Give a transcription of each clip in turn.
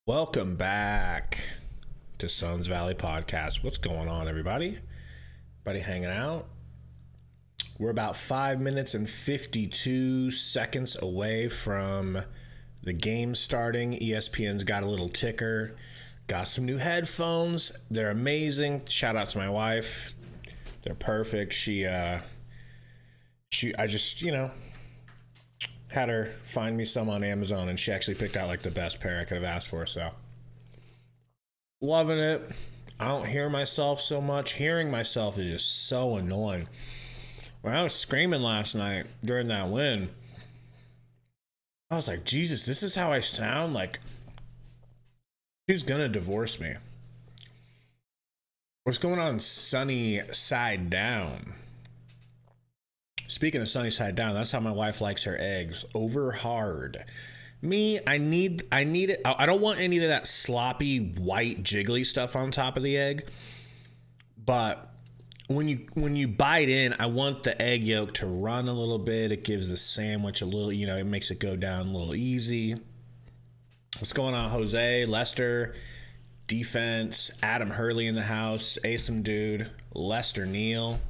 Welcome back to Suns Valley Podcast. What's going on, everybody? Everybody hanging out? We're about 5 minutes and 52 seconds away from the game starting. ESPN's got a little ticker. Got some new headphones. They're amazing. Shout out to my wife. They're perfect. I just, had her find me some on Amazon, and she actually picked out like the best pair I could have asked for. So loving it. I don't hear myself so much. Hearing myself is just so annoying. When I was screaming last night during that win, I was like, Jesus, this is how I sound? Like, she's gonna divorce me. What's going on, Sunny Side Down? Speaking of sunny side down, that's how my wife likes her eggs. Over hard. Me, I need it. I don't want any of that sloppy, white, jiggly stuff on top of the egg. But when you bite in, I want the egg yolk to run a little bit. It gives the sandwich a little, it makes it go down a little easy. What's going on, Jose, Lester, defense, Adam Hurley in the house, Asim Dude, Lester Neal.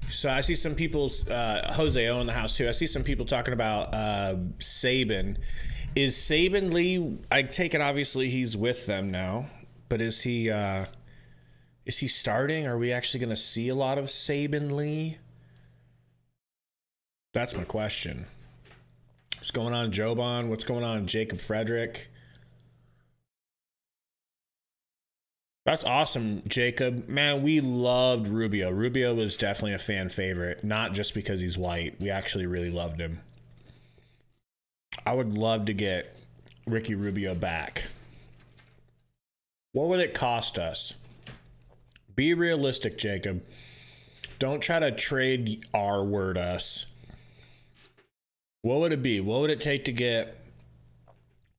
So I see some people's Jose O in the house too. I see some people talking about Saban. Is Saban Lee? I take it obviously he's with them now, but is he starting? Are we actually going to see a lot of Saban Lee? That's my question. What's going on, Joban? What's going on, Jacob Frederick? That's awesome, Jacob. Man, we loved Rubio. Rubio was definitely a fan favorite, not just because he's white. We actually really loved him. I would love to get Ricky Rubio back. What would it cost us? Be realistic, Jacob. Don't try to trade R-word us. What would it be? What would it take to get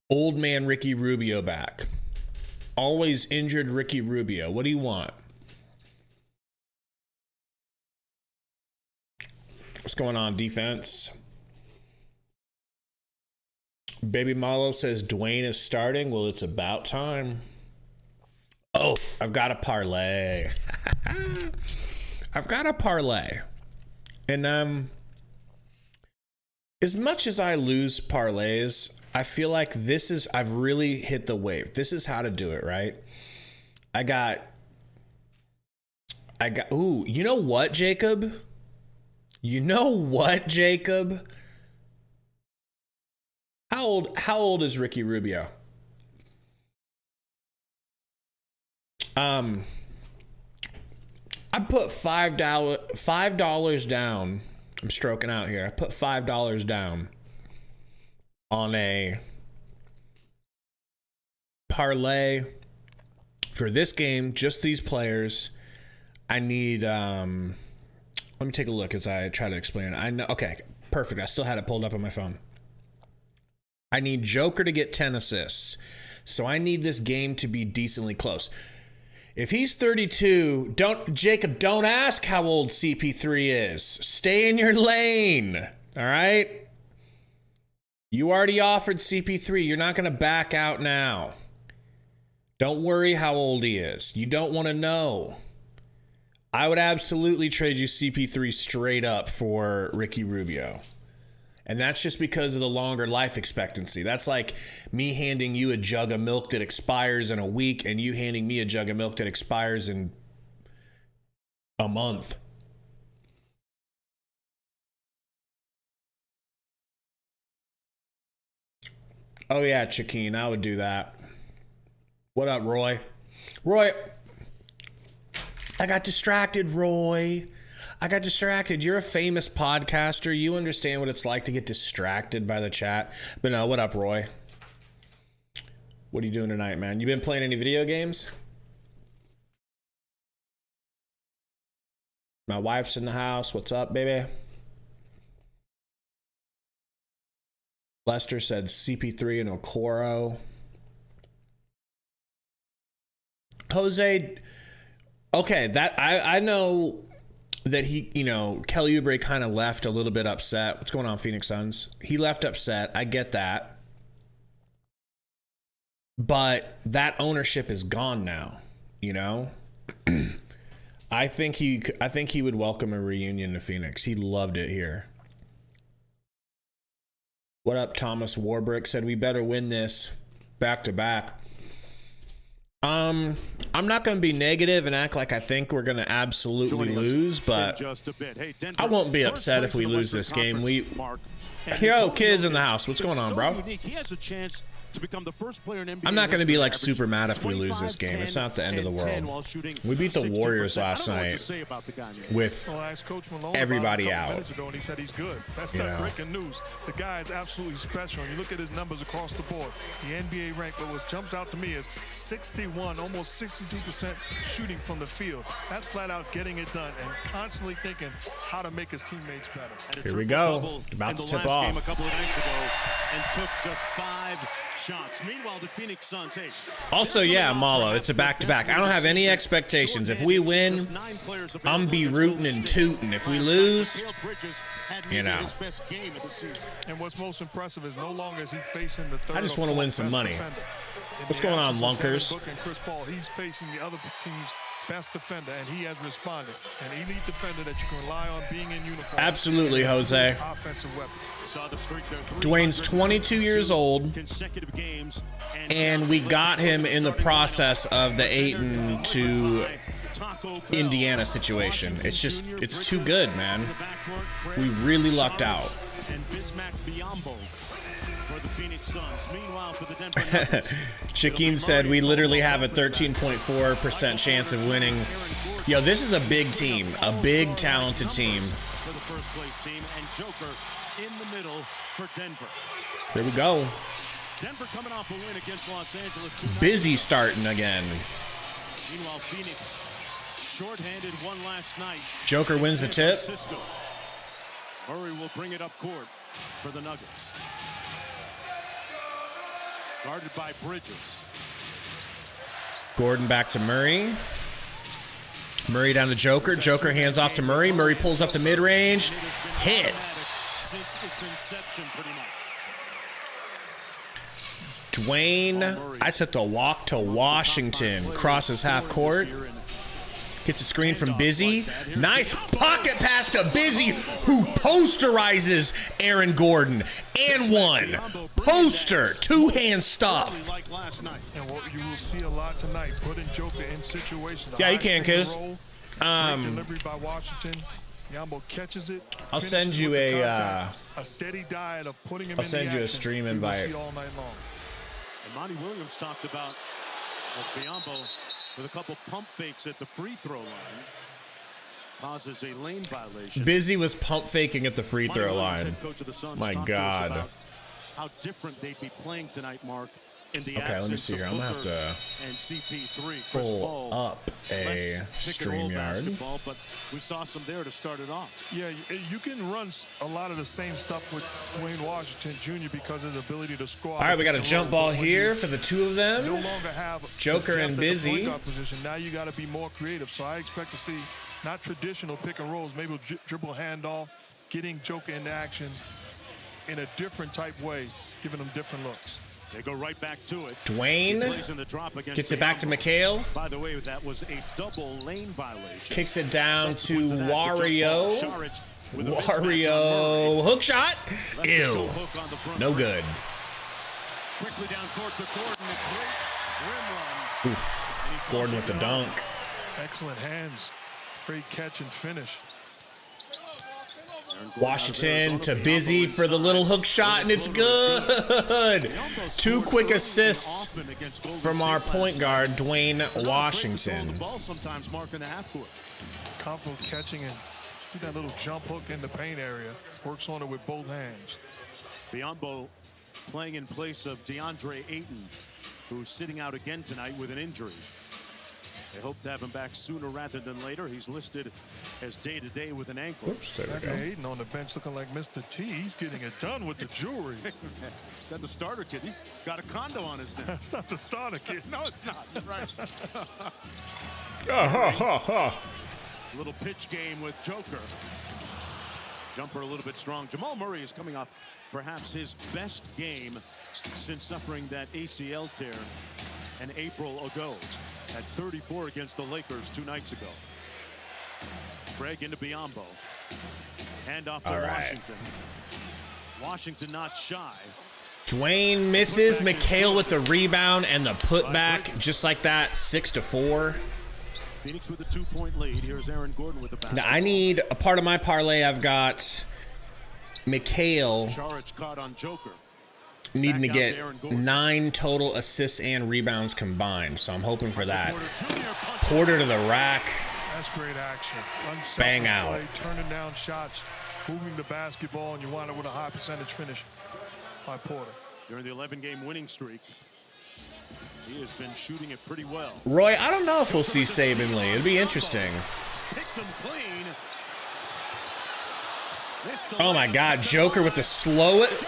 old man Ricky Rubio back? Always injured Ricky Rubio. What do you want? What's going on, defense? Baby Malo says Dwayne is starting. Well, it's about time. Oh, I've got a parlay. I've got a parlay. And as much as I lose parlays, I feel like I've really hit the wave. This is how to do it, right? Ooh, you know what, Jacob? How old is Ricky Rubio? I put $5 down. I'm stroking out here. I put $5 down on a parlay for this game, just these players. I need let me take a look as I try to explain it. I know, okay, perfect. I still had it pulled up on my phone. I need Joker to get 10 assists. So I need this game to be decently close. If he's 32, don't ask how old CP3 is. Stay in your lane. All right? You already offered CP3. You're not going to back out now. Don't worry how old he is. You don't want to know. I would absolutely trade you CP3 straight up for Ricky Rubio. And that's just because of the longer life expectancy. That's like me handing you a jug of milk that expires in a week and you handing me a jug of milk that expires in a month. Oh yeah, Chakeen, I would do that. What up, Roy? Roy, I got distracted, Roy. I got distracted. You're a famous podcaster. You understand what it's like to get distracted by the chat. But no, what up, Roy? What are you doing tonight, man? You been playing any video games? My wife's in the house. What's up, baby? Lester said CP3 and Okoro. Jose, okay, that I know that he, Kelly Oubre kind of left a little bit upset. What's going on, Phoenix Suns? He left upset. I get that. But that ownership is gone now, you know? I think he would welcome a reunion to Phoenix. He loved it here. What up, Thomas Warbrick? Said we better win this back to back. I'm not going to be negative and act like I think we're going to absolutely lose, but I won't be upset if we lose this game. Yo, kids in the house, what's going on, bro? To become the first player in NBA. I'm not going to be like super mad if we lose this game. It's not the end of the world. We beat the Warriors last night with everybody out. He said he's good. That's not breaking news. The guy is absolutely special. And you look at his numbers across the board. The NBA rank, but what jumps out to me is 61, almost 62% shooting from the field. That's flat out getting it done and constantly thinking how to make his teammates better. Here we go. About to tip off. Game a couple of nights ago and took just 5 shots. Meanwhile, the Phoenix Suns, hey. Also, yeah, Malo, it's a back-to-back. I don't have any expectations. If we win, I'm be rooting and tooting. If we lose, you know. And what's most impressive is no longer is he facing the third. I just want to win some money. What's going on, Lunkers? Chris Paul, he's facing the other team's best defender, and he has responded. An elite defender that you can rely on being in uniform. Absolutely, Jose. Offensive weapon. Dwayne's 22 years old, and we got him in the process of the Ayton to Indiana situation. It's too good, man. We really lucked out. Shaquem said we literally have a 13.4% chance of winning. Yo, this is a big team, a big talented team. Here we go. Denver coming off a win against Los Angeles. Busy starting again. Meanwhile, Phoenix shorthanded one last night. Joker wins the tip. Murray will bring it up court for the Nuggets. Guarded by Bridges. Gordon back to Murray. Murray down to Joker. Joker hands off to Murray. Murray pulls up the mid-range. Hits. Since its inception, pretty much. Dwayne, I took the walk to Washington. Crosses half court. Gets a screen from Busy. Nice pocket pass to Busy, who posterizes Aaron Gordon. And one. Poster. Two-hand stuff. And what you will see a lot tonight, putting Joker in situations. Yeah, you can, Kiz. Delivery by Washington. Yambo catches it. I'll send you a steady diet of putting him I'll send you a stream invite. All night long. And Monty Williams talked about Biombo with a couple pump fakes at the free throw line. Causes a lane violation. Busy was pump faking at the free throw line. My God. How different they'd be playing tonight, Mark. Okay, let me see here. I'm going to have to pull up a StreamYard. But we saw some there to start it off. Yeah, you can run a lot of the same stuff with Dwayne Washington Jr. because of his ability to score. All right, we got a jump ball here for the two of them. No longer have Joker and Busy. Position. Now you got to be more creative. So I expect to see not traditional pick and rolls, maybe dribble handoff, getting Joker into action in a different type way, giving him different looks. They go right back to it. Dwayne gets it back to McHale. By the way, that was a double lane violation. Kicks it down to Wario. Wario hook shot. Ew. No good. Quickly down court to Gordon. A great rim run. Oof. Gordon with the dunk. Excellent hands. Great catch and finish. Washington to Busy for the little hook shot, and it's good. 2 quick assists from our point guard, Dwayne Washington. Comfortable catching and that little jump hook in the paint area. Works on it with both hands. Biombo playing in place of DeAndre Ayton, who's sitting out again tonight with an injury. They hope to have him back sooner rather than later. He's listed as day-to-day with an ankle. Oops, there we go. Hayden on the bench looking like Mr. T. He's getting it done with the jewelry. Got the starter kit. He got a condo on his neck. That's not the starter kit. No, it's not. Right. Ha, ha, ha. Little pitch game with Joker. Jumper a little bit strong. Jamal Murray is coming off perhaps his best game since suffering that ACL tear an April ago at 34 against the Lakers 2 nights ago. Craig into Biyombo. Hand off to Washington. Washington not shy. Dwayne misses. McHale with the rebound and the putback, just like that, 6-4. Phoenix with a 2-point lead. Here's Aaron Gordon with the basketball. Now I need a part of my parlay. I've got McHale Saric caught on Joker. needing to get 9 total assists and rebounds combined, so I'm hoping for that. Porter to the rack. That's great action. Bang out. Play, turning down shots, moving the basketball, and you wind up with a high percentage finish by Porter. During the 11-game winning streak, he has been shooting it pretty well. Roy, I don't know if we'll see Saban Lee. It'll be interesting. Picked him clean. Oh my God, Joker with the slowest.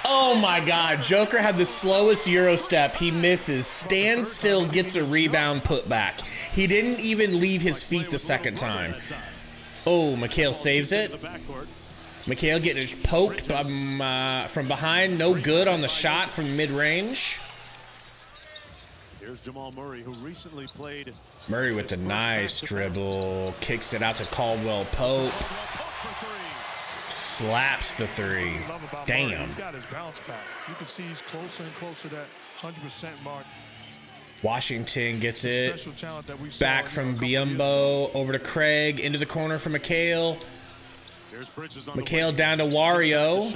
Oh my God, Joker had the slowest Euro step. He misses, stands still, gets a rebound, put back. He didn't even leave his feet the second time. Oh, McHale saves it. McHale getting poked from behind. No good on the shot from mid-range. Here's Jamal Murray, who recently played. Murray with the nice dribble. Kicks it out to Caldwell Pope. Slaps the 3. Damn. He's got his bounce back. You can see he's closer and closer to that 100% mark. Washington gets it. Back from Biyombo over to Craig. Into the corner for McHale. McHale down to Wario.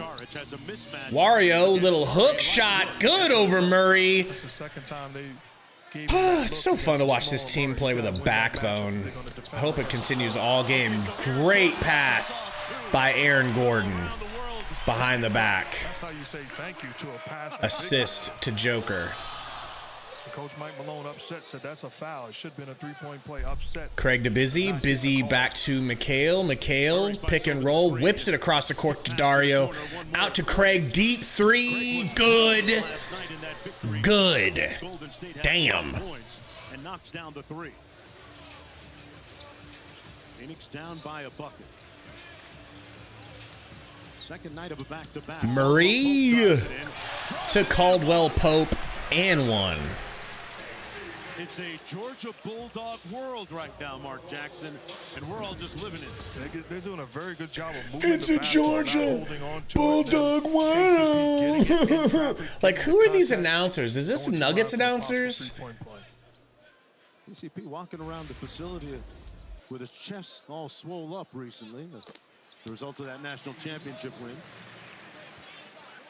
Wario, little hook shot. Good over Murray. That's the second time they It's so fun to watch this team play with a backbone. I hope it continues all game. Great pass by Aaron Gordon behind the back. That's how you say thank you to a pass. Assist to Joker. Coach Mike Malone upset, said that's a foul. It should have been a three-point play. Upset. Craig to Busy. Busy back to McHale. McHale, pick and roll. Whips it across the court to Dario. Out to Craig. Deep 3. Good. Good. Damn. And knocks down the 3. Phoenix down by a bucket. Second night of a back-to-back. Murray to Caldwell Pope and 1. It's a Georgia Bulldog world right now, Mark Jackson, and we're all just living it. They're doing a very good job of moving It's the a basketball, Georgia not holding on to Bulldog it. world. Like, who are these announcers? Is this Nuggets announcers? KCP walking around the facility with his chest all swole up recently. The result of that national championship win.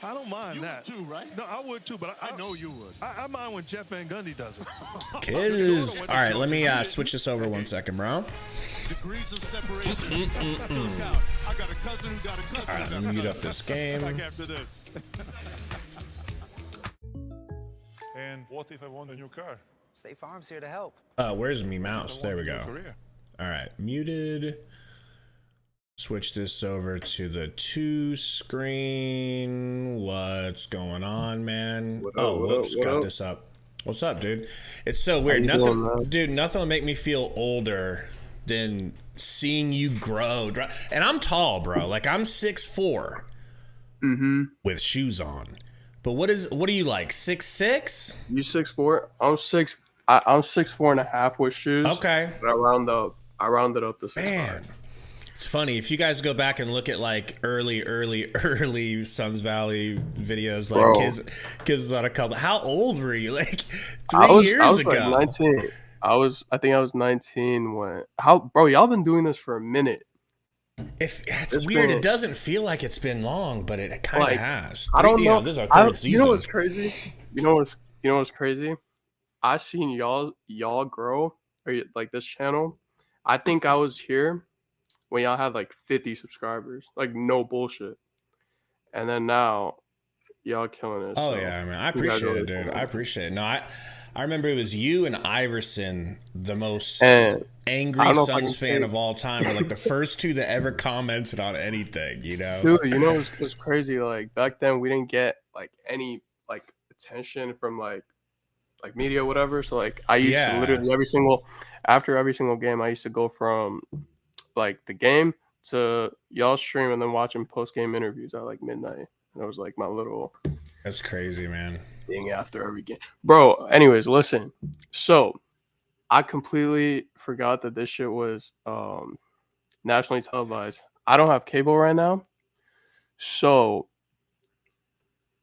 I don't mind You that. would too, right? No, I would too, but I know you would. I mind when Jeff Van Gundy does it. Kids. All right, let me switch this over 1 second, bro. Degrees of separation. I got a cousin who got a cousin. All right, let me mute up this game. Back after this. And what if I want a new car? State Farm's here to help. Where's me mouse? There we go. Career. All right, muted. Switch this over to the 2 screen. What's going on, man? Whoops, got this up. What's up, dude? It's so weird. Nothing will make me feel older than seeing you grow. And I'm tall, bro. Like, I'm 6'4", with shoes on. But what are you, like, 6'6"? You 6'4"? I'm 6'4.5" with shoes. Okay. But I rounded up to 6'5". Man. It's funny if you guys go back and look at like early Sums Valley videos, like kids on a couple. How old were you? Like 3 years ago. Like 19. I think I was 19 when. Bro? Y'all been doing this for a minute. It's weird. It doesn't feel like it's been long, but it kind of has. I don't know. This is our third season. You know what's crazy? You know what's crazy? I seen y'all grow, or like this channel. I think I was here when y'all had like 50 subscribers, like no bullshit. And then now, y'all killing it. Oh, yeah, man. I appreciate it, dude. I appreciate it. No, I remember it was you and Iverson, the most angry Suns fan of all time, were like the first 2 that ever commented on anything, you know? Dude, you know it was crazy. Like back then, we didn't get like any like attention from like media or whatever. So like I used to literally after every single game, I used to go from like the game to y'all stream and then watching post game interviews at like midnight. And it was like my little That's crazy, man. thing after every game, bro. Anyways, listen. So I completely forgot that this shit was nationally televised. I don't have cable right now, so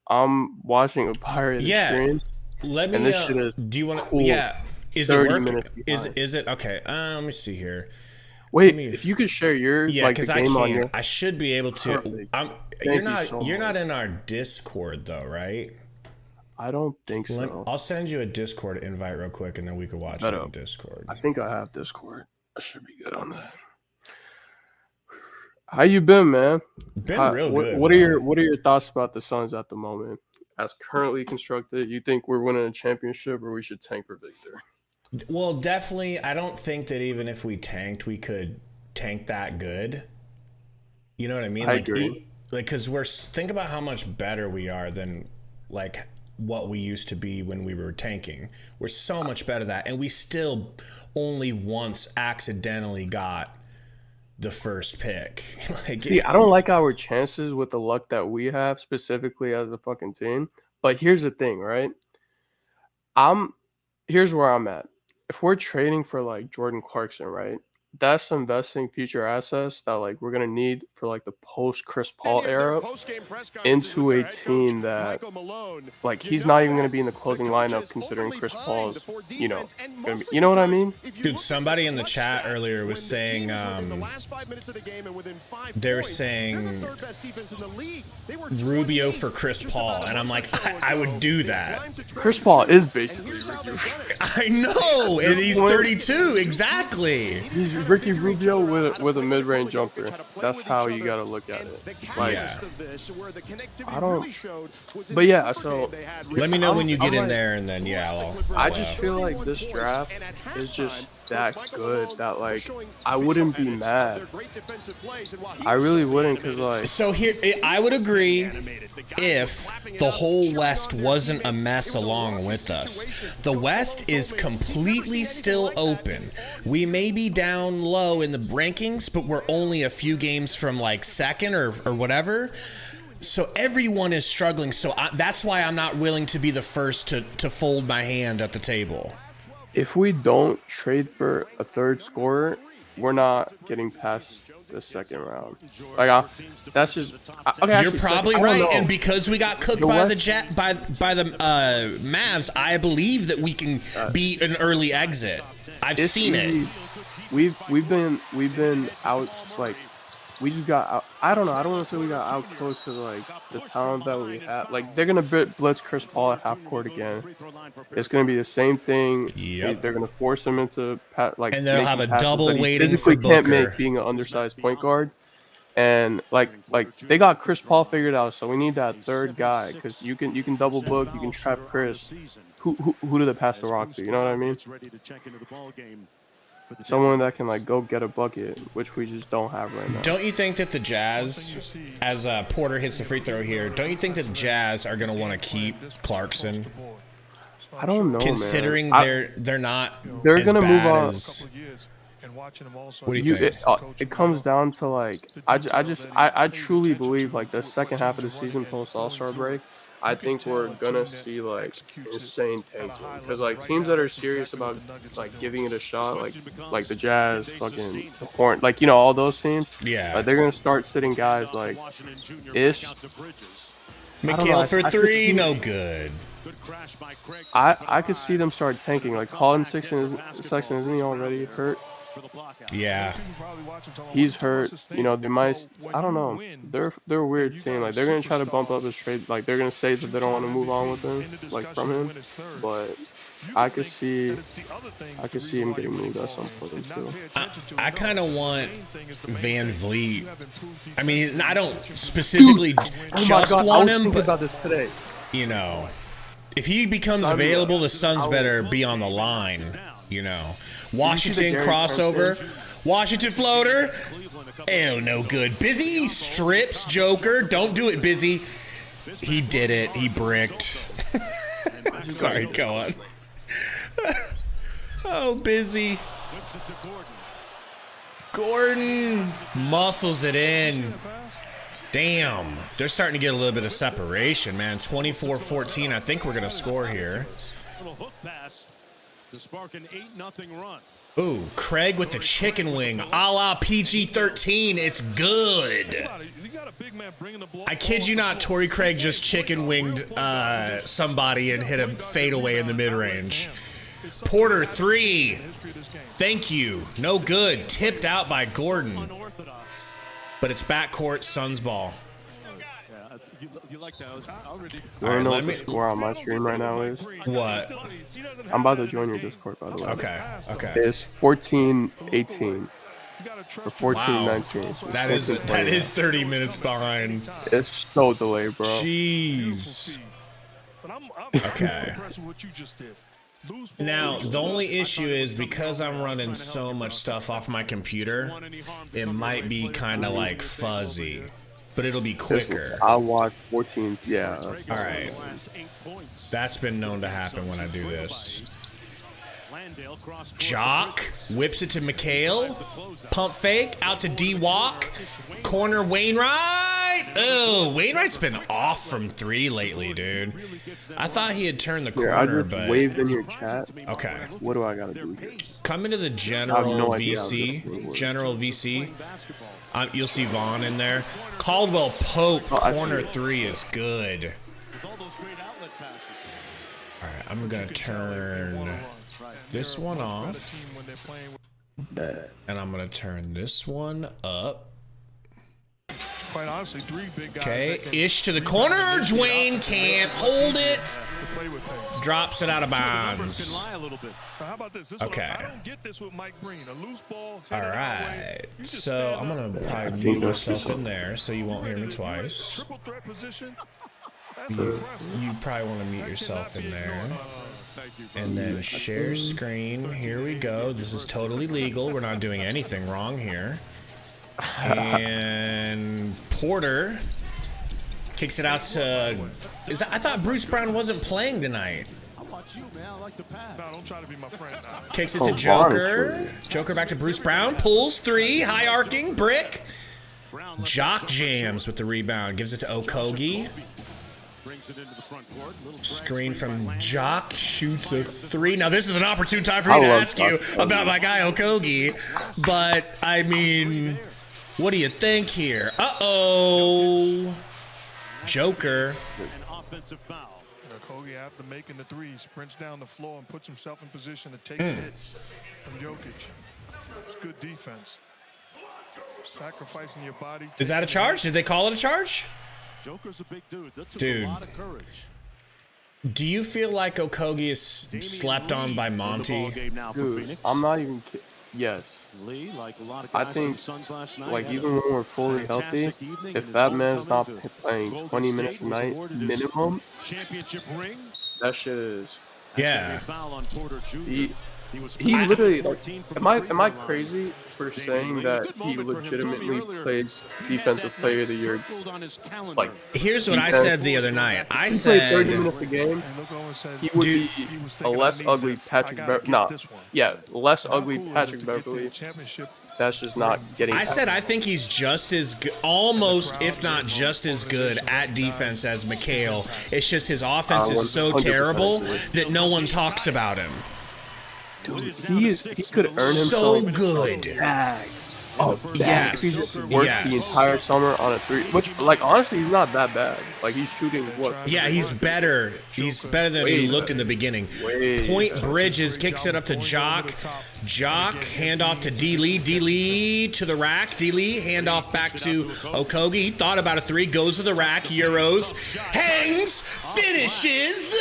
I'm watching a pirated stream. Let me. And this shit is do you want to? cool. Yeah. Is it 30 working? minutes Is it okay? Let me see here. Wait, if you could share your Yeah, like the because I game on can. your. I should be able to. Perfect. You're you not. so You're much. not in our Discord though, right? I don't think so. I'll send you a Discord invite real quick, and then we can watch it on Discord. I think I have Discord. I should be good on that. How you been, man? Been real good. What are your thoughts about the Suns at the moment, as currently constructed? You think we're winning a championship, or we should tank for Victor? Well, definitely. I don't think that even if we tanked, we could tank that good. You know what I mean? I agree. Because think about how much better we are than like what we used to be when we were tanking. We're so much better than that, and we still only once accidentally got the first pick. See, I don't like our chances with the luck that we have specifically as a fucking team. But here's the thing, right? Here's where I'm at. If we're trading for like Jordan Clarkson, right? That's investing future assets that like we're gonna need for like the post Chris Paul era into a team that like he's not even gonna be in the closing lineup considering Chris Paul's you know what I mean? Dude, somebody in the chat earlier was saying they were saying Rubio for Chris Paul, and I'm like, I would do that. Chris Paul is basically Ricky Rubio. I know, and he's 32 exactly. He's Ricky Rubio with a mid-range jumper. That's how you gotta look at it. Like, Yeah. I don't. But yeah, so Let me know when you get in there, and then I just feel like this draft is just that good that like I wouldn't be mad. I really wouldn't, because like So here, I would agree if the whole West wasn't a mess along with us. The West is completely still open. We may be down low in the rankings, but we're only a few games from like second or whatever. So everyone is struggling. So that's why I'm not willing to be the first to fold my hand at the table. if we don't trade for a third scorer, we're not getting past the second round. Like, that's just okay. You're probably right, and because we got cooked by the Mavs, I believe that we can be an early exit. I've seen it. We've been out, like, we just got out. I don't know. I don't want to say we got out close to like the talent that we had. Like, they're gonna blitz Chris Paul at half court again. It's gonna be the same thing. Yep. They're gonna force him into like, and they'll have a double that waiting physically for Booker. can't make being an undersized point guard. And like they got Chris Paul figured out, so we need that third guy, because you can double book, you can trap Chris. Who do they pass the rock to? You know what I mean? Someone that can like go get a bucket, which we just don't have right now. Don't you think that the Jazz, as Porter hits the free throw here, don't you think that the Jazz are going to want to keep Clarkson? I don't know, considering man. they're not. They're gonna move on. What do you think? It comes down to like I truly believe like the second half of the season post All-Star break, I think we're gonna see like insane tanking, because like teams that are serious about like giving it a shot, like the Jazz, fucking the Hornets, like, you know, all those teams, Yeah. they're gonna start sitting guys like Ish. McHale for three, no good. I could see them start tanking. Like Colin Sexton, isn't he already hurt? Yeah. He's hurt. You know, they might. I don't know. They're a weird team. Like, they're gonna try to bump up his trade. Like, they're gonna say that they don't want to move on with him, like, from him. But I could see him getting moved at some point too. I kind of want Van Vliet. I mean, I don't specifically just want him, but about this today. You know, if he becomes available, the Suns better be on the line. You know, Washington crossover, Washington floater. Oh, no good. Busy strips, Joker. Don't do it, Busy. He did it. He bricked. Sorry, go on. Oh, Busy. Gordon muscles it in. Damn. They're starting to get a little bit of separation, man. 24-14. I think we're going to score here. Little hook pass to spark an 8-0 run. Ooh, Craig with the chicken wing, a la PG-13. It's good. I kid you not, Torrey Craig just chicken winged somebody and hit a fadeaway in the mid-range. Porter 3. Thank you. No good. Tipped out by Gordon. But it's backcourt Suns ball. You like that? You wanna know what the score on my stream right now is? What? I'm about to join your Discord, by the way. Okay. Okay. It's 14-18 or 14-19. That is 30 minutes behind. It's so delayed, bro. Jeez. Okay. Now, the only issue is because I'm running so much stuff off my computer, it might be kind of like fuzzy, but it'll be quicker. I'll watch 14. Yeah. All right. That's been known to happen when I do this. Jock whips it to McHale. Pump fake out to D-Walk. Corner Wainwright. Oh, Wainwright's been off from 3 lately, dude. I thought he had turned the corner, I just but waved in your chat. Okay. What do I gotta do here? Come into the general no idea how VC. this works. General VC. You'll see Vaughn in there. Caldwell Pope corner 3 is good. All right, I'm gonna turn this one off, and I'm gonna turn this one up. Quite honestly, 3 big guys. Okay, Ish to the corner. Dwayne can't hold it. Drops it out of bounds. How about this? Okay. I don't get this with Mike Breen. A loose ball. All right. So I'm gonna probably mute myself in there so you won't hear me twice. Triple threat position. You probably want to mute yourself in there. And then share screen. Here we go. This is totally legal. We're not doing anything wrong here. And Porter kicks it out to. I thought Bruce Brown wasn't playing tonight. No, don't try to be my friend now. Kicks it to Joker. Joker back to Bruce Brown. Pulls 3. High arcing. Brick. Jock jams with the rebound. Gives it to Okogie. Screen from Jock. Shoots a 3. Now, this is an opportune time for me to ask you about my guy Okogie. But, I mean, what do you think here? Uh-oh. Joker. Okogie, after making the 3, sprints down the floor and puts himself in position to take a hit from Jokic. It's good defense. Sacrificing your body. Is that a charge? Did they call it a charge? Joker's a big dude. That took a lot of courage. Do you feel like Okogie is slept on by Monty? Dude, I'm not even kidding. Yes. Lee, like a lot of I guys think, on the Suns last night, like, even when we're fully healthy, if that man's not playing 20 minutes a night minimum, that shit is. Yeah. He literally, like, am I crazy for saying that he legitimately plays defensive player of the year? Like, here's what I said the other night. I he played 30 said, minutes a game. He would be a less ugly Patrick Beverly. Less ugly Patrick Beverly. That's just not getting. I said I think he's just as good, almost, if not just as good at defense as McHale. It's just his offense is so terrible that no one talks about him. Dude, he could earn himself so good. Yes. He just worked the entire summer on a 3, which, like, honestly, he's not that bad. Like, he's shooting what? Yeah, he's better. He's better than he looked in the beginning. Point Bridges kicks it up to Jock. Jock, handoff to D. Lee. D. Lee to the rack. D. Lee, handoff back to Okogie. He thought about a 3, goes to the rack. Euros, hangs, finishes.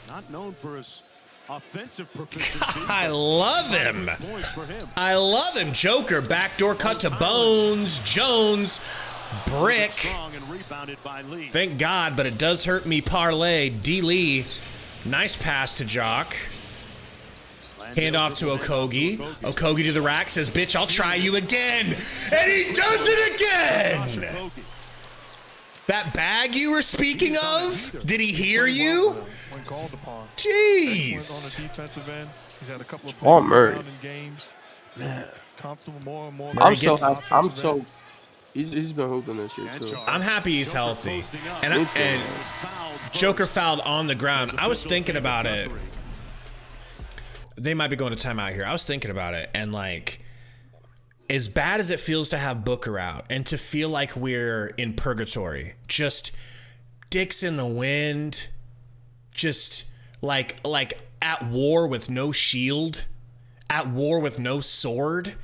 Not known for his offensive proficiency. I love him. I love him. Joker, backdoor cut to Bones. Jones, brick. Thank God, but it does hurt me parlay. D. Lee, nice pass to Jock. Handoff to Okogie. Okogie to the rack, says, bitch, I'll try you again. And he does it again. That bag you were speaking of? Did he hear you? When called upon. Jeez. On the defensive end, he's had a couple of Murray. games. comfortable more and more. Murray I'm so. He's been hooping this year too. I'm happy he's healthy. And Joker fouled on the ground. I was thinking about it. They might be going to timeout here. I was thinking about it, and like, as bad as it feels to have Booker out and to feel like we're in purgatory, just dicks in the wind, just like at war with no shield, at war with no sword.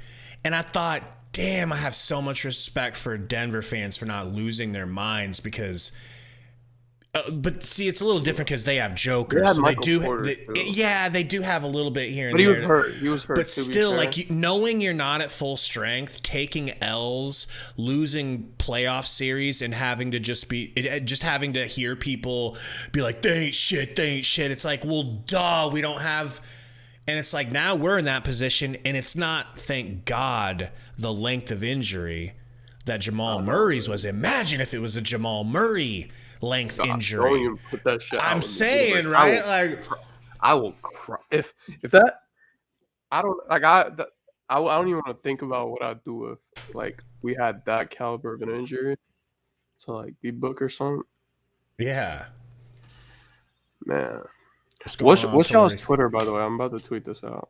And I thought, damn, I have so much respect for Denver fans for not losing their minds because but see, it's a little different because they have Joker, so they do. They do have a little bit here and there. But he was hurt. He was hurt. But still, like knowing you're not at full strength, taking L's, losing playoff series, and having to hear people be like, "They ain't shit. They ain't shit." It's like, well, duh, we don't have. And it's like now we're in that position, and it's not, thank God, the length of injury that Jamal Murray's was. Imagine if it was a Jamal Murray length injury. Don't even put that shit I'm saying, right? I will cry if that. I don't like I don't even want to think about what I'd do if like we had that caliber of an injury to like be Book or something. Yeah, man. What's y'all's Twitter, by the way? I'm about to tweet this out.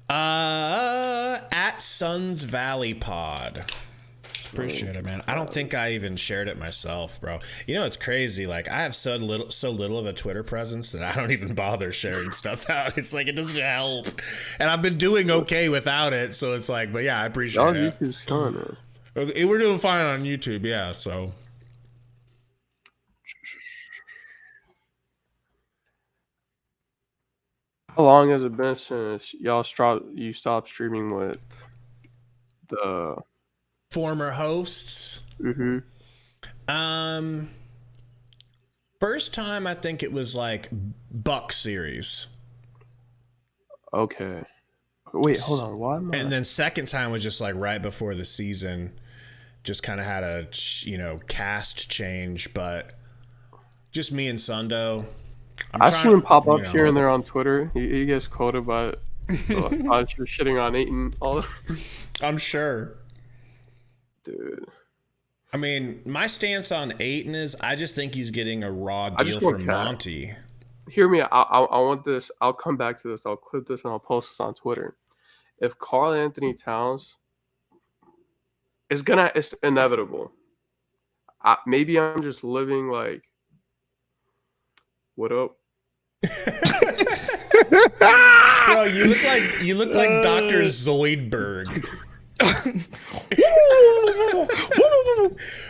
At Suns Valley Pod. Appreciate it, man. I don't think I even shared it myself, bro. You know, it's crazy. Like, I have so little of a Twitter presence that I don't even bother sharing stuff out. It's like, it doesn't help. And I've been doing okay without it. So it's like, but yeah, I appreciate it. YouTube's kind of. We're doing fine on YouTube, yeah. So. How long has it been since you stopped streaming with the former hosts? Mm-hmm. First time I think it was like Buck series. Okay. Wait, hold on. Why am I? And then second time was just like right before the season. Just kind of had a cast change, but just me and Sundo. I see him pop up here and there on Twitter. He gets quoted by you're shitting on Ayton all. I'm sure. Dude. I mean, my stance on Ayton is I just think he's getting a raw deal from Monty. Hear me. I want this. I'll come back to this. I'll clip this and I'll post this on Twitter. If Karl Anthony Towns it's inevitable. Maybe I'm just living like, what up? Bro, you look like Dr. Zoidberg.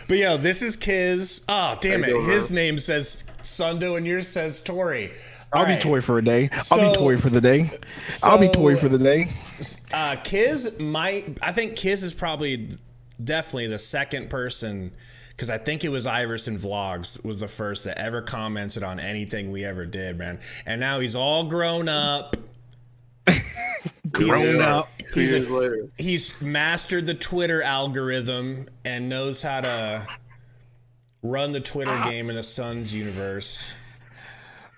But yo, this is Kiz. Oh, damn it. His name says Sundo and yours says Tori. I'll be Toy for a day. I'll be Toy for the day. I'll be Toy for the day. I think Kiz is probably definitely the second person, because I think it was Iverson Vlogs was the first that ever commented on anything we ever did, man. And now he's all grown up. He's mastered the Twitter algorithm and knows how to run the Twitter game in a Suns universe.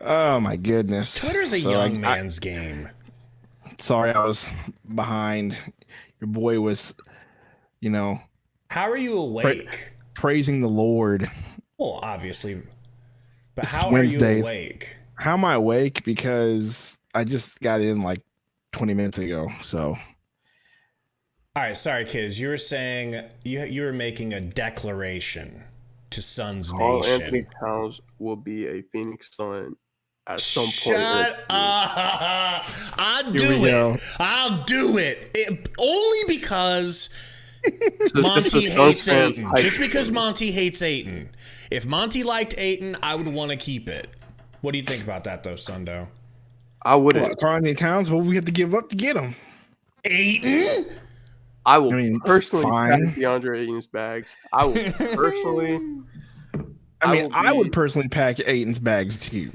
Oh my goodness. Twitter's a young man's game. Sorry, I was behind. Your boy was, How are you awake? Praising the Lord. Well, obviously. But it's how Wednesdays. Are you awake? How am I awake? Because I just got in like 20 minutes ago. So. All right, sorry, Kiz. You were saying you were making a declaration to Suns Karl Nation. Anthony Towns will be a Phoenix Sun at some point. Shut up! I'll do it. Only because Monty hates Ayton. Just because Monty hates Ayton. If Monty liked Ayton, I would want to keep it. What do you think about that, though, Sundo? I wouldn't. Karl Anthony Towns, what we have to give up to get him? Ayton? I will personally pack DeAndre Ayton's bags. I will personally. I would personally pack Ayton's bags too.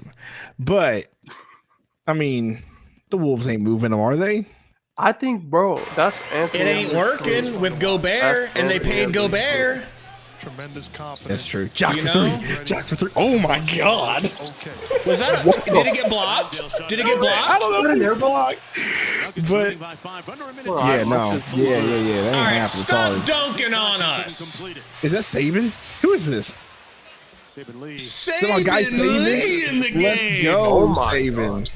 But, the Wolves ain't moving them, are they? I think, bro, that's Anthony. It ain't working with Gobert, and they paid Gobert. Tremendous confidence. That's true. Jock You for know? three. Jock for three. Oh my God. Okay. Was that? Did it get blocked? Did it get I blocked? don't know if it's blocked. But yeah, no. Yeah. That ain't All right, happening. stop Sorry. dunking on us. Is that Saban? Who is this? Saban guy Lee in the game. Let's go, Oh my Saban.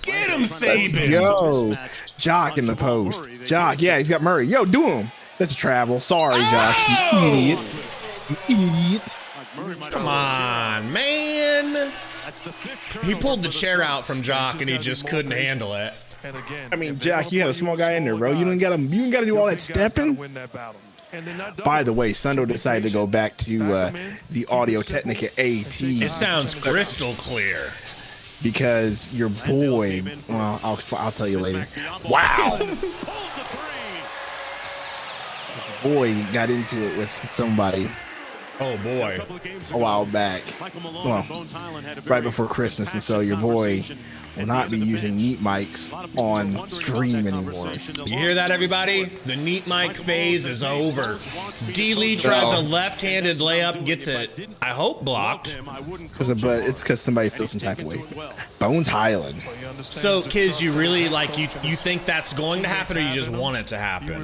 Get him, Saban. Yo, Jock in the post. Jock, yeah, he's got Murray. Yo, do him. That's a travel. Sorry, Jock. You idiot. You idiot. Come on, man. He pulled the chair out from Jock and he just couldn't handle it. And again, I mean, Jack, you had a small guy in there, bro. You didn't gotta do all that stepping. By the way, Sundo decided to go back to the Audio Technica AT. It sounds crystal clear. Because your boy, well, I'll tell you later. Wow. Boy got into it with somebody Oh boy. a while back. Well, right before Christmas, and so your boy will not be using neat mics on stream anymore. You hear that, everybody? The neat mic phase is over. D-Lee tries a left-handed layup, gets it, I hope, blocked. But it's because somebody feels some type of way. Bones Highland. So, kids, you really, like, you think that's going to happen, or you just want it to happen?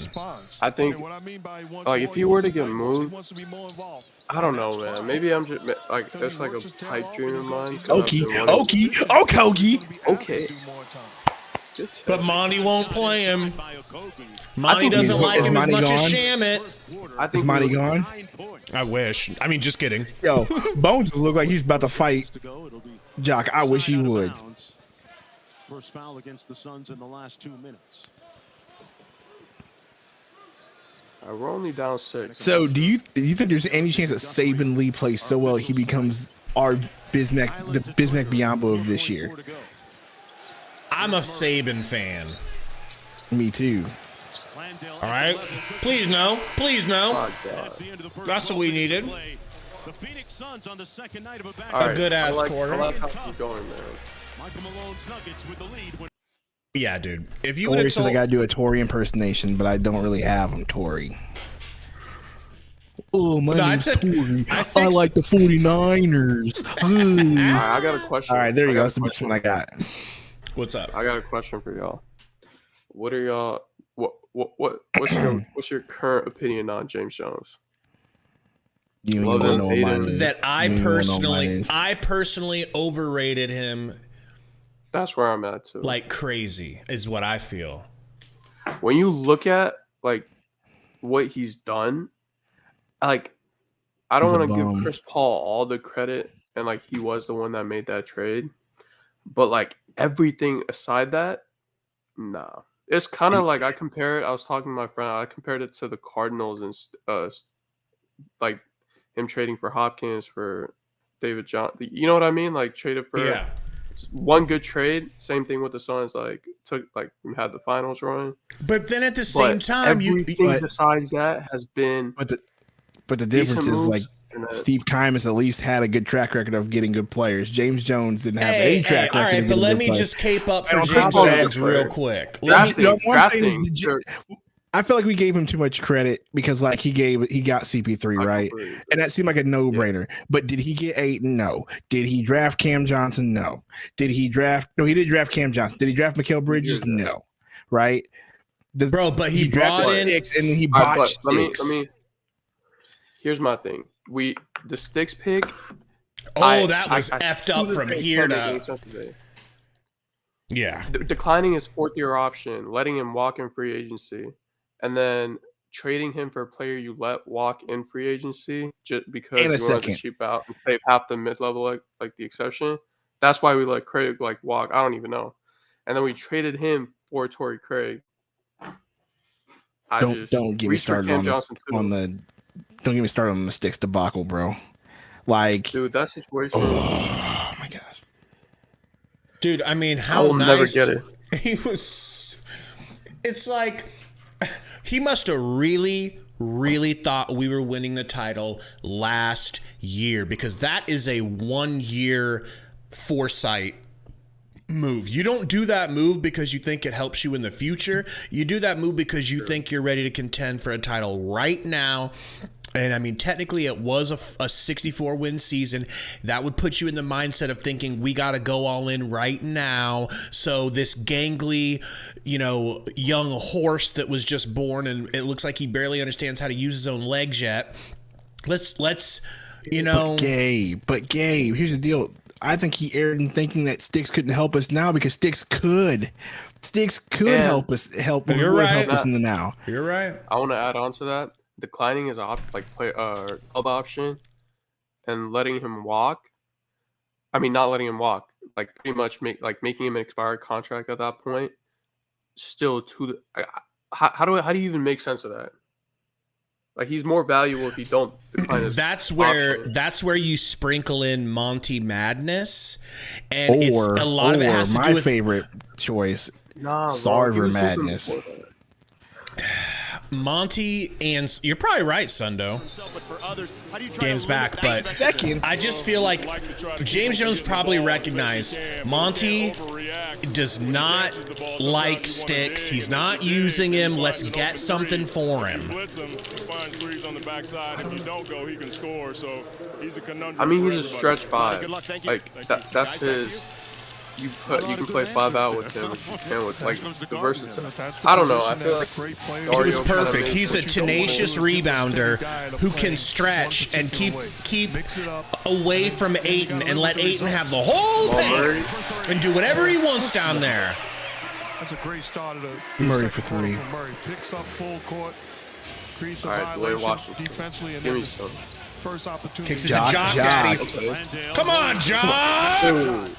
I think, like, if he were to get moved, I don't know, man. Maybe I'm just like, there's like a pipe dream of mine. Okay. But Monty won't play him. Monty doesn't like him as Monty much as gone? Shamit. Is Monty gone? I wish. I mean, just kidding. Yo, Bones look like he's about to fight Jock. I wish he would. First foul against the Suns in the last 2 minutes. We're only down 6. So, do you think there's any chance that Saban Lee plays so well he becomes the Bismack Biyombo of this year? I'm a Saban fan. Me too. All right? Please no. Please no. Oh, God. That's what we needed. The Phoenix Suns on the second night of a back. All right, good-ass quarter. I like how he's going, man. Michael Malone's Nuggets with the lead. Yeah, dude. If you would Tori have says I told... gotta do a Tory impersonation, but I don't really have him, Tori. Oh, my name's Tori. I like the 49ers. All right, I got a question. All right, there you go. That's the best one I got. What's up? I got a question for y'all. What are y'all? What's your current opinion on James Jones? You Love don't it, know hate mine it. is. That You I personally overrated him That's where I'm at too. like crazy, is what I feel. When you look at like what he's done, like I don't He's a want to bum. give Chris Paul all the credit, and like he was the one that made that trade, but like everything aside that, nah. It's kind of like I was talking to my friend. I compared it to the Cardinals and like him trading for Hopkins for David John. You know what I mean? Like traded for one good trade. Same thing with the Suns. Like had the finals run. But then at the same time, everything besides that has been. But the difference is like and Steve Keimus at least had a good track record of getting good players. James Jones didn't have a track record. All right, of but getting let good me players. just cape up for And on James top of that, Jones real quick. Drafting, What I'm saying is drafting, sure. I feel like we gave him too much credit because like he got CP3, right? And that seemed like a no-brainer. But did he get 8? No. Did he draft Cam Johnson? No. Did he draft he did draft Cam Johnson. Did he draft Mikal Bridges? No. Right? Bro, but he brought drafted in Sticks and he botched Sticks. Let me here's my thing. The Sticks pick. That was effed up from here to. Yeah. Declining his 4th-year option, letting him walk in free agency, and then trading him for a player you let walk in free agency just because you wanted to cheap out and save half the mid-level like the exception. That's why we let Craig walk. I don't even know. And then we traded him for Torrey Craig. Don't get me started don't get me started on the Sticks debacle, bro. Like, dude, that situation. Oh my gosh. Dude, I mean, how I will nice never get it. He was. It's like he must have really thought we were winning the title last year, because that is a 1-year foresight move. You don't do that move because you think it helps you in the future. You do that move because you think you're ready to contend for a title right now. And I mean, technically, it was a 64-win season. That would put you in the mindset of thinking we got to go all in right now. So this gangly, young horse that was just born, and it looks like he barely understands how to use his own legs yet. Let's But Gabe, here's the deal. I think he erred in thinking that Sticks couldn't help us now because Sticks could. Sticks could help us in the now. You're right. I want to add on to that. Declining his club option and letting him walk. I mean, not letting him walk. Like pretty much making him an expired contract at that point. Still, how do you even make sense of that? Like he's more valuable if you don't decline his that's where you sprinkle in Monty Madness, and or a lot of it has to do with favorite choice, Sarver Madness. Monty, and you're probably right, Sundo. Game's back, but I just feel like James Jones probably recognized Monty does not like Sticks. He's not using him. Let's get something for him. I mean, he's a stretch 5. Like that's his. You can play 5 out with him and with like the versatility. I don't know. I feel like Dario was perfect. He's a tenacious rebounder who can stretch and keep away from Ayton and let Ayton have the whole paint and do whatever he wants down there. That's a great start of the Murray for 3. Murray picks up full court, creates a Dwayne Washington. defensively, and Give me then some. first opportunity. Kicks it to Jock Daddy. Come on, Jock!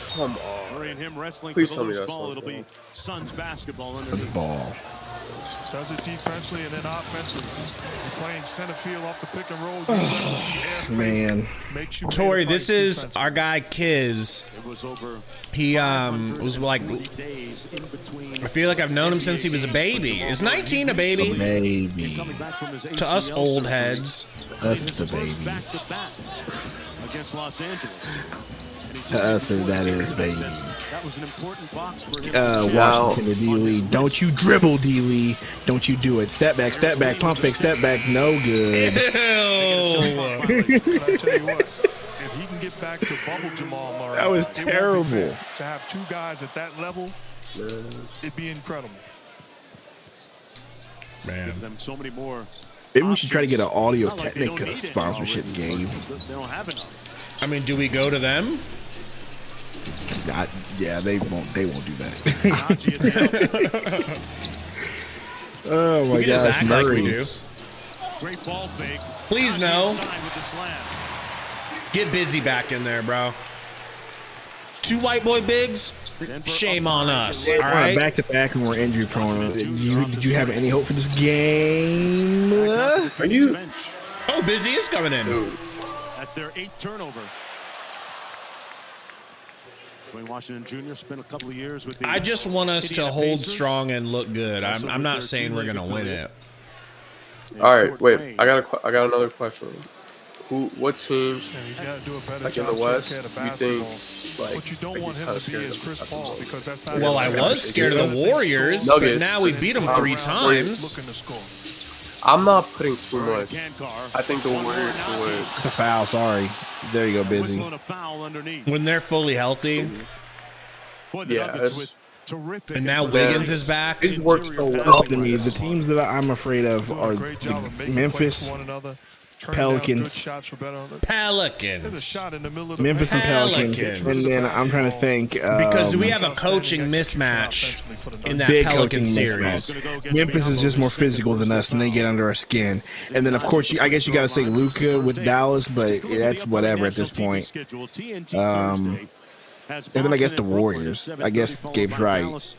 Come on. Murray and him wrestling Please for tell the me loose that's ball. not It'll be Suns basketball That's underneath. ball. Does it defensively and then offensively. You're playing center field off the pick and roll. Man. Tori, this is our guy Kiz. It was over. He was like, days in between. I feel like I've known him since he was a baby. Is 19 a baby? Baby. Coming back from his To us ACL old surgery. heads. Us His a first baby. back-to-back against Los Angeles. To us, that is baby. That was an important box for him. Washington to D-Lee. Don't you dribble, D-Lee. Don't you do it. Step back, pump fake, step back. No good. But I tell you what, if he can get back to bubble Jamal Murray, That was it won't be terrible. fair. To have 2 guys at that level, it'd be incredible. Man. Them so many more. Maybe we should try to get an Audio Not like they don't Technica need it sponsorship already. game. They don't have enough. I mean, do we go to them? Yeah, they won't do that. Najee at the elbow. Oh my We can just gosh, act like we Murray. do. Great ball fake. Please Najee no. inside with the slam. Get busy back in there, bro. 2 white boy bigs? Shame on us, all right? Back to back, and we're injury prone. Did you have any hope for this game? Are you? Bench. Oh, Busy is coming in. That's their 8th turnover. Dwayne Washington Jr. spent a couple of years with the I just want us to Indiana hold Pacers. strong and look good. Also I'm with not their saying we're teammate going to win affiliate. it. All right, Fort wait. Wayne. I got another question. What teams And he's got to do a better like in job the West taking care of you basketball. think like? What you don't like want he's him kinda to be scared is of Chris at the Paul moment? because that's not. Well, I his was game. scared of the Warriors, but Nuggets. now we beat them 3 times. Looking to score. I'm not putting too Murray much. Kankar. I think the One more Warriors Najee. would. It's a foul. Sorry. There you go, Busy. Whistling a foul underneath. When they're fully healthy, Boy, the Yeah, Nuggets it's- with terrific and now adversity. Wiggins is back. He's worked so well. Listen to me. The teams that I'm afraid of Doing are a great job of making Memphis, plays for one another, turning down Pelicans. good shots for better. There's a Pelicans. shot in the middle of the Memphis and paint. Pelicans, Pelicans. and then I'm trying to think Because we have a Outstanding coaching execution mismatch offensively for the in Nuggets. that big Pelican coaching series. mismatch. Memphis is just more physical than us, and they get under our skin. And then, of course, I guess you got to say Luka with Dallas, but that's whatever at this point. And then I guess the Warriors. I guess Gabe's right.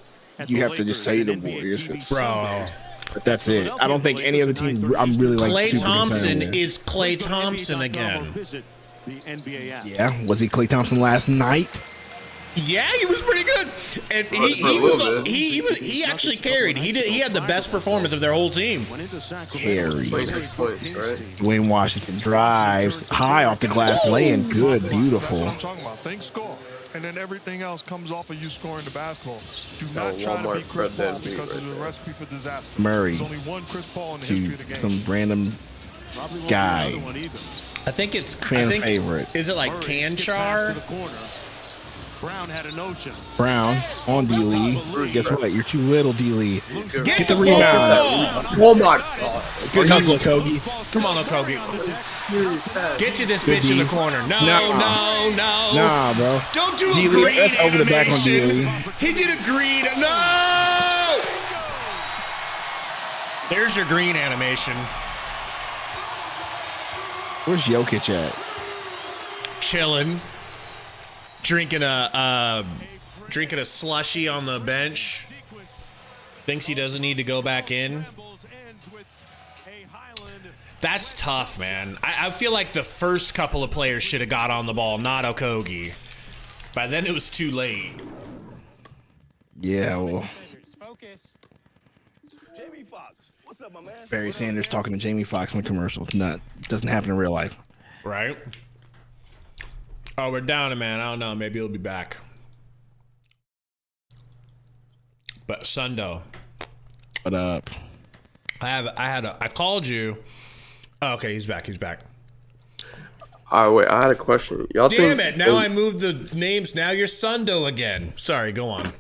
You have to just say the Warriors, Bro. but that's it. I don't think any other team I'm really like Klay super Thompson concerned with. is Klay Thompson again. Yeah, was he Klay Thompson last night? Yeah, he was pretty good, and he actually carried. He had the best performance of their whole team. Carried. Playing his points, right? Dwayne Washington drives high off the glass, laying good, That's beautiful. what I'm talking about. Think score. And then everything else comes off of you scoring the basketball. Do not try to Walmart be Chris Fred Paul Van Vliet because right it's a there. recipe for disaster. Murray There's only one Chris Paul in the history of the to game. some random Probably won't be Guy. another one either. I think it's Fan favorite. Is it like Murray skipped pass to Canchar? the corner. Brown had a notion. Brown on D Lee. Guess what? You're too little, D Lee. Get the rebound. Oh my god. Good hustle, Kogi. Come on, Okogie. Serious pass. Get to this Good bitch in D. the corner. No, Nah. no. Nah, bro. Don't do a D Lee, green that's over the back on D animation. Lee. He did a green. No! There's your green animation. Where's Jokic at? Chilling. Drinking a slushie on the bench. Thinks he doesn't need to go back in. That's tough, man. I feel like the first couple of players should have got on the ball, not Okogie. By then it was too late. Yeah, well. Barry Sanders talking to Jamie Foxx in the commercial. Nut. Doesn't happen in real life. Right? Oh, we're down a man. I don't know. Maybe he'll be back. But Sundo, What up? I called you. Oh, okay, he's back. All right, wait. I had a question. Y'all Damn think, it! Now I moved the names. Now you're Sundo again. Sorry, go on.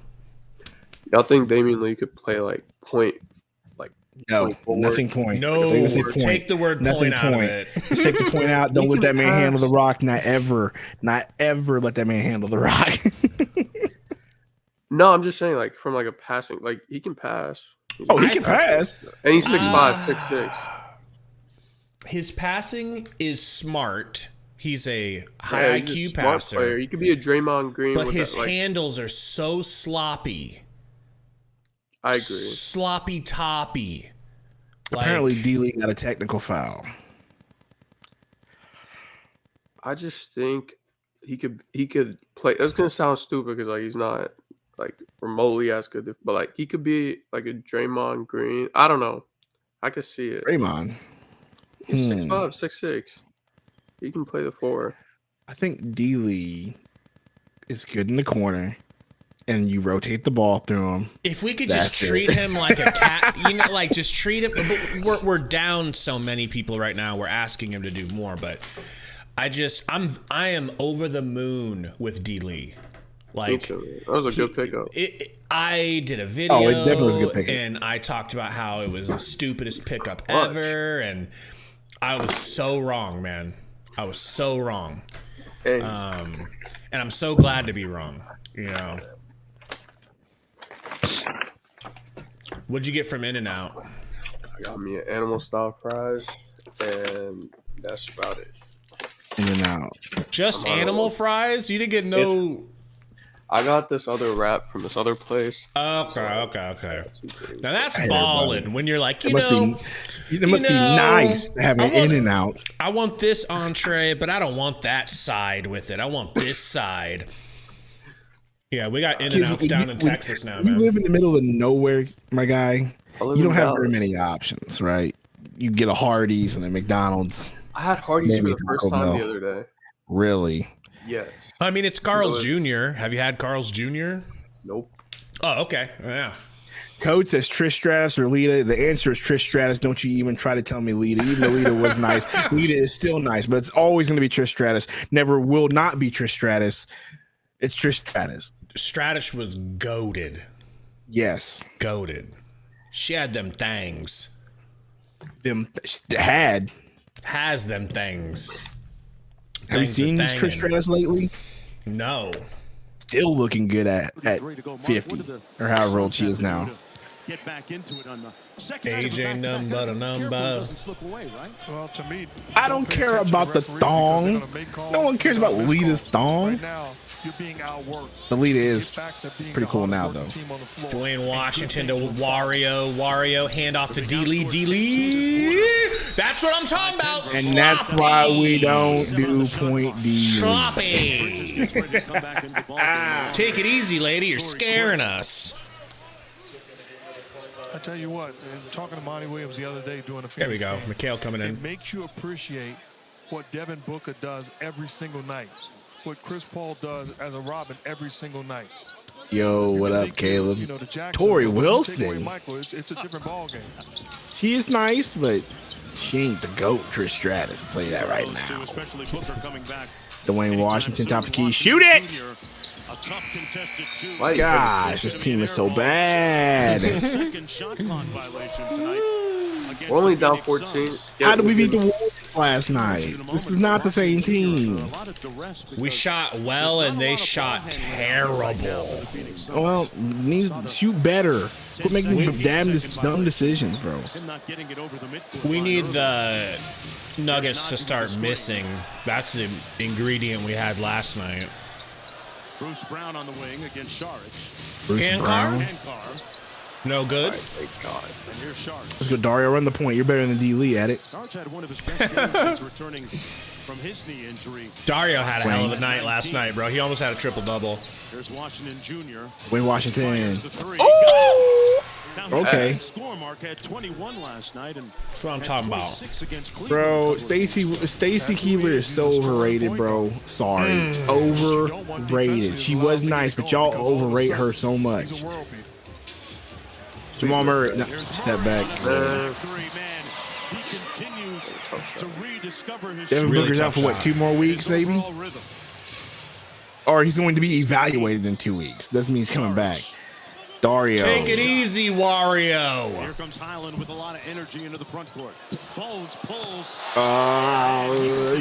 Y'all think Damian Lee could play like point? No, nothing point. No, They would say point. take the word Nothing point out of it. Just take the point out. Don't let that man handle the rock. Not ever let that man handle the rock. No, I'm just saying like from like a passing, like he can pass. Oh, he can pass. And he's 6'5", 6'6". His passing is smart. He's a Yeah, high he's a IQ smart passer. player. He could be a Draymond Green, But with his that, like, handles are so sloppy. I agree. Sloppy toppy. Apparently, D Lee got a technical foul. I just think he could play. That's gonna sound stupid because like he's not like remotely as good, but like he could be like a Draymond Green. I don't know. I could see it. Draymond. He's 6'5", 6'6". He can play the 4. I think D Lee is good in the corner, and you rotate the ball through him. If we could That's just it. treat him like a cat, like just treat him. But we're down so many people right now. We're asking him to do more, but I am over the moon with D Lee. Like That was a good pickup. I did a video. Oh, it definitely was a good pickup. And I talked about how it was the stupidest pickup ever, and I was so wrong, man. I was so wrong. Hey, And I'm so glad to be wrong. You know. What'd you get from In-N-Out? I got me an animal style fries, and that's about it. In and out. Just animal fries? You didn't get no. I got this other wrap from this other place. Okay. Now that's Hey, ballin' when you're like, It must be nice to have an In and Out. I want this entree, but I don't want that side with it. I want this side. Yeah, we got In-N-Outs down in Texas now, You man. live in the middle of nowhere, my guy. I live You in don't have Dallas. very many options, right? You get a Hardee's and a McDonald's. I had Hardee's Maybe for the first Taco time Bell. the other day. Really? Yes. I mean, it's Carl's Jr. Have you had Carl's Jr.? Nope. Oh, okay. Yeah. Code says Trish Stratus or Lita. The answer is Trish Stratus. Don't you even try to tell me Lita. Even though Lita was nice, Lita is still nice, but it's always going to be Trish Stratus. Never will not be Trish Stratus. It's Trish Stratus. Stratus was goated. Yes. Goated. She had them things. Has them things. Have you Things seen are Trish thangin'. Stratus lately? No. Still looking good at 50 or however old she is now. Get back into it on the second night of AJ the number back-to-back. to number. Careful he doesn't slip away, right? Well, to me, I don't pay care attention to about the referees because thong. they're gonna make calls, No one cares they're about gonna miss Lita's calls. thong. Right now, you're being outworked. The Lita is Get back to being pretty the cool now, hardest working though. team on the floor. Dwayne And Washington to good things will follow. Wario, hand off to D Lee. That's what I'm talking about. And that's why we don't do point D. Sloppy. Gets ready to come back into the ball game. Take it easy, lady. You're scaring us. I tell you what, talking to Monty Williams the other day doing a There we Phoenix go. game, Mikhail coming it in. makes you appreciate what Devin Booker does every single night, what Chris Paul does as a Robin every single night. Yo, what up, Caleb? You know, the Tori Jacksonville, when you take away Wilson. Michael, it's a different ball game. She is nice, but She ain't the GOAT Trish Stratus, I'll tell you that right now. Especially Booker coming back. Dwayne Washington, top of the key. Shoot it! A tough contested two. Gosh, this team is so bad. Second shot clock violation tonight. against We're only the down Phoenix 14. Suns. How did we beat the Warriors last night? This is not the same team. We shot well and they shot terrible. Well, needs to shoot better. Quit making dumb decisions, bro. We need the Nuggets to start missing. That's the ingredient we had last night. Bruce Brown on the wing against Sharich. Bruce Brown. No good. Thank God. And here's Sharich. Let's go, Dario. Run the point. You're better than D. Lee at it. Sharich had one of his best games since returning from his knee injury. Dario had a hell of a night last night, bro. He almost had a triple-double. There's Washington Jr. Wayne Washington. Oh! Okay. Score mark had 21 last night, and That's what I'm talking about. Bro, Stacy Keebler is so overrated, bro. Sorry. Overrated. She was nice, but y'all overrate her so much. Jamal Murray, no, step back. Devin Booker's out for what, 2 more weeks, maybe? Or he's going to be evaluated in 2 weeks. Doesn't mean he's coming back. Dario. Take it easy, Wario. Here comes Highland with a lot of energy into the front court. Bones pulls.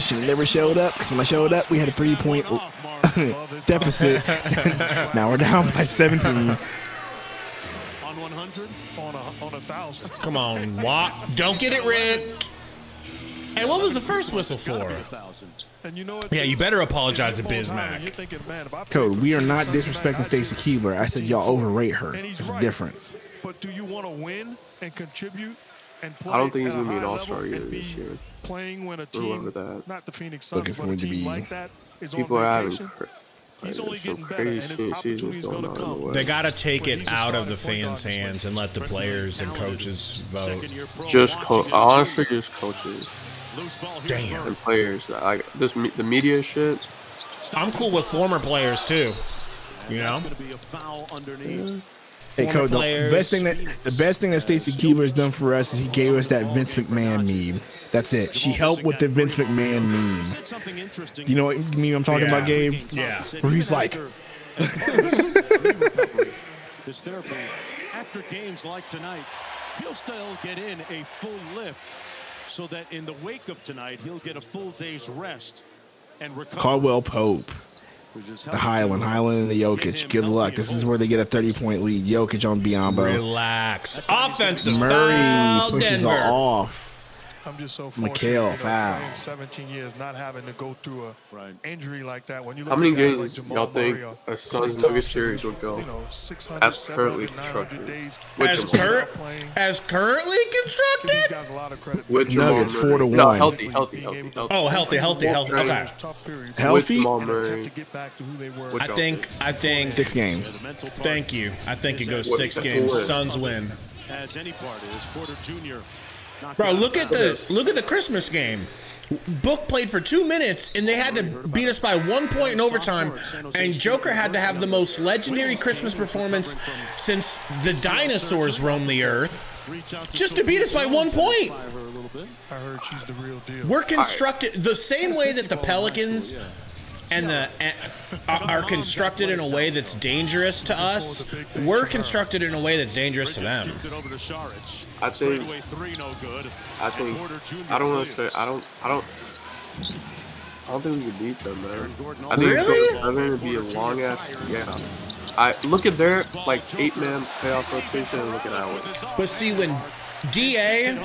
Should have never showed up, because when I showed up, we had a 3-point deficit. Now we're down by 17. On 100? On 1,000. Come on, don't get it ripped. Hey, what was the first whistle for? And you know what? Yeah, you better apologize to Bismack. You're thinking, man, if I Code, we are not disrespecting Stacy Keebler. I said y'all overrate her. There's a difference. But do you want to win and contribute and play? I don't think he's at a going to be an high all-star level either and be this year. Playing when a Remember team, that. not the Phoenix Look, Suns, it's but a going to team be- like that is People on are having vacation. He's like, only some getting better, and his crazy opportunity seasons is going going to on in the come. West. They got to take When it he's a out of the starting point fans' guard this hands way. and let the players and coaches vote. Just honestly, just coaches Damn. and players. Like this, the media shit. I'm cool with former players too. You know, Going to be a foul underneath. Hey, former Code, the players. best thing that Stacy Keebler has done for us is he gave us that Vince McMahon meme. That's it. She helped with the Vince McMahon meme. Said something interesting. You know what meme I'm talking about, Gabe? Yeah. Where he's like, His therapy after games like tonight, he'll still get in a full lift so that in the wake of tonight, he'll get a full day's rest and recover. Caldwell Pope, the Highland and the Jokic. Good luck. This is where they get a 30-point lead. Jokic on Biombo. Relax. Offensive Murray foul, pushes Denver. off. I'm just so fortunate, McHale, foul. playing 17 years, not having to go through a injury like that. When you look How many at guys games like Jamal y'all think Murray, a Suns Nuggets series would go? 600, As currently 700, 900 constructed. days. With As, Jamal- as currently Give these constructed? guys a lot of credit. with Jamal Nuggets, Murray. 4-1. No, healthy. Oh, healthy. Okay. Tough periods. With Healthy? Jamal And attempt Murray. to get back to who they were. With I think. 6 games. Thank you. I think it goes What- 6 who games. wins? Suns win. As any part is Porter Jr. Bro, look at the Christmas game. Book played for 2 minutes, and they had to beat us by 1 point in overtime. And Joker had to have the most legendary Christmas performance since the dinosaurs roamed the earth, just to beat us by 1 point. I heard she's the real deal. We're constructed the same way that the Pelicans are constructed in a way that's dangerous to us. We're constructed in a way that's dangerous to them. I think. I don't want to say. I don't think we can beat them, man. I think Really? I think it'd be a long ass. Yeah. I look at their like 8-man playoff rotation and look at ours. But see, when DA,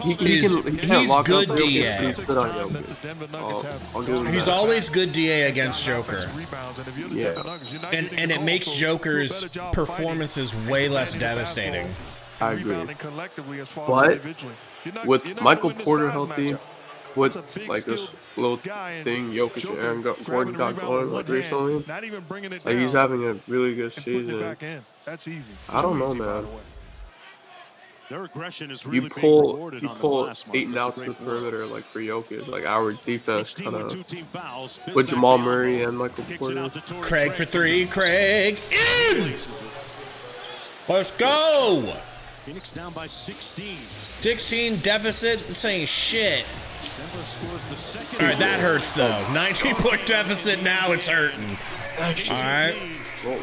He He's can't lock good up Jokic, DA. but He's good on That Jokic. the Denver Nuggets have I'll give him he's that. always good DA against Joker. rebounds, and if you're the Yeah. Denver Nuggets, you're not And getting it goals, makes so do a Joker's better job performances fighting way and less defending the devastating. basketball, I agree. rebounding collectively as far as But individually. With You're not Michael winning the Porter size healthy, matchup. with That's a big like this skilled little guy, and thing Jokic Joker and Aaron grabbing Gordon the got rebound going with like one recently, hand, not even bringing it like he's down having a really good and putting it season. back in. That's easy. I don't Too know, easy, by man. the way. Their aggression is really You pull being eight and out to the perimeter like for Jokic, like our defense kind of two fouls. with Jamal Murray and Michael Porter. Craig for 3. Craig in. Let's go. Phoenix down by 16. 16 deficit. This ain't shit. Denver scores the second. All right, that hurts though. 19-point deficit. Now it's hurting. All right.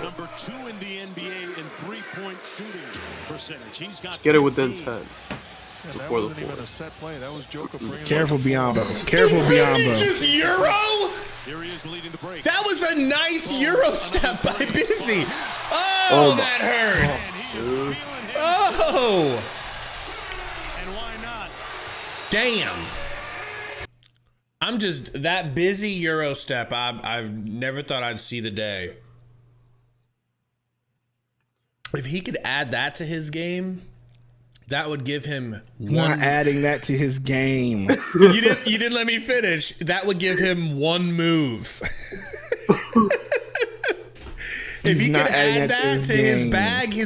Number 2 in the NBA in 3-point shooting percentage. He's got. Get it within 10. Yeah, that Before the wasn't even fourth. a set play. That was Joker bringing Careful, it Biombo. Careful, Biombo. Just Euro? Here he is leading the break. That was a nice Euro step by Busy. Oh, that hurts. Oh. And why not? Damn. I'm just that Busy Euro step. I've never thought I'd see the day. If he could add that to his game, that would give him one. Not adding that to his game. You didn't let me finish. That would give him one move. If he could add that to his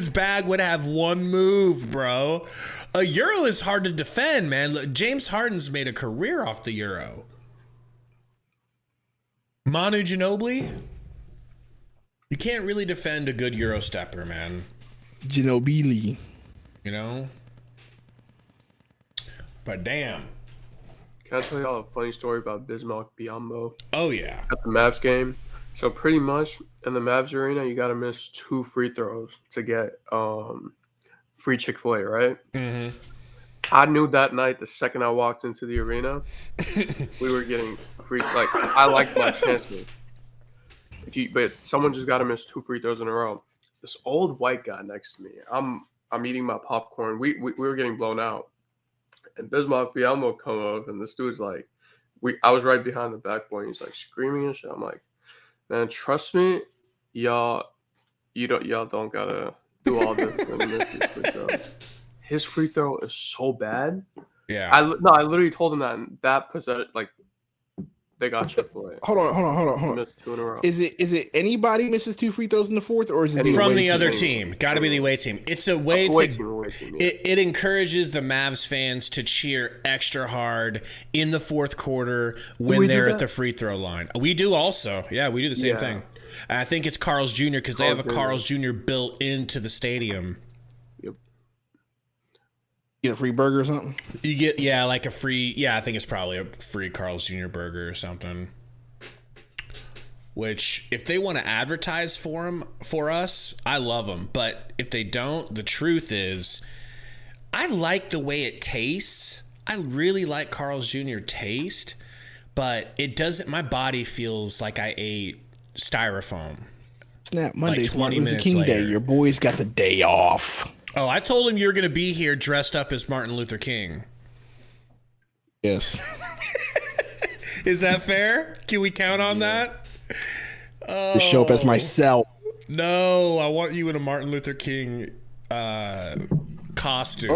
bag would have one move, bro. A Euro is hard to defend, man. Look, James Harden's made a career off the Euro. Manu Ginobili, you can't really defend a good Euro stepper, man. Ginobili. You know? But damn. Can I tell y'all a funny story about Bismarck Biyombo Oh, yeah. at the Mavs game? So pretty much in the Mavs arena, you got to miss 2 free throws to get free Chick-fil-A, right? Mm-hmm. I knew that night, the second I walked into the arena, we were getting free. Like, I liked my chances. But someone just got to miss 2 free throws in a row. This old white guy next to me, I'm eating my popcorn. We were getting blown out. And Bismarck Biyombo come up, and this dude's like, I was right behind the backboard. He's like screaming and shit. I'm like, man, trust me, y'all don't gotta do all this. And miss his free throw. His free throw is so bad. Yeah. I literally told him that, and that possession, like, they got Chick-fil-A. Hold on. Missed 2 in a row. Is it anybody misses 2 free throws in the fourth, or is it From away the other team? team. Got to be the away team. It's a way Away to... team, yeah. It encourages the Mavs fans to cheer extra hard in the fourth quarter when we do they're at that? the free throw line. We do also. Yeah, we do the same Yeah. thing. I think it's Carl's Jr. because they have a Carl's Jr. Carl's Jr. built into the stadium. Yep. Get a free burger or something? You get, like a free... Yeah, I think it's probably a free Carl's Jr. burger or something. Which, if they want to advertise for us, I love them. But if they don't, the truth is, I like the way it tastes. I really like Carl's Jr. taste, but it doesn't. My body feels like I ate styrofoam. Snap Monday's 20 Martin Luther minutes King later. Day. Your boy's got the day off. Oh, I told him you were going to be here dressed up as Martin Luther King. Yes. Is that fair? Can we count on that? To show up as myself. No, I want you in a Martin Luther King costume.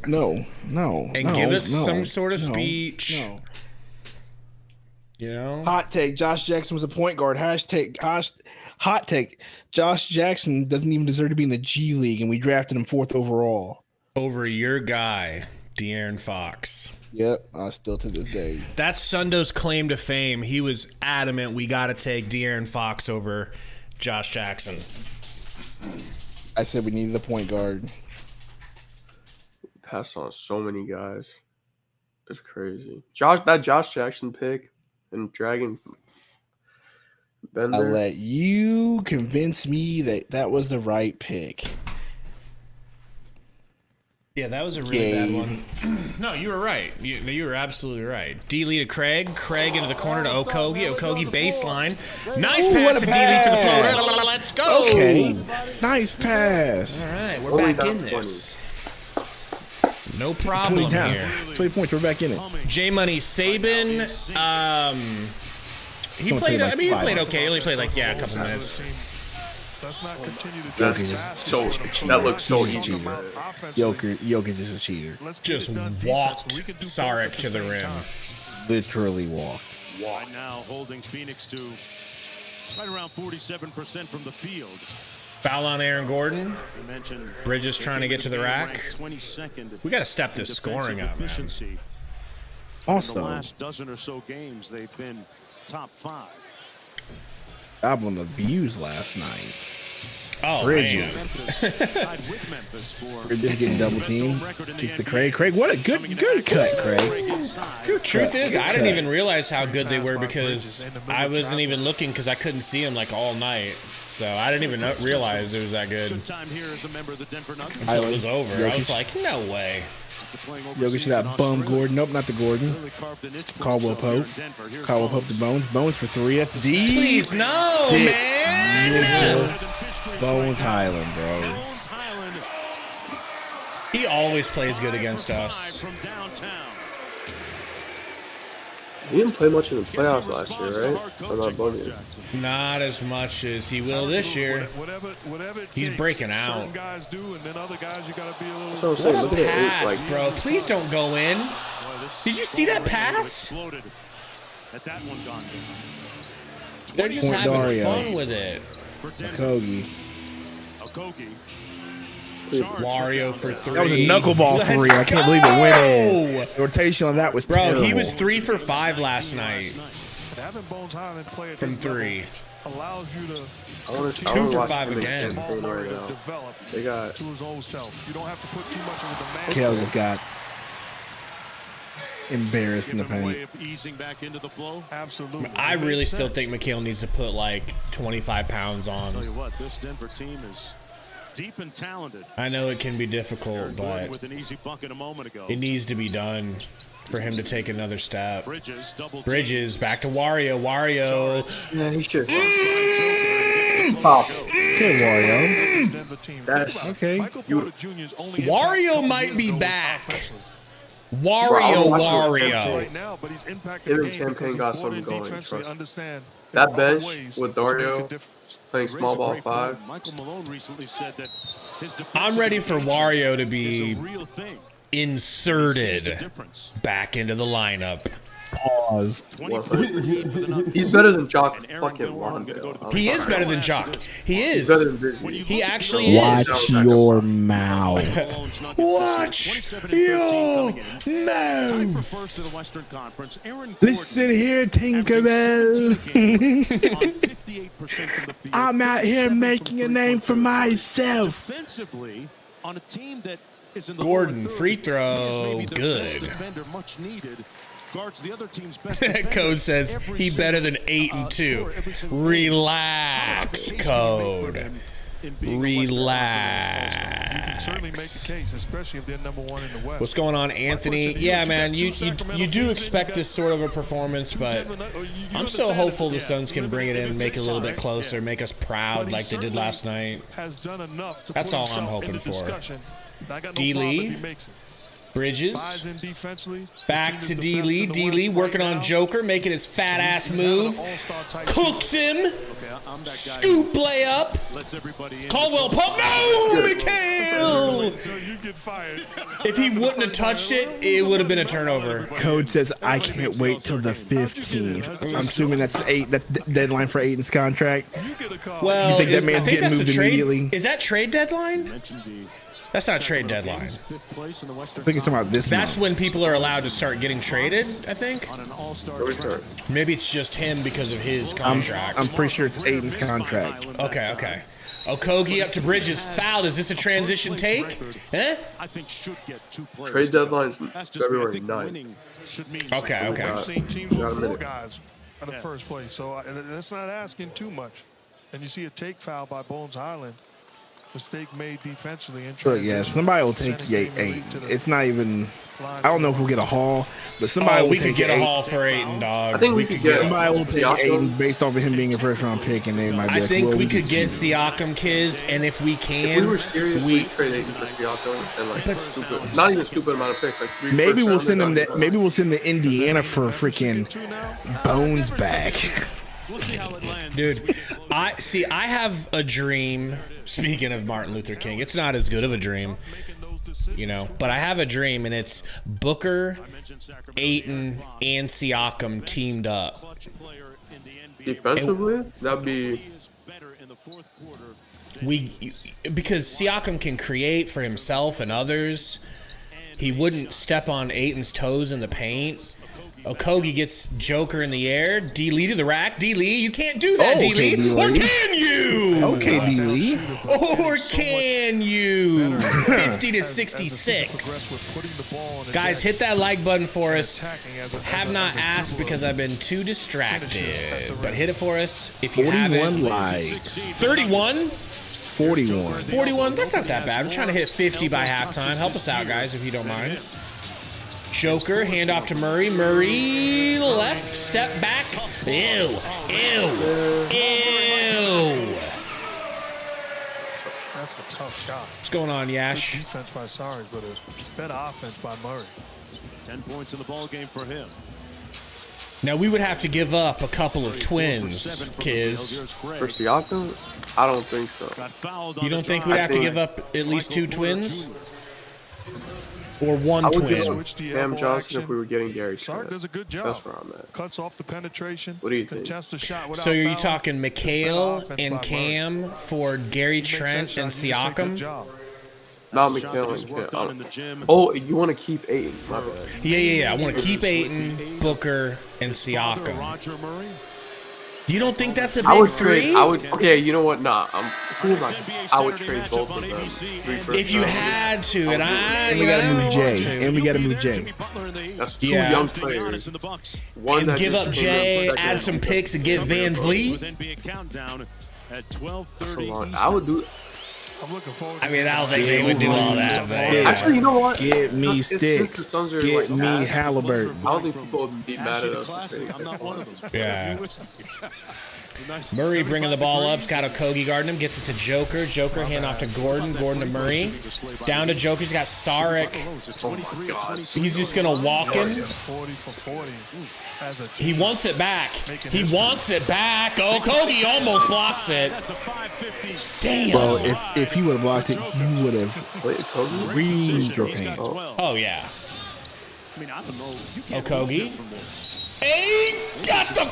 No. And give us some sort of speech. No. You know? Hot take. Josh Jackson was a point guard. Hot take. Josh Jackson doesn't even deserve to be in the G League, and we drafted him 4th overall. Over your guy, De'Aaron Fox. Yep. Still to this day. That's Sundo's claim to fame. He was adamant we got to take De'Aaron Fox over Josh Jackson. I said we needed a point guard. Passed on so many guys. It's crazy. Josh Jackson pick and Dragon I'll Bender. let you convince me that was the right pick. Yeah, that was a really bad one. No, you were right. You were absolutely right. D-Lee to Craig. Craig into the corner to Okogie. Okogie baseline. Nice Ooh, pass what to a D-Lee for the pass. floater. Let's go. Okay. Nice pass. All right, we're Only back in down this. No problem 20 down. here. 20 points. We're back in it. J-Money Sabin. He Only played. played like I mean, he 5 played minutes. okay. He only played like a couple minutes. Let's not continue to That's do just fast. so. That looks so He's a easy. cheater. Jokic is a cheater. Let's get Just it done walked defense, but we can do both Saric at to the same rim. time. Literally walked. Right now holding Phoenix to right around 47% from the field. Foul on Aaron Gordon. I mentioned Bridges trying to get to the rack. 22nd We got to step this scoring up, man. efficiency. In the Also, last dozen or so games, they've been top 5. job on the views last night. Oh, Bridges. Bridges getting double teamed. Kicks to Craig. Craig, what a good cut, Craig. Good Truth cut, is, good I didn't cut. even realize how good they were because I wasn't even looking because I couldn't see them like all night. So I didn't even realize it was that good until it was over. I was like, no way. Jokic to that bum Gordon. Nope, not the Gordon. Caldwell Pope. Caldwell Pope to Bones. Bones for three. That's deep. Please, no, Dick. man. Bones Highland, bro. He always plays good against us. He didn't play much in the playoffs last year, right? I'm not bugging. Not as much as he will this year. He's breaking out. That's what I'm saying. Look at it. Pass, Like, bro. Please don't go in. Did you see that pass? They're just Point having Dario. fun with it. Kogi. Wario for three. That was a knuckleball Let's three. I can't believe it went in. go! The rotation on that was Bro, terrible. he was 3 for 5 last night Having Bones Highland play at from this level 3. allows you to I want to 2 for 5 again. right now. Develop They got to his old self. You don't have to put too much of a demand. Kale just got embarrassed in the paint. Absolutely. I really still think Mikhail needs to put like 25 pounds Tell on. you what, this Denver team is deep and talented. I know it can be difficult, Gordon but with an easy bucket a moment ago. it needs to be done for him to take another step. Bridges, double Bridges, back to Wario. Wario. yeah, he should. Pop. Good Wario. Denver team. That's Okay. Michael Porter Jr.'s only Wario might be back. Bro, Wario, I was watching Wario. right now, but he's impacted Him the and game Campaign because got he's something brought in going, defensively, trust me. understand That in bench all ways with to make a Dario difference. playing small ball five. Michael Malone recently said that his I'm ready for Wario to is be a real thing. inserted back into the lineup. Pause. 20-point lead for the Nuggets. He's better than Jock And Aaron fucking Gilmore gonna go to Wandale. the He is better than Jock. He He's better is. than Busy. He actually Watch is. your mouth. Watch your mouth. First in the Western Conference. Aaron Listen here, Tinkerbell. I'm out here making a name for myself. Defensively, on a team that is in the Gordon, lower third, free he is throw, maybe the good. best defender, much needed. Guards the other team's best Code defender says every he single, better than 8 and 2. scorer every single game. Relax, Code. Relax. Certainly make the case, especially if they're number one in the West. What's going on, Anthony? Yeah, man, you do expect this sort of a performance, but I'm still hopeful the Suns can bring it in, make it a little bit closer, make us proud like they did last night. Has done enough to That's put all I'm himself in hoping the for. discussion. I got no D. problem if Lee? he makes it. Buys Bridges, in defensively. back His to team is the D. best Lee. in the D. West Lee right working on now. Joker, making his fat ass He's having an move. all-star type Cooks season. him. Okay, I'm that guy Scoop layup. who lets everybody in. Caldwell Pope. No, Mikhail. So you get fired. If he wouldn't have touched it, it would have been a turnover. Code says I can't wait till the 15th. I'm assuming that's eight. That's deadline for Aiden's contract. You get a call. Well, You think that is- man's I think getting that's moved the trade. immediately? Is that trade deadline? Mentioned the That's not trade deadline. fifth place in the Western I think it's talking about this That's month. when people are allowed to start getting traded, I think. on an all-star Really track. good. Maybe it's just him because of his contract. I'm pretty sure it's Aiden's contract. Okay. Okogie up to Bridges. Fouled. Is this a transition take? Eh? I think should get 2 players. Trade together. deadline's That's just me. I February think 9th. winning should mean Okay, something. okay. We've seen teams with Got a 4 minute. guys in the first place, so that's not asking too much. And you see a take foul by Bones Highland. Mistake made defensively. In But yeah, transition. somebody will take Sending eight. game lead to the It's not even. line I don't know to if we'll get a haul, but somebody Oh, will we take could get a eight. haul for Aiden, dog. I think we could get Somebody will take Siakam. Aiden based off of him being a first round pick, and they might be I like, think well, we could just- get Siakam, Kiz, and if we If can, we were serious, we we'd trade Aiton for Siakam and like But- stupid, not even stupid amount of picks. Like 3 Maybe first we'll send him rounders, that. Maybe we'll send the Indiana for freaking two now. Bones back. We'll see how it lands. dude, I have a dream. Speaking of Martin Luther King, it's not as good of a dream, you know, but I have a dream, and it's Booker, Ayton, and Siakam teamed up. Clutch player in the NBA. Defensively, that'd be He is better in the fourth quarter. Because Siakam can create for himself and others. He wouldn't step on Ayton's toes in the paint. Okogie gets Joker in the air. D. Lee to the rack. D. Lee, you can't do that, D. okay, Lee. D. Or Lee. can you? Okay, D. Lee. Or can you? 50 to 66. Guys, hit that like button for us. Have not asked because I've been too distracted. But hit it for us if you 41 haven't. likes. 31? 41. 41? That's not that bad. We're trying to hit 50 by halftime. Help us out, guys, if you don't mind. Joker, hand off to Murray. Murray, left, step back. Ew, ew, ew. That's a tough shot. What's going on, Yash? Defense by Sarge, but a better offense by Murray. 10 points in the ball game for him. Now, we would have to give up a couple of twins, Kiz. For Siakam, I don't think so. You don't think we'd have to give up at least 2 twins? Or one I would twin? give Switch the Cam elbow Johnson action. if we were getting Gary Sarge Trent. does a good job. That's where I'm at. Cuts off the penetration. What do you think? Contests the shot without So are you fouling. talking Mikhail and Cam for Gary Trent and Siakam? Not Shot that McHale he's and worked Cam. on in the gym. Oh, you want to keep Ayton? My bad. Yeah. I want to keep Ayton, Booker, and Siakam. Roger Murray. You don't think that's a I big would three? trade. I would. Okay, you know what? Nah, I would trade both of them. If you had to, and And we gotta move Jay. And we gotta move Jay. That's 2 Yeah. young players. One And that give just up came Jay, in second. add some picks, and get Van Vliet. NBA countdown at That's a 12:30. lot. I would do. I'm looking forward I to mean, I don't think they would do all that. But Sticks. Actually, you know what? Get me It's just Sticks. the Suns are, Get like, me bad. Halliburton. I don't think people would be mad at us. Classic. I'm not one of them. Yeah. Nice Murray bringing the ball up. 75 Scott Okogie guarding him. Gets it to Joker. Joker hand off to Gordon. Gordon to Murray. Down to Joker. He's got Sarek. He's just going to walk him. 40 for 40 as a He team. wants it back. He wants it back. Okogie almost blocks it. That's a 550. Damn. Bro, if you would have blocked it, you would have Wait, Kobe? reamed your He's got pants. 12. Oh, yeah. I mean, I don't know. You can't Okogie. move him from there. He got the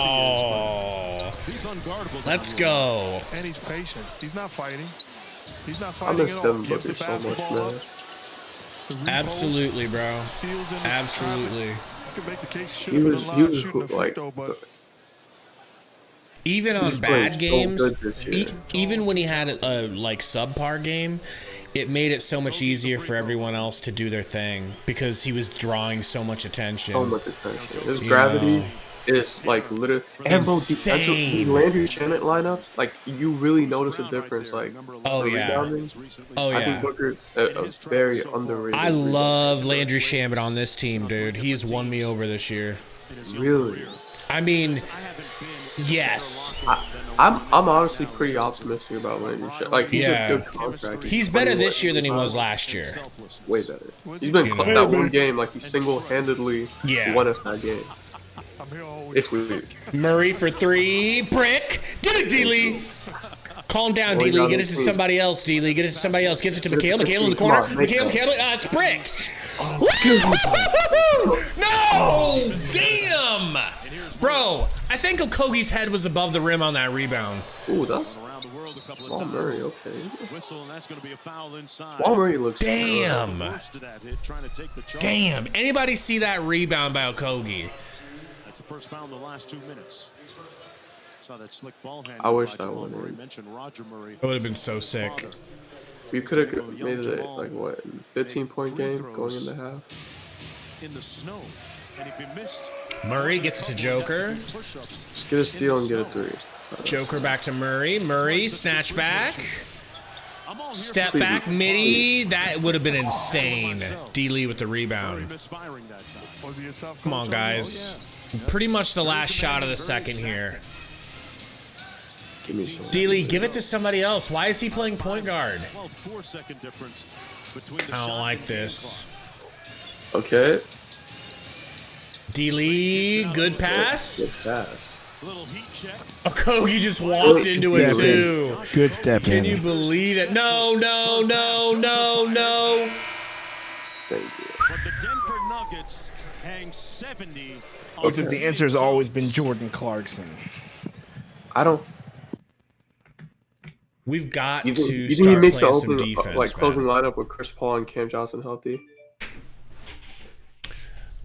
foul. He's unguardable. Let's go. And he's patient. He's not fighting. He's not I fighting miss at all. Devin Gives the Booker so much, basketball man. up. The repost, Absolutely, bro. seals in the Absolutely. traffic. You can make the case He should have been was alive shooting a free like. throw, but Even on He's playing bad so games, good this year. even when he had a like subpar game, it made it so much easier for everyone else to do their thing because he was drawing so much attention. So much attention. His You gravity know. is like literally. And bro, Insane. the Landry Shannon lineups, like you really notice a difference. Like, Oh, the yeah. rebounding. Oh, I yeah. think Booker's a very underrated. I love Landry Shamet on this team, dude. He's won me over this year. Really. I mean, yes. I'm honestly pretty optimistic about Landry Shannon. Like he's Yeah. a good contract. He's better this year than he was last year. Way better. He's been know. that one game like he single-handedly Yeah. won us that game. I'm here always. If we Murray for 3. Brick. Get it, D-Lee. Calm down, Well, he D-Lee. got Get it his to feet. somebody else, D-Lee. Get it to somebody else. Gets it to Get it Mikhail. to Mikhail in the Come corner. on, make Mikhail. that. It's Brick. Oh, No! Damn! Bro, I think Okogie's head was above the rim on that rebound. Ooh, that's around the world a couple of Jamal times. Murray. Okay. Whistle, and that's going to be a foul inside. Jamal Murray looks Damn. Worst of that hit, trying to take the charge. Damn. Anybody see that rebound by Okogie? That's the first foul in the last 2 minutes. Saw that slick ball handle. I wish by that Jamal went Murray. in. Mentioned Roger Murray. It would have been so sick. You could have made it like what, 15-point game going into half. In the snow, and if he missed, Murray gets it to Joker. push-ups. Just get a steal and get a 3. Joker back to Murray. Murray, snatch back. I'm all here Step for back, midi. That would have been insane. D-Lee with the Murray rebound. misfiring that time. Was he a tough Come on, coach? guys. Pretty much the last shot of the second here. Give me some. D-Lee, give it to somebody else. Why is he playing point guard? Well, 4-second difference between the I shot don't like and the this. Okay. D-Lee, good pass. Good pass. clock. Little heat check. Okogie just walked into it Step too. in. Good step Can you in. believe it? No. Thank you. But the Denver Nuggets hang 70. Which is the answer has always been Jordan Clarkson. I don't. We've got You to think he start makes the playing some opening defense, like closing man. lineup with Chris Paul and Cam Johnson healthy?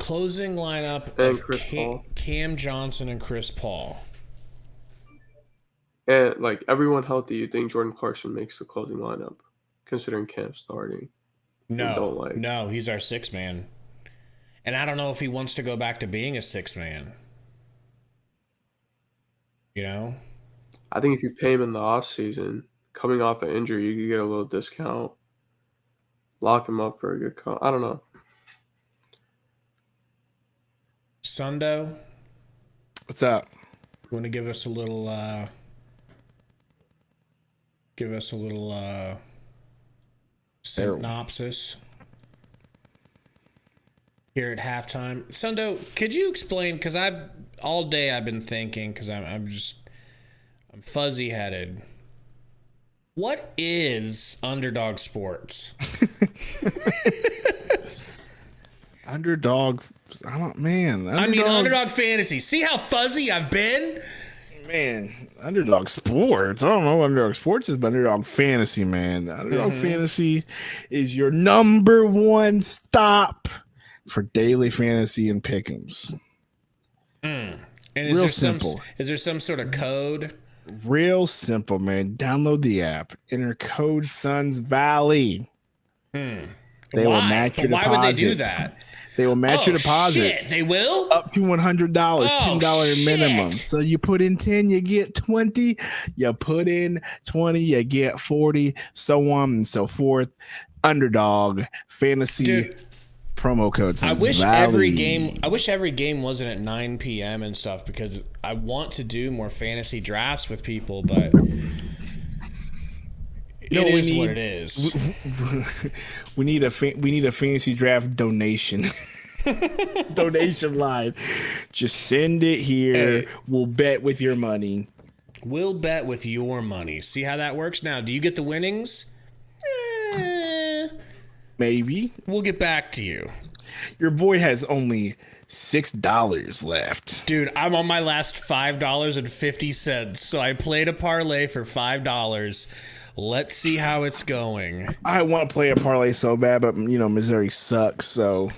Closing lineup And of Chris Paul. Cam Johnson and Chris Paul. And like everyone healthy, you think Jordan Clarkson makes the closing lineup, considering Cam starting? No, he's our sixth man. And I don't know if he wants to go back to being a sixth man. You know? I think if you pay him in the offseason, coming off an injury, you could get a little discount. Lock him up for a good I don't know. Sundo, What's up? want to give us a little synopsis here at halftime? Sundo, could you explain? Because all day I've been thinking, because I'm fuzzy headed. What is Underdog Sports? Underdog. Underdog Fantasy. See how fuzzy I've been? Man, Underdog Sports. I don't know what Underdog Sports is, but Underdog Fantasy, man. Underdog Fantasy is your number one stop for daily fantasy and pick'ems. And Real simple. Is there some sort of code? Real simple, man. Download the app. Enter code Suns Valley. They will match your deposit. Why would they do that? They will match your deposit. Shit, they will? Up to $100, $10 minimum. Shit. So you put in 10, you get 20. You put in 20, you get 40, so on and so forth. Underdog Fantasy. Dude, promo code Suns Valley. I wish every game wasn't at 9 p.m. and stuff, because I want to do more fantasy drafts with people, but it is what it is. We need a fantasy draft donation. Donation line. Just send it here. Hey, we'll bet with your money. We'll bet with your money. See how that works? Now, do you get the winnings? Maybe. We'll get back to you. Your boy has only $6 left. Dude, I'm on my last $5.50. So I played a parlay for $5. Let's see how it's going. I want to play a parlay so bad, but Missouri sucks, so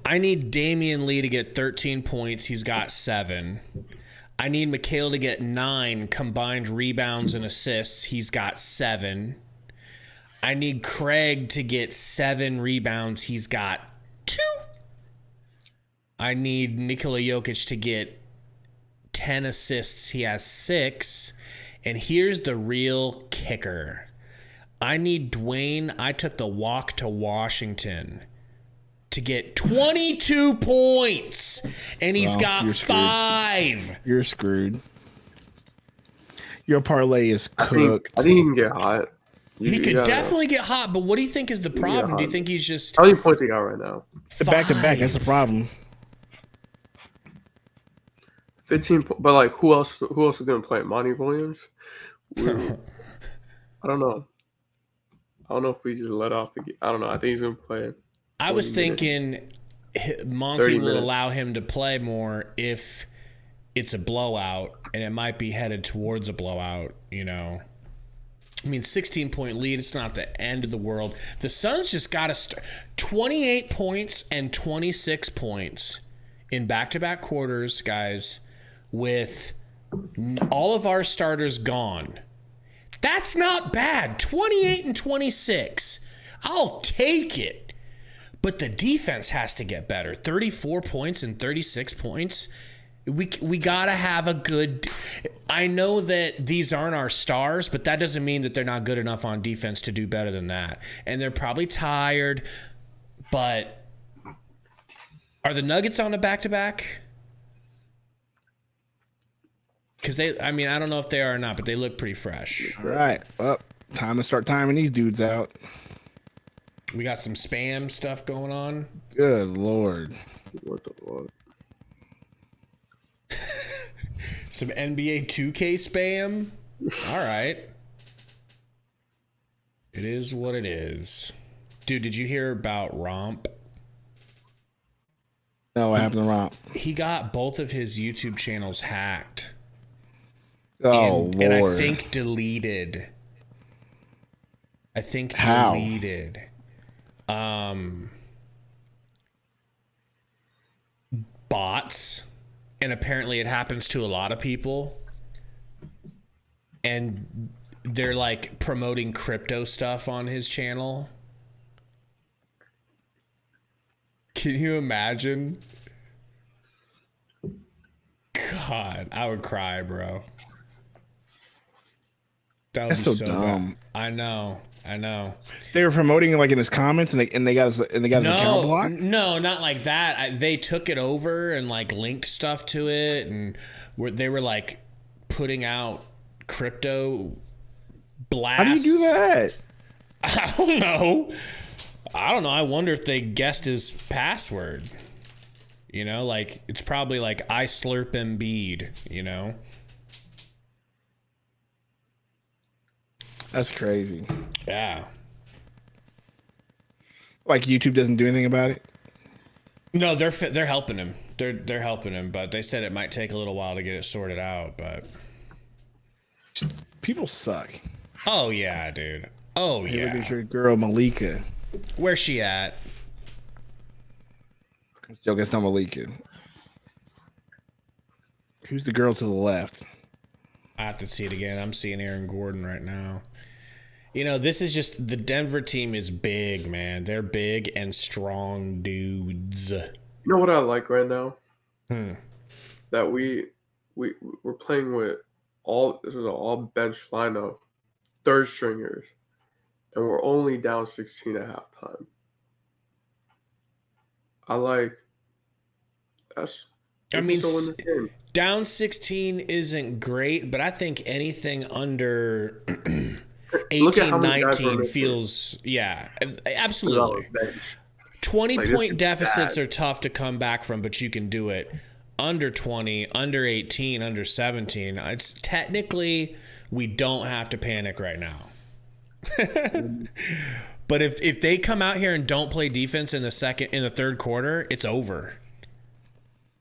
I need Damian Lee to get 13 points. He's got 7. I need Mikhail to get 9 combined rebounds and assists. He's got 7. I need Craig to get 7 rebounds. He's got 2. I need Nikola Jokic to get 10 assists. He has 6. And here's the real kicker. I need Dwayne. I took the walk to Washington to get 22 points. And he's got 5. You're screwed. Your parlay is cooked. I think he can get hot. He could definitely get hot, but what do you think is the problem? Do you think he's just... How many points he got right now? Back-to-back, that's the problem. 15, but like who else is going to play? Monty Williams? I don't know. I don't know if we just let off the... I don't know. I think he's going to play. I was thinking Monty will allow him to play more if it's a blowout, and it might be headed towards a blowout, I mean, 16-point lead, it's not the end of the world. The Suns just got to start 28 points and 26 points in back-to-back quarters, guys, with all of our starters gone. That's not bad. 28 and 26. I'll take it. But the defense has to get better. 34 points and 36 points. We got to have a good... I know that these aren't our stars, but that doesn't mean that they're not good enough on defense to do better than that. And they're probably tired, but are the Nuggets on a back-to-back? Because I don't know if they are or not, but they look pretty fresh. All right. Well, time to start timing these dudes out. We got some spam stuff going on. Good Lord. What the fuck? Some NBA 2K spam. All right. It is what it is. Dude, did you hear about Romp? No, what happened to Romp? He got both of his YouTube channels hacked. Oh, Lord. And I think deleted. How? Deleted. bots, and apparently it happens to a lot of people, and they're like promoting crypto stuff on his channel. Can you imagine? God, I would cry, bro. That would That's be so dumb. bad. I know. They were promoting it like in his comments, and they got his account blocked. No, not like that. They took it over and like linked stuff to it, and they were like putting out crypto blasts. How do you do that? I don't know. I wonder if they guessed his password. You know, like it's probably like I slurp Embiid, you know? That's crazy. Yeah. Like YouTube doesn't do anything about it? No, they're helping him. They're helping him, but they said it might take a little while to get it sorted out, but People suck. oh yeah, dude. Oh Hey, look yeah. at your girl Malika. Where's she at? It's joke, it's not Malika. Who's the girl to the left? I have to see it again. I'm seeing Aaron Gordon right now. You know, this is just the Denver team is big, man. They're big and strong dudes. You know what I like right now? Hmm. That we're playing with this is an all bench lineup, third stringers, and we're only down 16 at halftime. I like that's. I mean, still win this game. down 16 isn't great, but I think anything under Look at 18, how many guys were 19 missing. feels, yeah, Without absolutely. a bench. 20 Like, this point is deficits bad. are tough to come back from, but you can do it. Under 20, under 18, under 17. It's technically we don't have to panic right now. But if they come out here and don't play defense in the third quarter, it's over.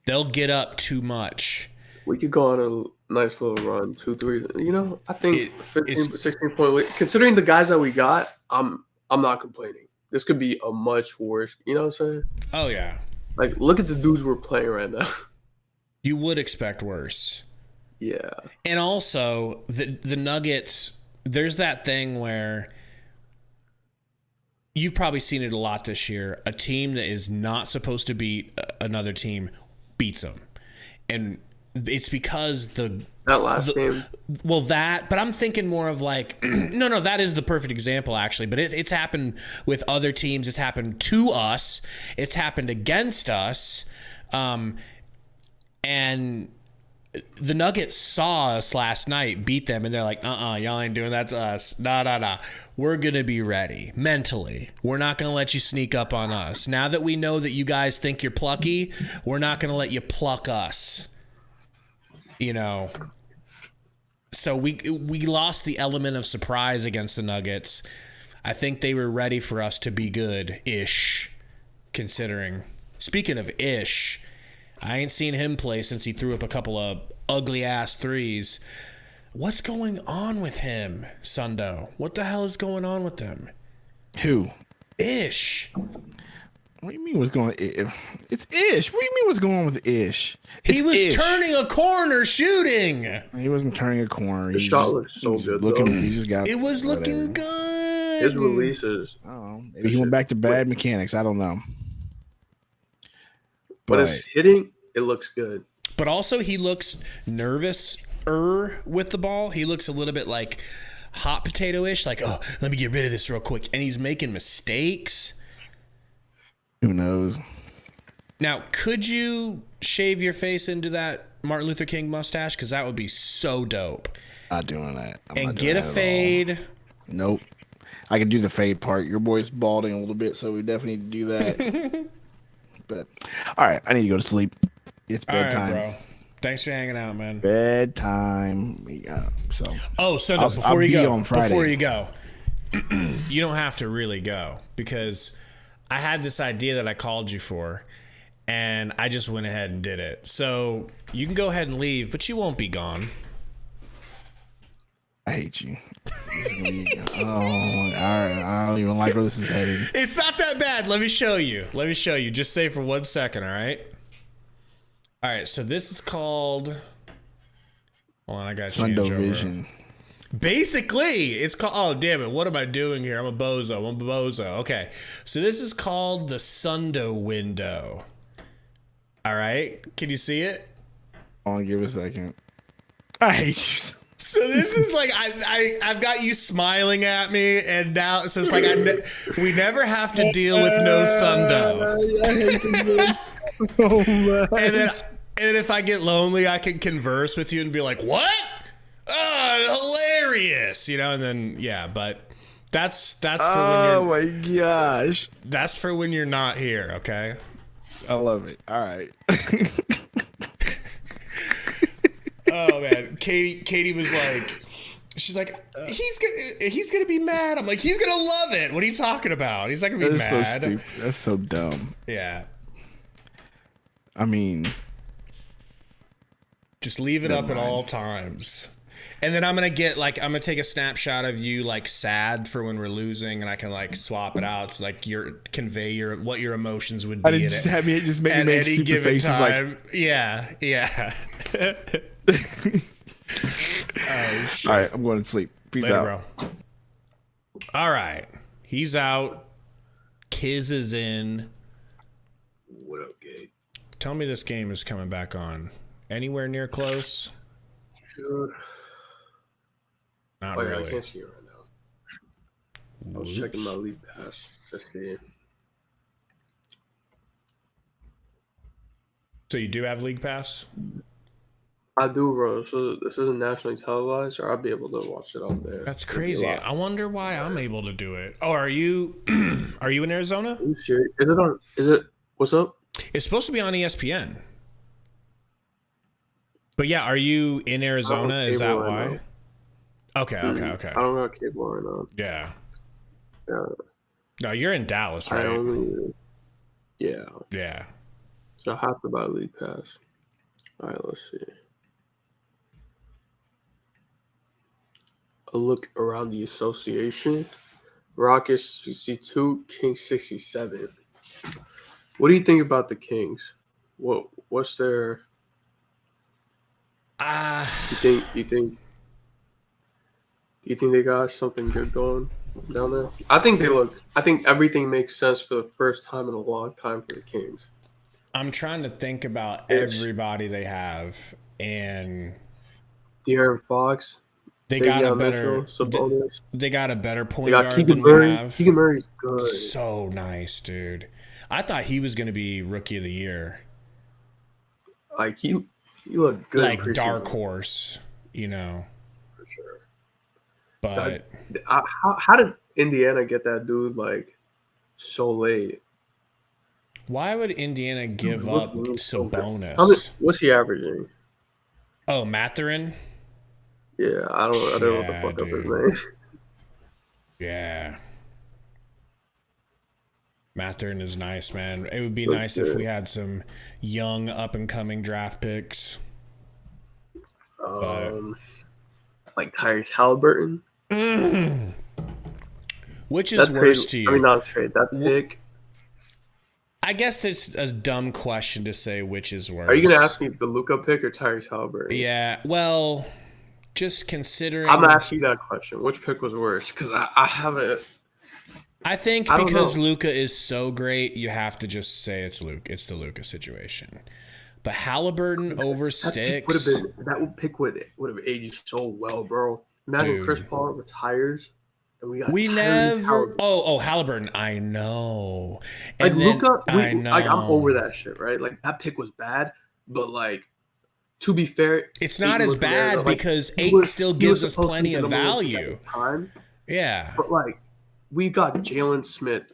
They'll get up too much. We could go on a nice little run, 2-3. You know, I think 15, 16 point lead. Considering the guys that we got, I'm not complaining. This could be a much worse. You know what I'm saying? Oh yeah. Like, look at the dudes we're playing right now. You would expect worse. Yeah. And also the Nuggets, there's that thing where you've probably seen it a lot this year. A team that is not supposed to beat another team beats them. And it's because That last game. Well, but I'm thinking more of like, no, that is the perfect example actually, but it's happened with other teams. It's happened to us. It's happened against us. And the Nuggets saw us last night, beat them, and they're like, y'all ain't doing that to us. Nah. We're going to be ready mentally. We're not going to let you sneak up on us. Now that we know that you guys think you're plucky, we're not going to let you pluck us. You know, so we lost the element of surprise against the Nuggets. I think they were ready for us to be good-ish, considering. Speaking of ish, I ain't seen him play since he threw up a couple of ugly-ass threes. What's going on with him, Sundo? What the hell is going on with them? Who? Ish. What do you mean what's going on? It's Ish. What do you mean what's going on with Ish? He was Ish. turning a corner shooting. He wasn't turning a corner. The shot looks so good, Looking, though. he just got It was whatever. looking good. His releases. I don't know. Maybe he went back to bad mechanics. I don't know. But it's hitting, it looks good. But also he looks nervous with the ball. He looks a little bit like hot potato-ish, like, oh, let me get rid of this real quick. And he's making mistakes. Who knows? Now, could you shave your face into that Martin Luther King mustache? Because that would be so dope. Not doing that. And get a fade. Nope. I can do the fade part. Your boy's balding a little bit, so we definitely need to do that. But all right, I need to go to sleep. It's bedtime. All right, bro. Thanks for hanging out, man. Bedtime. Yeah, so. Oh, so no, before you go, you don't have to really go because I had this idea that I called you for, and I just went ahead and did it. So you can go ahead and leave, but you won't be gone. I hate you. Oh, all right. I don't even like where this is headed. It's not that bad. Let me show you. Just stay for 1 second, all right? All right, so this is called. Hold on, I got to change Sundo over. Vision. Basically, it's called. Oh, damn it! What am I doing here? I'm a bozo. Okay, so this is called the Sundo window. All right, can you see it? Hold on, give it a second. I hate you. So this is like I've got you smiling at me, and now so it's like we never have to deal with no Sundo. I hate this so much. And then if I get lonely, I can converse with you and be like, "What? Oh, hilarious!" You know, and then yeah, but that's for when you're. Oh my gosh, That's for when you're not here. Okay. I love it. All right. Oh man, Katie was like, she's like, he's gonna be mad. I'm like, he's gonna love it. What are you talking about? He's not gonna be That's mad. so stupid. That's so dumb. Yeah. I mean, Just leave it up at all times. And then I'm gonna take a snapshot of you like sad for when we're losing, and I can like swap it out to like convey what your emotions would be. I didn't just have me just make me at make any stupid given faces time. like. Yeah. Oh shit. All right, I'm going to sleep. Peace Later, out. bro. All right. He's out. Kiz is in. What up, Gabe? Tell me this game is coming back on. Anywhere near close? Sure. Not Oh, yeah, I really. can't see it right now. I was checking my league pass to see. So you do have League Pass? I do, bro. So this isn't nationally televised, or I'll be able to watch it on there. That's It'll be crazy. live. I wonder why I'm able to do it. Oh, are you are you in Arizona? Are you serious? Is it on? Is it? What's up? It's supposed to be on ESPN. But yeah, are you in Arizona? Is that cable why? right Okay. I don't got cable right now. Yeah. Yeah. No, you're in Dallas, I right? only. Yeah. Yeah. So I have to buy League Pass. All right, let's see. A look around the association. Rockets 62, Kings 67. What do you think about the Kings? What's their? You think they got something good going down there? I think everything makes sense for the first time in a long time for the Kings. I'm trying to think about everybody they have, and De'Aaron Fox. they got a better Mitchell, Sabonis. they got a better They point got guard Keegan than we Murray. have. Keegan Murray's good. So nice, dude. I thought he was going to be Rookie of the Year, Like he looked good. like preseason, dark horse, you know. for sure. But How did Indiana get that dude like so late? why would Indiana give looked up really so good. Sabonis? What's he averaging? Oh, Mathurin? Yeah, I don't know what the fuck up his name. Yeah. Mathurin is nice, man. It would be nice if we had some young, up-and-coming draft picks. Like Tyrese Halliburton. Which is worse to you? I mean, not trade that pick. I guess that's a dumb question to say which is worse. Are you gonna ask me the Luka pick or Tyrese Halliburton? Yeah, well, just considering... I'm gonna ask you that question. Which pick was worse? Because I haven't. I think I don't because know. Luka is so great, you have to just say it's Luke. It's the Luka situation. But Halliburton over Sticks... That pick would have aged so well, bro. Imagine Dude. Chris Paul retires. We never. Halliburton. I know. Like And then, Luka, I know. like I'm over that shit, right? Like that pick was bad, but like to be fair, It's not Ayton as was bad there. Like, because he 8 was- still he was gives us supposed to plenty be of the most value. second time, Yeah. but like we got Jalen Smith,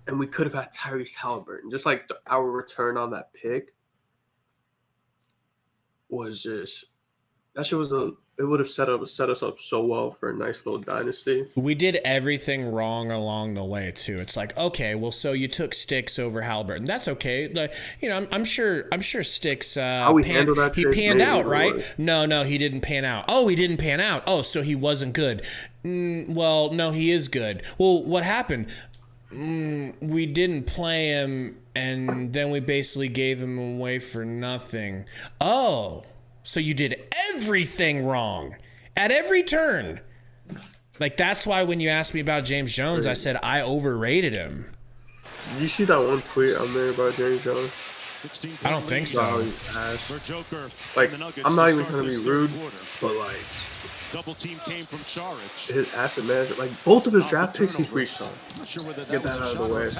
and we could have had Tyrese Halliburton. Just like our return on that pick was just that shit was it would have set us up so well for a nice little dynasty. We did everything wrong along the way too. It's like, okay, well, so you took Sticks over Halliburton. That's okay. Like, you know, I'm sure Sticks How we handled that he trade, panned maybe out, it right? was. No, he didn't pan out. Oh, he didn't pan out. Oh, so he wasn't good. Well, no, he is good. Well, what happened? we didn't play him, and then we basically gave him away for nothing. Oh, so you did everything wrong at every turn. Like, that's why when you asked me about James Jones, I said I overrated him. Did you see that one tweet on there about James Jones? I don't think so. Like, I'm not even trying to be rude, but like, double team came from Charic. His asset management, like both of his draft picks, he's reached on. Get that out of the way.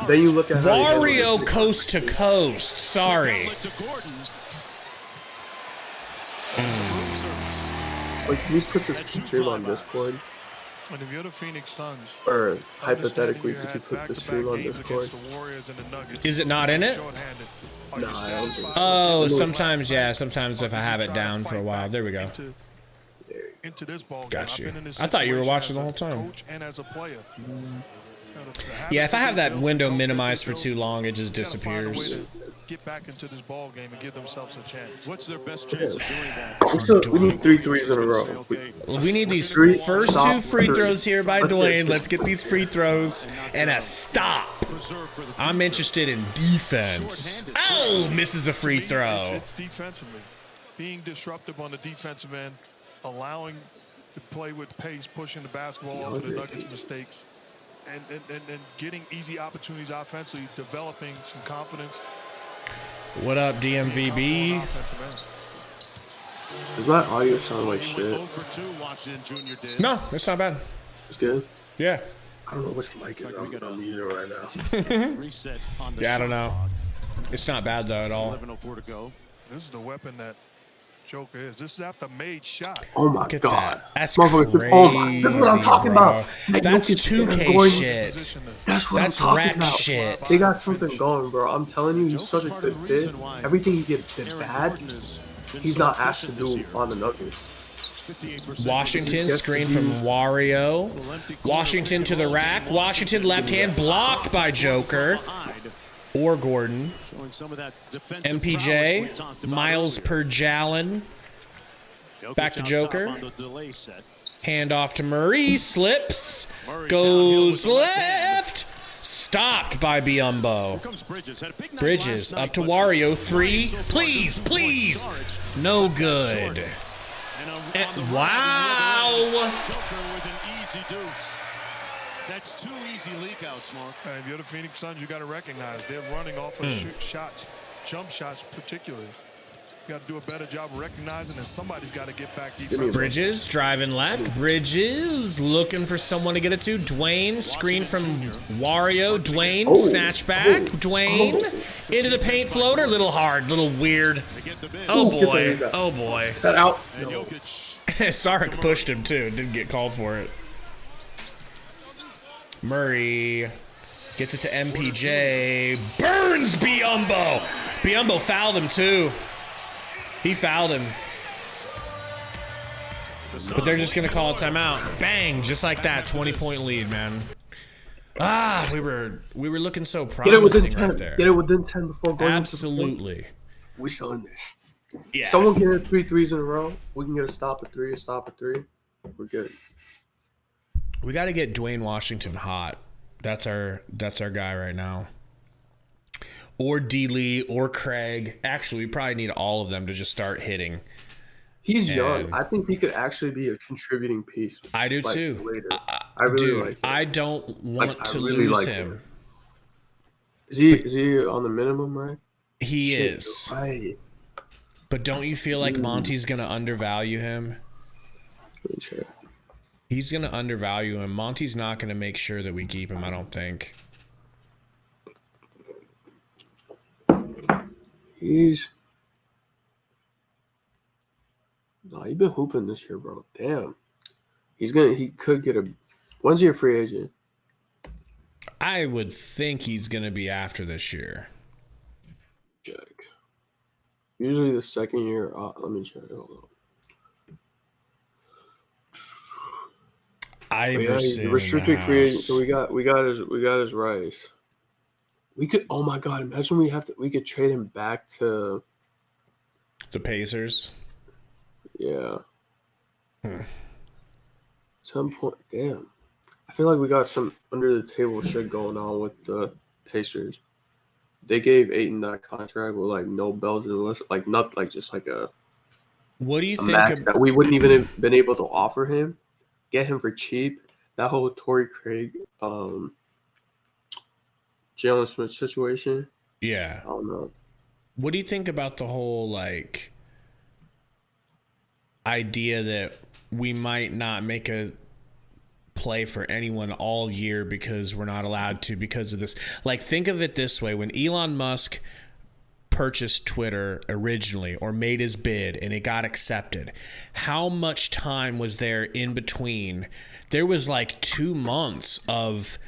Then you look at Wario coast to coast. Sorry. Like, can you put this stream on Discord? And if you're the Phoenix Suns, or hypothetically, could you put the stream on Discord? Is it not in it? No, I don't think so. Oh, sometimes, yeah. Sometimes if I have it down for a while. There we go. Into this ball game. Got you. I thought you were watching the whole time. And as a player. Yeah, if I have that window minimized for too long, it just disappears. Get back into this ball game and give themselves a chance. What's their best chance of doing that? We need 3 threes in a row. We need these first 2 free throws here by Dwayne. Let's get these free throws and a stop. I'm interested in defense. Oh, misses the free throw. It's defensively. Being disruptive on the defensive end, allowing to play with pace, pushing the basketball off of the Nuggets' mistakes, and getting easy opportunities offensively, developing some confidence. What up, DMVB? Does my audio sound like shit? No, it's not bad. It's good? Yeah. I don't know which mic I'm using right now. Yeah, I don't know. It's not bad, though, at all. This is the weapon that Joker is. This is after made shot. Oh my god. That. That's crazy. That's what I'm talking about. That's 2K shit. That's what I'm talking rec about. shit. They got something going, bro. I'm telling you, he's such a good fit. Everything he did bad, he's not asked to do on the Nuggets. Washington, screen from Wario. Washington to the rack. Washington left hand blocked by Joker. Or Gordon. MPJ. Miles per Jalen. Back to Joker. Hand off to Murray. Slips. Goes left. Stopped by Biyombo. Bridges up to Wario. 3. Please, please. No good. Wow. That's 2 easy leak outs, Mark. And if you're the Phoenix Suns, you got to recognize they're running off of shots, jump shots particularly. You got to do a better job of recognizing that somebody's got to get back defense. Bridges driving left. Bridges looking for someone to get it to. Dwayne, screen from Wario. Dwayne, snatch back. Dwayne into the paint floater. Little hard, little weird. Oh boy. Oh boy. Is that out? No. Sark pushed him too. Didn't get called for it. Murray gets it to MPJ. Burns Biyombo. Biyombo fouled him too. He fouled him. But they're just going to call a timeout. Bang, just like that. 20-point lead, man. Ah, we were looking so promising right there. Get it within 10 before going. Absolutely. We still in this. Yeah. Someone can hit 3 threes in a row. We can get a stop at 3, a stop at 3. We're good. We got to get Dwayne Washington hot. That's our guy right now. Or D. Lee or Craig. Actually, we probably need all of them to just start hitting. He's young. I think he could actually be a contributing piece. I do too. Later. I really like him. I don't want to lose him. Is he on the minimum, right? He is. Right. But don't you feel like Monty's going to undervalue him? Let me check. He's going to undervalue him. Monty's not going to make sure that we keep him, I don't think. He's been hooping this year, bro. Damn. He could get a. When's he a free agent? I would think he's going to be after this year. Check. Usually the second year. Let me check. Hold on. He's a restricted free agent, so we got his rights. We could. Oh my god! Imagine we could trade him back to the Pacers. Yeah. 10 point. Damn. I feel like we got some under the table shit going on with the Pacers. They gave Ayton that contract with like no bells and whistles, like not like just like a What do you think? max that we wouldn't even have been able to offer him. Get him for cheap. That whole Torrey Craig, Jalen Smith situation. Yeah. I don't know. What do you think about the whole like idea that we might not make a play for anyone all year because we're not allowed to because of this? Like, think of it this way: when Elon Musk purchased Twitter originally or made his bid and it got accepted, how much time was there in between? There was like 2 months of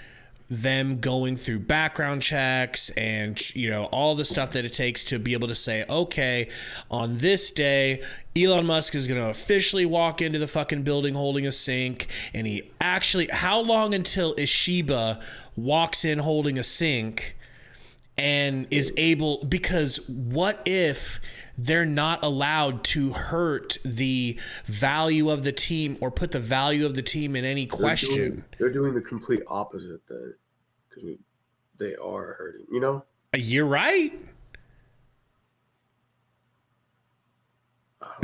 them going through background checks and, you know, all the stuff that it takes to be able to say, okay, on this day, Elon Musk is going to officially walk into the fucking building holding a sink. And he actually, how long until Ishiba walks in holding a sink and is able, because what if they're not allowed to hurt the value of the team or put the value of the team in any question? They're doing the complete opposite then, because they are hurting. You know, You're right.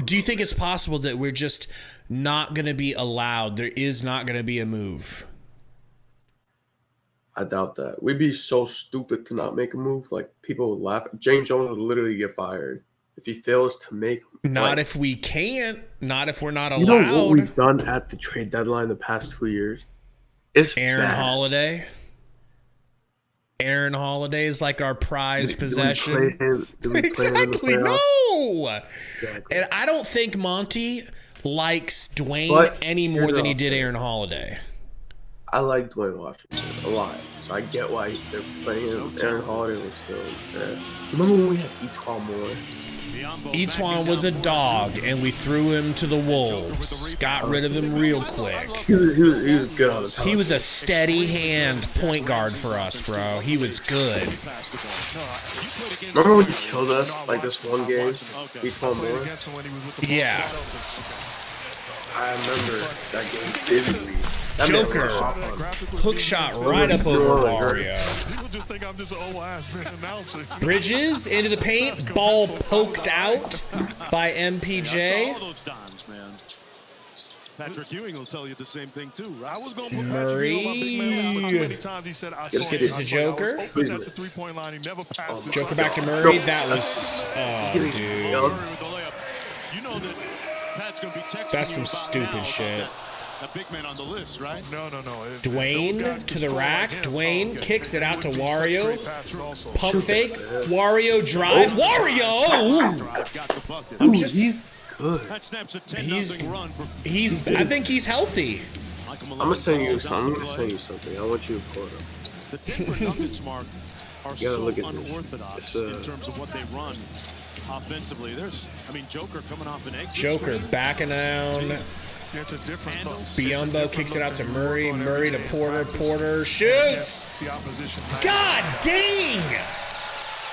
Do you think it's possible that we're just not going to be allowed? There is not going to be a move. I doubt that. We'd be so stupid to not make a move. Like, people would laugh. James Jones would literally get fired if he fails to make. Not if we can't. Not if we're not allowed. You know what we've done at the trade deadline the past 2 years? It's Aaron bad. Holiday. Aaron Holiday is like our prized possession. Exactly. No. Exactly. And I don't think Monty likes Dwayne any more than he did Aaron Holiday. I like Dwayne Washington a lot, so I get why they're playing him. Aaron Holiday was still there. Remember when we had Etuan Moore? Etuan was a dog, and we threw him to the wolves. Got rid of him real quick. He was good on the top. He was a steady hand point guard for us, bro. He was good. Remember when he killed us, like this one game? Etuan Moore? Yeah. I remember that game vividly. Joker. Hook shot right up over Wario. People just think I'm just an old ass man announcing. Bridges into the paint. Ball poked out by MPJ. All those dimes, man. Patrick Ewing will tell you the same thing too. I was going to put Murray. Patrick Ewing on my big man, but too many times he said I saw Let's get it to Joker. I was open at the three-point line. He never passed it. Joker back to Murray. That was, Murray dude. with the layup. You know that Pat's going to be texting That's you some about stupid now shit. about that big man on the list, right? No. Dwayne to the rack. Dwayne kicks it out to Wario. Also. Pump fake. Wario drive. Wario! Got the bucket. I'm just. He's good. That snaps a 10-0 He's. run for He's. I think he's healthy. Michael I'm Malone. gonna send you something. I want you to pull it up. The Denver Nuggets, Mark, are You gotta so look at this. unorthodox It's, in terms of what they run offensively. Joker coming off an exit Joker screen. backing down. It's a different Biombo kicks it out to Murray. Murray to Porter. Porter shoots. The opposition. God dang!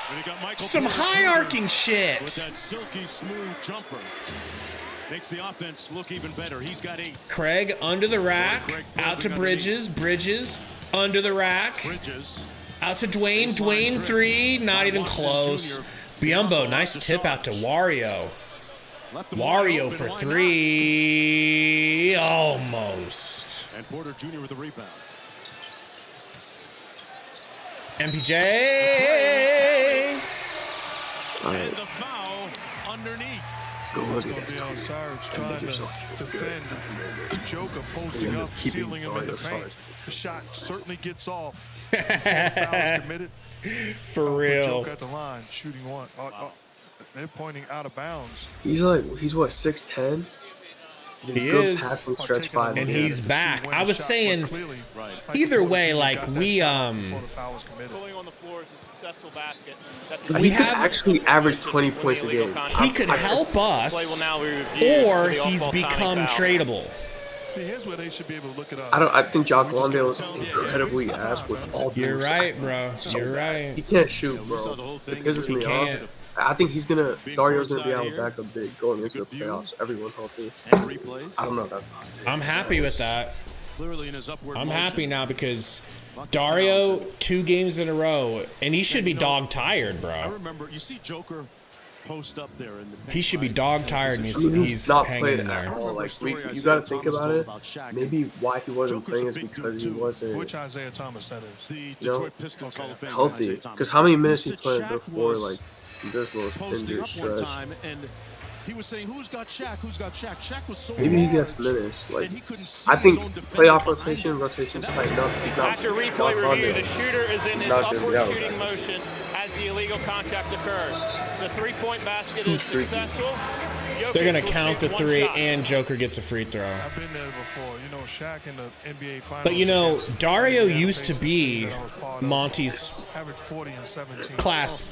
And you got Michael Some Porter high Jr. arcing with shit. that silky smooth jumper. Makes the offense look even better. He's got 8. Craig under the rack. Out to Bridges. Bridges under the rack. Bridges. Out to Dwayne. Dwayne 3. Not even close. Biombo, nice tip out to Wario. Left him wide Wario open. for Why 3. Almost. not? And Porter Jr. with the rebound. MPJ. And the foul underneath. Go look It's at going to this. be on Sarge trying to defend. Joker posting up, sealing him in the paint. The shot certainly gets off. Fouls committed. For real. Joker at the line, shooting one. They're pointing out of bounds. He's what, 6'10"? He's a He good is. passing stretch five. And man. he's back. I was saying, Right. either way, like, we, Before the foul was committed. Going on the floor is a successful basket. He could actually average 20 points a game. he could help us, or he's become tradable. See, here's where they should be able to look it up. I think Jock Londale is incredibly ass with all due You're respect. right, bro. You're right. He can't shoot, we saw the bro. whole The thing. kids are He gonna be can't. off. I think Dario's gonna be courtside out here. back a big going into the Good view. playoffs. Everyone's healthy. And replays. I don't know if that's not. I'm happy with that. Clearly in his upward I'm motion. happy now because Dario 2 games in a row, and he should be dog tired, I bro. remember you see Joker post up there in the paint, He should be right? dog And tired, and it's he's, just- he's not hanging played in at there. all. Like story I you said got to that think Thomas about told it. about Shaq. Maybe why he wasn't Joker's playing a is big because he dude, too. wasn't Which Isaiah Thomas that is. The You know, Detroit Pistons Hall of Fame. healthy. Because how many minutes he played before like this was posting injured up one stretch? time and he was saying, "Who's got Shaq? Who's got Shaq?" Shaq was so Maybe he large, gets minutes. Like and he couldn't see I think his own defender playoff behind him. rotations tighten up. He's not After replay not on review, there. the shooter is in his Not gonna upward be out shooting there. motion as the illegal contact occurs. The three-point basket is streaky. successful. They're going to Jokic will count the take one 3, shot. and Joker gets a free throw. I've been there before. You know, Shaq in the NBA Finals. But, you know, against Dario the used to Pacers be team that I was part of, Monty's averaged 40 and 17. class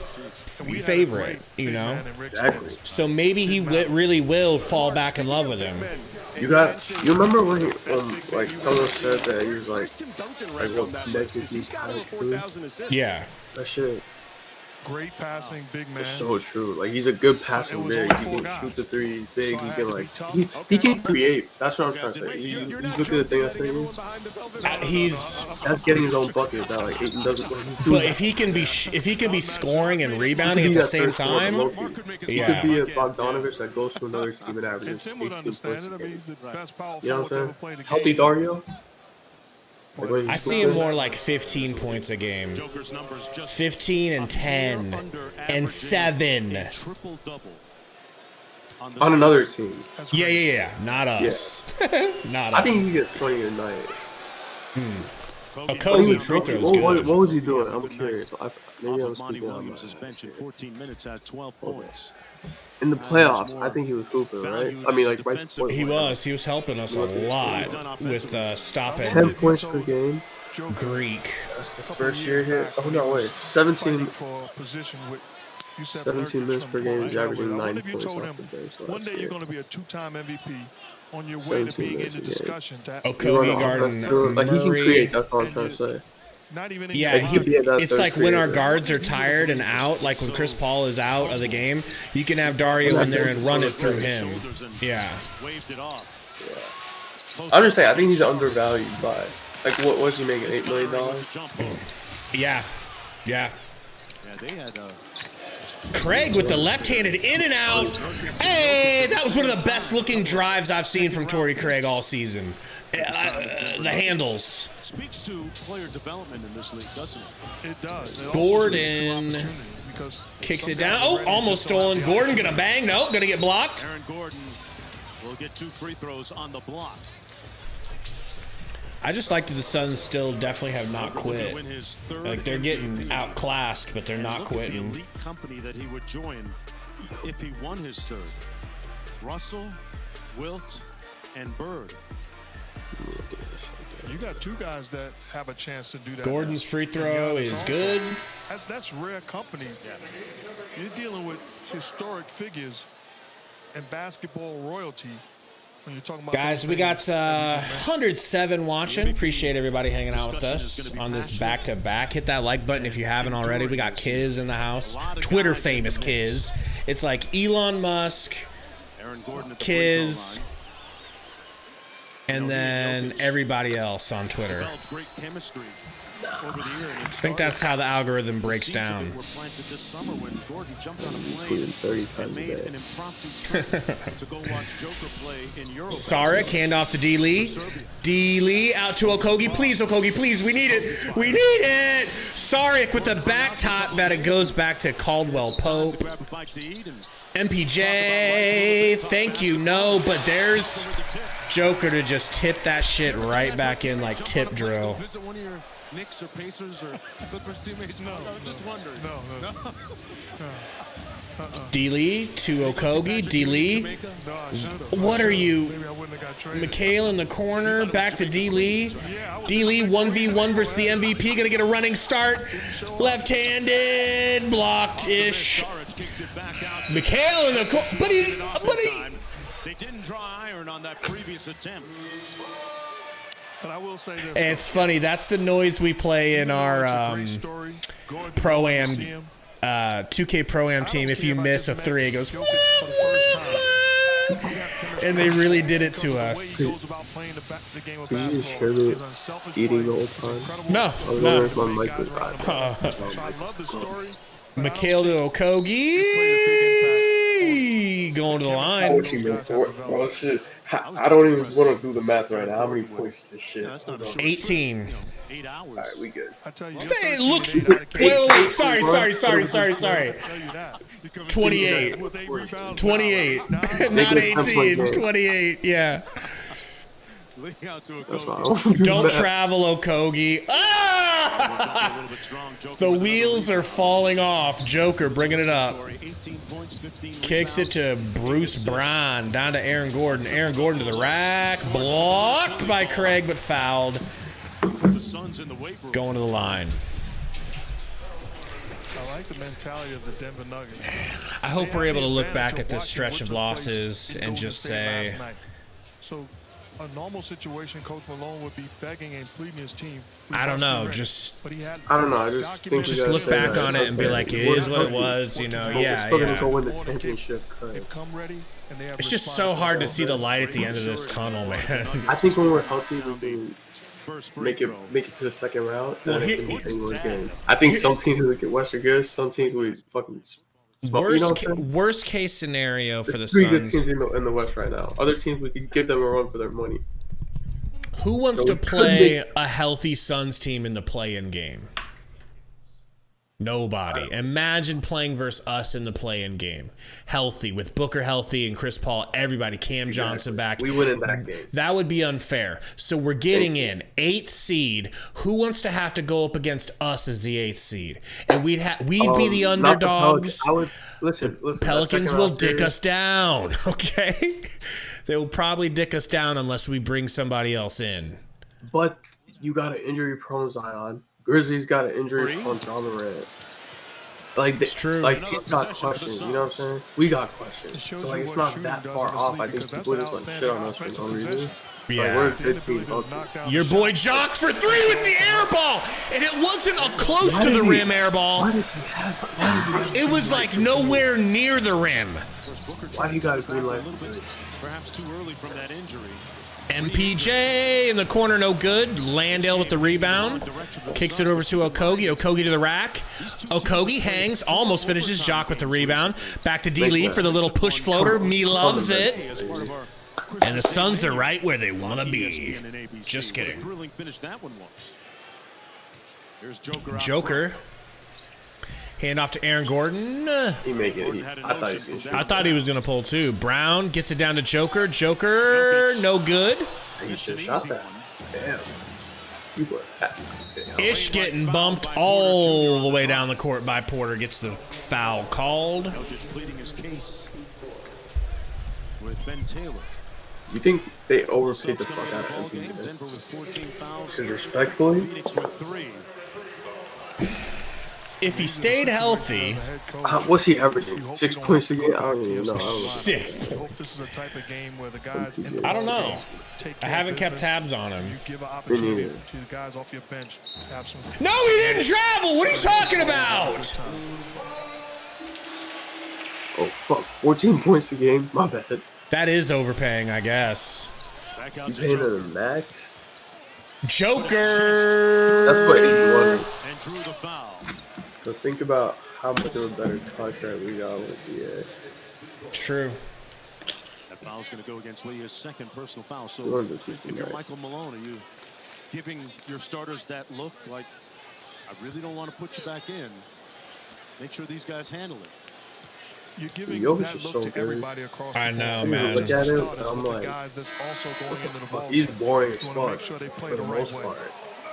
And we had a favorite, great you big know? man in Rick Exactly. Smith. So maybe he really will fall back in love with him. You remember when he, like someone said that he was like Tim Duncan like ranked what on that next list. is He's got over true. 4,000 assists. Yeah. That shit Great passing, big man. is so true. Like he's a good It passing was big. only He 4 can guys. shoot the three. He's big. So I He had can to be like tough. he can create. That's what I'm trying to Wait, say. you're not He's looking at the thing I counting say. everyone behind the velvet rope? He's That's getting his own bucket. That like Ayton doesn't. He's but doing if he can be scoring and rebounding at the same time, Mark could make his He Yeah. could be a Bogdanovich that goes to another team and And averages Tim 18 would understand points it. a I mean, game. he's the best power You know forward what to ever I'm play saying? the game. Healthy Dario. Like, when I he's see him hooping, more like 15 points a game. Joker's numbers just 15 and 10 and 7. triple double on another team. That's Yeah, great. yeah, yeah. Not us. Not I think he us. gets 20 a night. Kobe free throws good. What was he doing? I'm curious. Maybe Off I'm of Monty speaking out Williams' my bench in 14 minutes had 12 points. In the playoffs, I think he was hooping, right? I mean, like right before the He playoffs. was. He was helping us a lot with stopping 10 points per game. Greek. That's the first year here. Oh no, wait. 17 for a position with Yusef 17 Nurkic minutes from per game, he's Portland. averaging I wonder 9 if you points told off him the bench. So one that's day it. you're going to be a 2-time MVP on your way to 17 being in minutes the a game. discussion. That He run Okogie off Garden, that too. Like he can Murray. create. That's all I'm trying to say. not even in Yeah, your Like, he could be at that it's third like when our creator. guards are tired and out, like when Chris Paul is out of the game, you can have Dario in there and run it through him. Yeah. Waved it off. I'm just saying, I think he's undervalued by. Like, what was he making? $8 million? Yeah. Yeah. Yeah, they had Craig with the left-handed in and out. Hey, that was one of the best looking drives I've seen from Torrey Craig all season. The handles. speaks to player development in this league, doesn't it? It does. It also Gordon speaks to opportunities because Kicks some it down. guys are Oh, ready almost to go out stolen. the Gordon other gonna bang. Nope, gonna get blocked. Aaron Gordon will get 2 free throws on the block. I just like that the Suns still definitely have not Gordon will quit. win his third Like they're getting MVP. outclassed, but they're And not look at quitting. the elite company that he would join if he won his third. Russell, Wilt, and Bird. You got 2 guys that have a chance to do that. Gordon's now. free throw Giannis is also. good. That's rare company. You're dealing with historic figures and basketball royalty when you're talking about Guys, those we got names that we just mentioned. 107 watching. Appreciate everybody hanging out with us on this back-to-back. Hit that like button if you haven't already. We got Kiz in the house. Twitter famous Kiz. It's like Elon Musk, Aaron Gordon at the free throw Kiz, line. and then everybody else on Twitter. Developed great chemistry over the year. I think that's how the algorithm breaks down. Were planted this summer when Gordon jumped on a Tweeting plane 30 and times a made day. an impromptu trip to go watch Joker play in Europe. Sarek, hand off to D. Lee. D. Lee out to Okogie. Please, Okogie, please. We need it. We need it. Sarek with the back top that it goes back to Caldwell Pope. Grab a bite to eat and MPJ, thank you. No, but there's Joker to just tip that shit right back in like tip drill. visit one of your Knicks or Pacers or Clippers teammates. No, just wondering. No. D. Lee to Okogie. D. Lee. No, I should've. What are you? Maybe I wouldn't have got traded. Mikhail in the corner. Back to D. Lee. D. Lee 1v1 versus the MVP. Gonna get a running start. Left-handed. Blocked-ish. Mikhail in the corner. But he. They didn't draw iron on that previous attempt. But I will say this. It's funny. That's the noise we play in our Pro-Am 2K Pro-Am team. If you miss a 3, it goes. And they really did it to us. He goes about playing the game of Could you just basketball. hear me His unselfish eating play the whole is time? incredible. No, I was no. wondering if my mic was bad. So I love the story. Mikhail to Okogie going to the line. 14 minutes. Bro, shit. I don't even want to do the math right now. How many points is this shit? No, that's not a short 18. 8 hours. All right, we good. I tell you, It looks. Wait. Sorry. 28. 28. Not 18. 28. Yeah. Laying out to a That's goal. fine. Don't travel, Okogie. Ah! A little bit strong. Joker The with wheels are falling off. Joker bringing it up. another 18 points, 15 Kicks it rebounds. to Bruce Brown. Down to Aaron Gordon. Aaron Gordon to the rack. Blocked by Craig, but fouled. The Suns in the weight room. Going to the line. I like the mentality of the Denver Nuggets. I hope They we're have able to the look advantage back of at this watching stretch what of took place losses in and Golden just State say, last night. So a normal situation, Coach Malone would be begging and pleading his team. "We I don't must be know, ready." just But he had I don't know. I just think we documented just gotta look say back that on it's it and be okay. like, it We're is what it healthy, was, you know, but we're yeah, still gonna yeah. go win the More to give. championship. They've come ready and they have It's just responded so hard to well. see the light at the end of this tunnel, man. I think when we're healthy, we can First free make it throw. to the second round. Well, And here- it can be anyone's game. I think some teams look at Western good. Some teams we fucking smoke. You know Worst, what I'm saying? worst case scenario for the There's three good Suns. teams in the West right now. Other teams we could give them a run for their money. Who wants So to we could play make- a healthy Suns team in the play-in game? Nobody. Imagine playing versus us in the play-in game. Healthy, with Booker healthy and Chris Paul, everybody, Cam Johnson back. We win in that game. That would be unfair. So we're getting in 8th seed. Who wants to have to go up against us as the 8th seed? And we'd be the Not the underdogs. Pelicans. I would listen. that Pelicans second will round dick series- us down, okay? They will probably dick us down unless we bring somebody else in. But you got an injury-prone Zion. Grizzlies got an injury-prone John Morant. Like It's true. Like Another teams got possession for the questions. You know what I'm Suns. saying? We got questions. It shows So you like it's what not shooting that does far in this off. league, I think because people that's just an like shit on us outstanding for no offensive reason. possession. Like, we're a Yeah. good team. healthy. Your boy Jock for 3 with the air ball. And it wasn't a close to the rim air ball. It was like nowhere near the rim. Why do you got a green light? A little bit, perhaps too early from that injury. MPJ in the corner, no good. Landale with the rebound. Kicks it over to Okogie. Okogie to the rack. Okogie hangs, almost finishes. Jock with the rebound. Back to D-Lee for the little push floater. Me loves it. As part of our And the Suns are right where they want to be. ESPN and ABC. Just What a kidding. thrilling finish that one was. Here's Joker. out Joker. Hand off to Aaron Gordon. He make it. I thought he was gonna shoot. I thought he was going to pull too. Brown gets it down to Joker. Joker, no good. He should have shot that. Damn. You were happy. Ish getting bumped all the way down the court by Porter. Gets the foul called. Jokic pleading his case with Ben Taylor. You think they overpaid the fuck out Ball of game. him? Denver with 14 fouls. Because respectfully, Phoenix with 3. If he stayed healthy, what's he averaging? 6 points a game? I don't even know. I don't know. sixth. I hope this is the type of game where the guys in the I don't know. take I care haven't of kept business. tabs on You him. give an opportunity neither. to the guys off your bench to have some. No, he didn't travel. What are you talking about? Oh, fuck. 14 points a game? My bad. That is overpaying, I guess. Back out You to paying Joker. him the max? Joker. That's what he wanted. And drew the foul. So think about how much of a better contract we got with the True. That foul's going to go against Lee, his second personal foul. So One of the two if you're guys. Michael Malone, are you giving your starters that look like, I really don't want to put you back in? Make sure these guys handle it. You're giving Jokic that is look so to good. everybody across I the know, board. man. Look at him, Starters I'm with like, the guys that's also going into the ball He's game. boring as You wanna make fuck sure they play for the the right most way. part.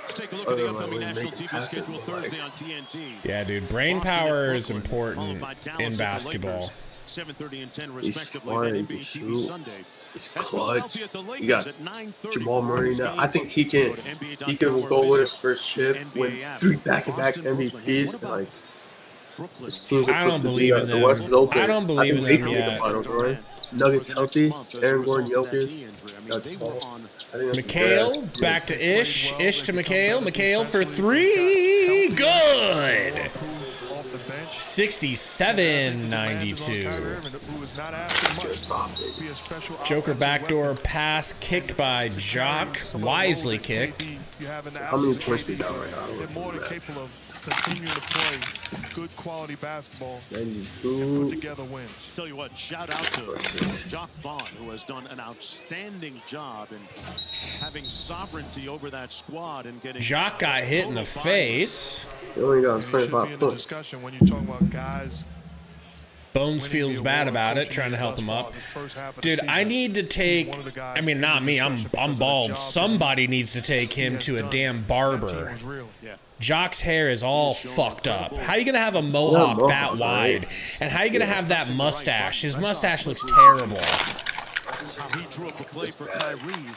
Let's take a look at the Other than upcoming when national they TV pass it, schedule like- Thursday on TNT. Yeah, dude. Brain Boston at power is Brooklyn, important followed by Dallas in and the basketball. Lakers, 7:30 and 10 He's respectively. smart, Then he NBA can TV shoot. Sunday. He's That's clutch. Philadelphia at the You Lakers got at 9:30. Jamal Murray now. I think he Go can. to He can NBA.com go with his visit first chip, NBA win app. 3 back-to-back Boston, Brooklyn. MVPs. What about Like Brooklyn? this team's I don't believe in The West them. is open. I don't believe in think them they can make yet. the finals, right? Nuggets healthy. Aaron Gordon, Jokic. That's They Paul. were on I think that's Mikhail, back to Ish. Ish to Mikhail. Mikhail for 3. Good. Off the bench. bench. 67-92. Just stop it. Be a special Joker offensive backdoor weapon. pass kicked by Jock. Wisely kicked. How many points we down right now? They're more than capable of continuing to play good quality basketball and put 92. together wins. Tell you what, shout out to Jock Vaughn, who has done an outstanding job in having sovereignty over that squad and getting. Jock got hit in the face. They only got And you should be 25 in the points. discussion when you're talking about guys. Bones winning feels the bad award, about it, coaching trying to help thus him far, up. the first half of the Dude, I season, need to take. one of the guys I mean, in not the me. discussion because I'm of the bald. job Somebody needs to take he him has to a done. damn That team barber. was real. Yeah. Jock's hair is all fucked up. How you gonna have a mohawk mohawk, that right? wide? And how you gonna have that mustache? His mustache looks terrible. How he drew up a play for Kyrie, and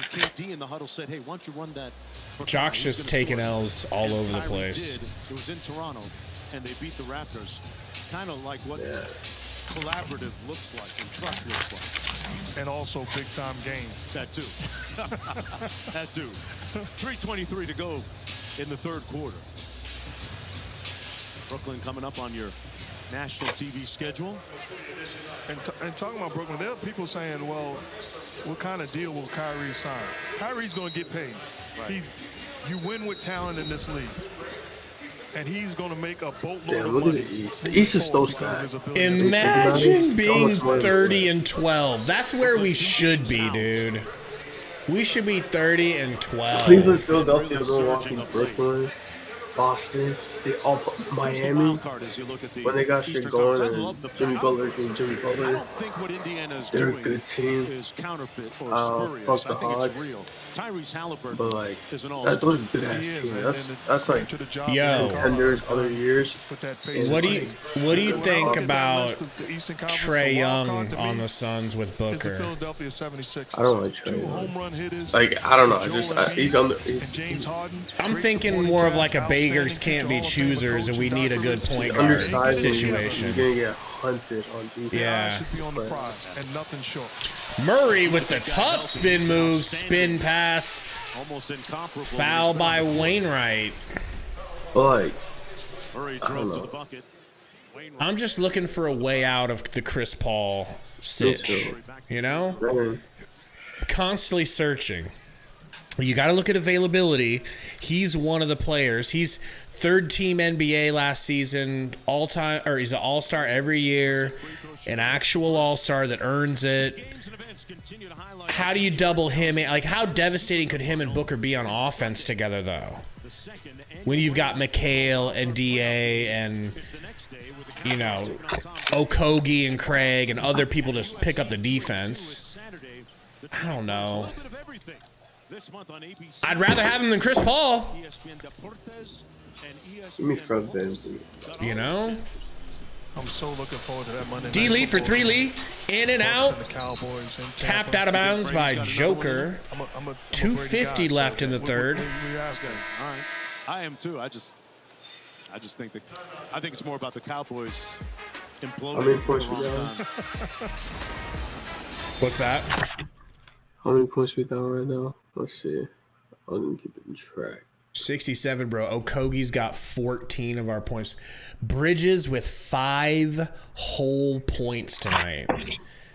KD in the huddle said, "Hey, why don't you run that?" for Jock's Kyrie? He's just gonna taking score." L's all And over the Kyrie place. did. It was in Toronto, and they beat the Raptors. It's kind of like what collaborative looks like and trust looks like. And also big time game. That too. That too. 3:23 to go in the third quarter. Brooklyn coming up on your national TV schedule. And talking about Brooklyn, there are people saying, well, what kind of deal will Kyrie sign? Kyrie's going to get paid. Right. You win with talent in this league. And he's going to make a boatload Damn, of look at money. the East. The East is so because of his stacked. ability. Imagine being much money. 30-12. That's where we should be, dude. We should be 30-12. Cleveland, Philadelphia, Milwaukee, Brooklyn, Boston, they all Miami. When they got shit going and Jimmy Butler and Jimmy I Butler, don't think what Indiana's they're a doing good team. is counterfeit or Fuck spurious. the I think Hawks. it's real. Tyrese Halliburton But like is an that, all-star. those are good He ass is, teams. and- That's like to the job Yo. that they are. contenders other years. Put that pace What do in you play. What do you When I think look at that about list of the Eastern Conference, Trae the wild Young card to on me the Suns with is the Booker? Philadelphia 76ers. I don't like Trae 2 Young. home run hitters. Like I don't know. Joel Just Embiid he's on the. and James Harden. I'm Great thinking supporting more of cast, like a beggars outstanding can't be future Hall of Fame choosers, and coach we need a Doc good Rivers. point guard undersized. You're situation. gonna get hunted on defense. Yeah. Should be on the prize and nothing short. Murray with the tough spin move, spin pass, Almost incomparable. foul by Wainwright. But like Murray I don't drove to know. the bucket. Wainwright I'm just looking for a way out of the Chris Paul sitch. too. You know? man, Constantly searching. You got to look at availability. He's one of the players. He's third team NBA last season, all time, or he's an all-star every year, an actual all-star that earns it. games and events continue to highlight How do you double him? Like, how devastating could him and Booker be on offense together, though? the second and When you've got McHale and DA and, the next day with the you know, Okogie and Craig and other people to pick up the defense. Saturday. I don't know. Bit of everything. This month on ABC, I'd rather have him than Chris Paul, ESPN Deportes and ESPN give me Fred Van. you know? I'm so looking forward to that Monday D. night Lee for football 3 game. Lee, in and Bucks out. and the Cowboys in Tapped Tampa. out of bounds by Brady's got another Joker. I'm a Brady 2:50 guy, left so in the what- third. what you asking? All right, I am too. I just think that I think it's more about the Cowboys imploding How many at the points we wrong down? time. What's that? How many points we down right now? Let's see. I didn't keep it in track. 67, bro. Okogie's got 14 of our points. Bridges with 5 whole points tonight.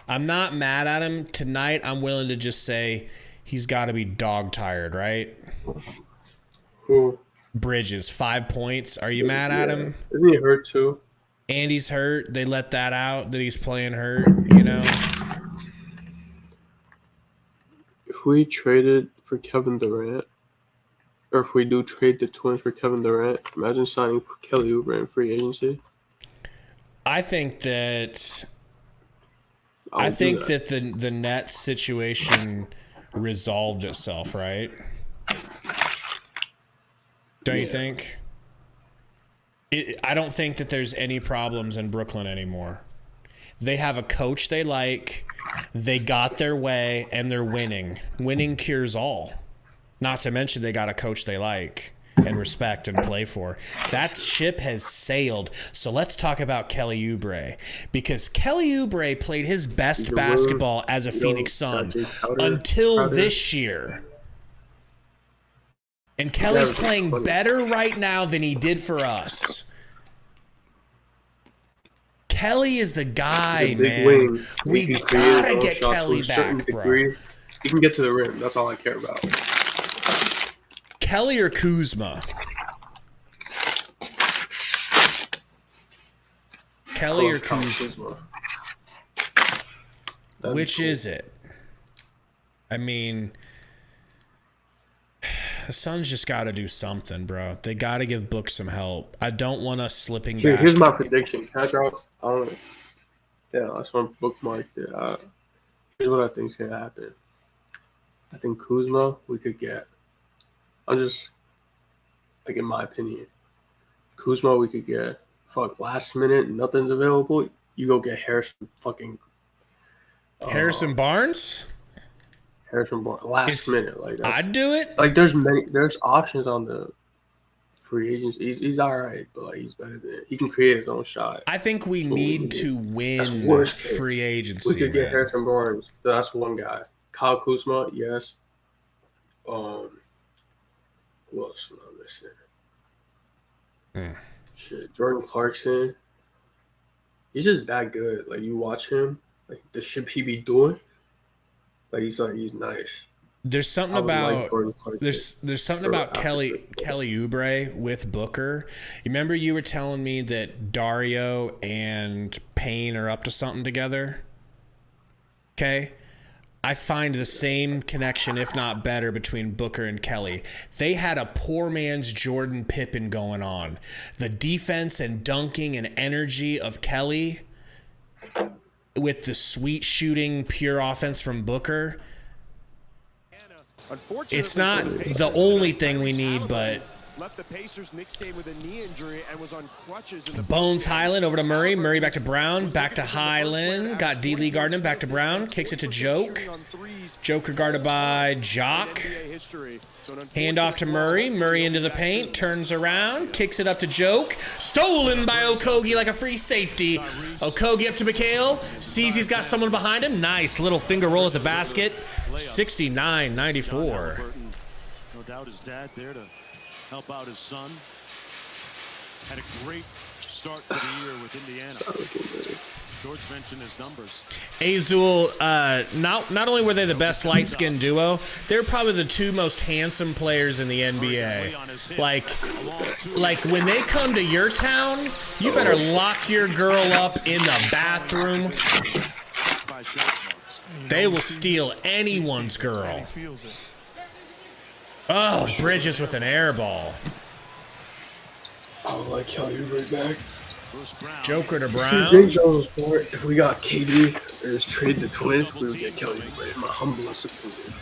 I'm not mad at him. Tonight, I'm willing to just say he's got to be dog tired, right? Who? Bridges, 5 points. Are you mad at him? Isn't he hurt too? Andy's hurt. They let that out that he's playing hurt, you know? If we traded for Kevin Durant, or if we do trade the Twins for Kevin Durant, imagine signing for Kelly Oubre in free agency. I think that I I would do think that the Nets situation resolved itself, right? Don't you think? I don't think that there's any problems in Brooklyn anymore. They have a coach they like, they got their way, and they're winning. Winning cures all. Not to mention they got a coach they like and respect and play for. That ship has sailed. So let's talk about Kelly Oubre. Because Kelly Oubre played his best You're basketball as a Yo, Phoenix Sun Jay Crowder. until Crowder. this year. And Kelly's Yeah, playing funny. better right now than he did for us. Kelly is the guy, He's a big man. wing. We He can create his gotta own get shots to Kelly a certain back, bro. degree. He can get to the rim. That's all I care about. Kelly or Kuzma? Kelly or Kuzma? Which is it? I mean, the Suns just got to do something, bro. They got to give Book some help. I don't want us slipping back. Here's my prediction. Can I drop? I don't know. Yeah, I just want to bookmark it. Here's what I think is gonna happen. I think Kuzma we could get. I'm just like in my opinion, Kuzma we could get. Fuck, last minute, nothing's available. You go get Harrison fucking. Harrison Barnes. Harrison Barnes last minute, like that's, I'd do it. Like there's options on the free agents. He's all right, but like he's better than he can create his own shot. I think we need to win free agency. We could get Harrison Barnes. That's one guy. Kyle Kuzma, yes. Who else am I missing? Shit, Jordan Clarkson. He's just that good. Like you watch him, like the shit he be doing. Like he's nice. There's something about there's something about Kelly Oubre with Booker. You remember you were telling me that Dario and Payne are up to something together? Okay. I find the same connection, if not better, between Booker and Kelly. They had a poor man's Jordan Pippen going on. The defense and dunking and energy of Kelly with the sweet shooting, pure offense from Booker. It's not the only thing we need, but left the Pacers Knicks game with a knee injury and was on crutches in the Bones Highland over to Murray. Murray back to Brown. Back to Highland. Got D. Lee guarding him. Back to Brown. Kicks it to Joke. Joker guarded by Jock. Hand off to Murray. Murray into the paint. Turns around. Kicks it up to Joke. Stolen by Okogie like a free safety. Okogie up to McHale. Sees he's got someone behind him. Nice little finger roll at the basket. 69-94. No doubt his dad there to help out his son. Had a great start to the year with Indiana. George mentioned his numbers. Azul, not only were they the best light-skinned duo, they're probably the two most handsome players in the NBA. Like when they come to your town, you better lock your girl up in the bathroom. They will steal anyone's girl. Oh, Bridges with an air ball. I would like Kelly Oubre back. Joker to Brown. If we got KD or just trade the Twins, we would get Kelly Oubre. My humblest opinion.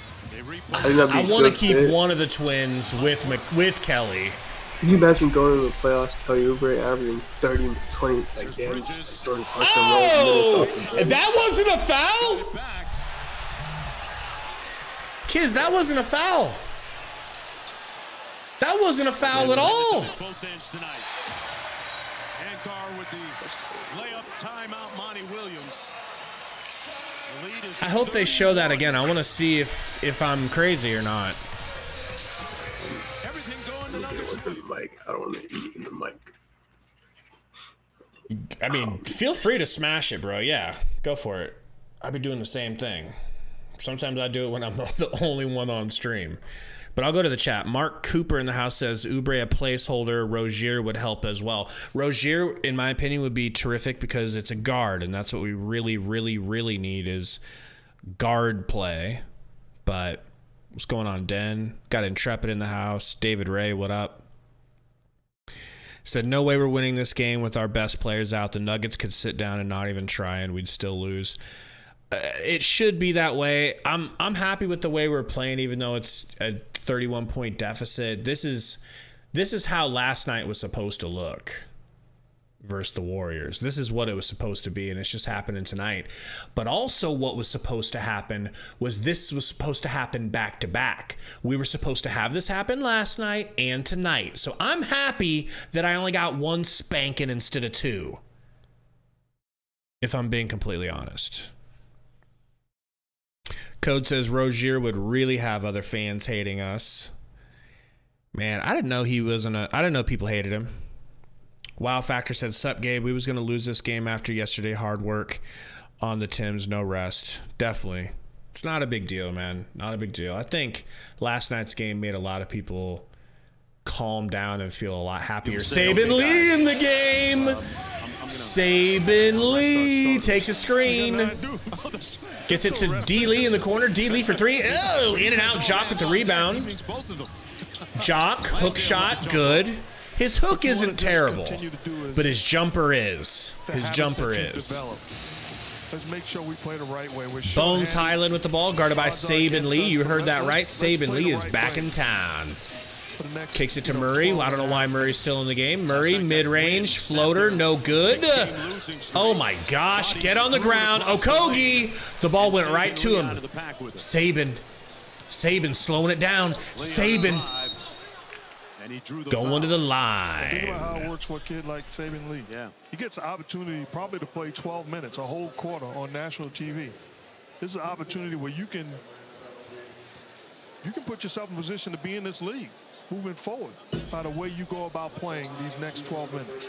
I want to keep one of the Twins with Kelly. Can you imagine going to the playoffs, Kelly Oubre averaging 30, 20 like games? Oh, that wasn't a foul? Kids, that wasn't a foul. That wasn't a foul at all. Both ends tonight. Ankar with the layup timeout, Monty Williams. The lead is I hope they show that again. I want to see if I'm crazy or not. everything going to number two. Mike, I don't want to eat in the mic. I mean, feel free to smash it, bro. Yeah, go for it. I'd be doing the same thing. Sometimes I do it when I'm the only one on stream. But I'll go to the chat. Mark Cooper in the house says Oubre a placeholder. Rozier would help as well. Rozier, in my opinion, would be terrific because it's a guard, and that's what we really, really, really need is guard play. But what's going on, Den? Got Intrepid in the house. David Ray, what up? Said, no way we're winning this game with our best players out. The Nuggets could sit down and not even try, and we'd still lose. It should be that way. I'm happy with the way we're playing, even though it's a 31-point deficit. This is how last night was supposed to look versus the Warriors. This is what it was supposed to be, and it's just happening tonight. But also what was supposed to happen was this was supposed to happen back to back. We were supposed to have this happen last night and tonight. So I'm happy that I only got one spanking instead of two, if I'm being completely honest. Code says Rozier would really have other fans hating us. Man, I didn't know he wasn't I didn't know people hated him. Wow Factor said, "Sup, Gabe? We was going to lose this game after yesterday. Hard work on the Tims, no rest." Definitely. It's not a big deal, man. Not a big deal. I think last night's game made a lot of people calm down and feel a lot happier. Saban Lee in the game. Saban Lee takes a screen. Gets it to D. Lee in the corner. D. Lee for three. Oh, in and out. Jock with the rebound. Jock, hook shot, good. His hook isn't terrible, but his jumper is. His jumper is. Let's make sure we play the right way. Bones Highland with the ball, guarded by Saban Lee. You heard that right. Saban Lee is back in town. Kicks it to Murray. I don't know why Murray's still in the game. Murray, mid-range, floater, no good. Oh my gosh, get on the ground. Okogie, the ball went right to him. Saban slowing it down. Saban going to the line. Think about how it works for a kid like Saban Lee. Yeah. He gets an opportunity probably to play 12 minutes, a whole quarter on national TV. This is an opportunity where you can put yourself in position to be in this league moving forward by the way you go about playing these next 12 minutes.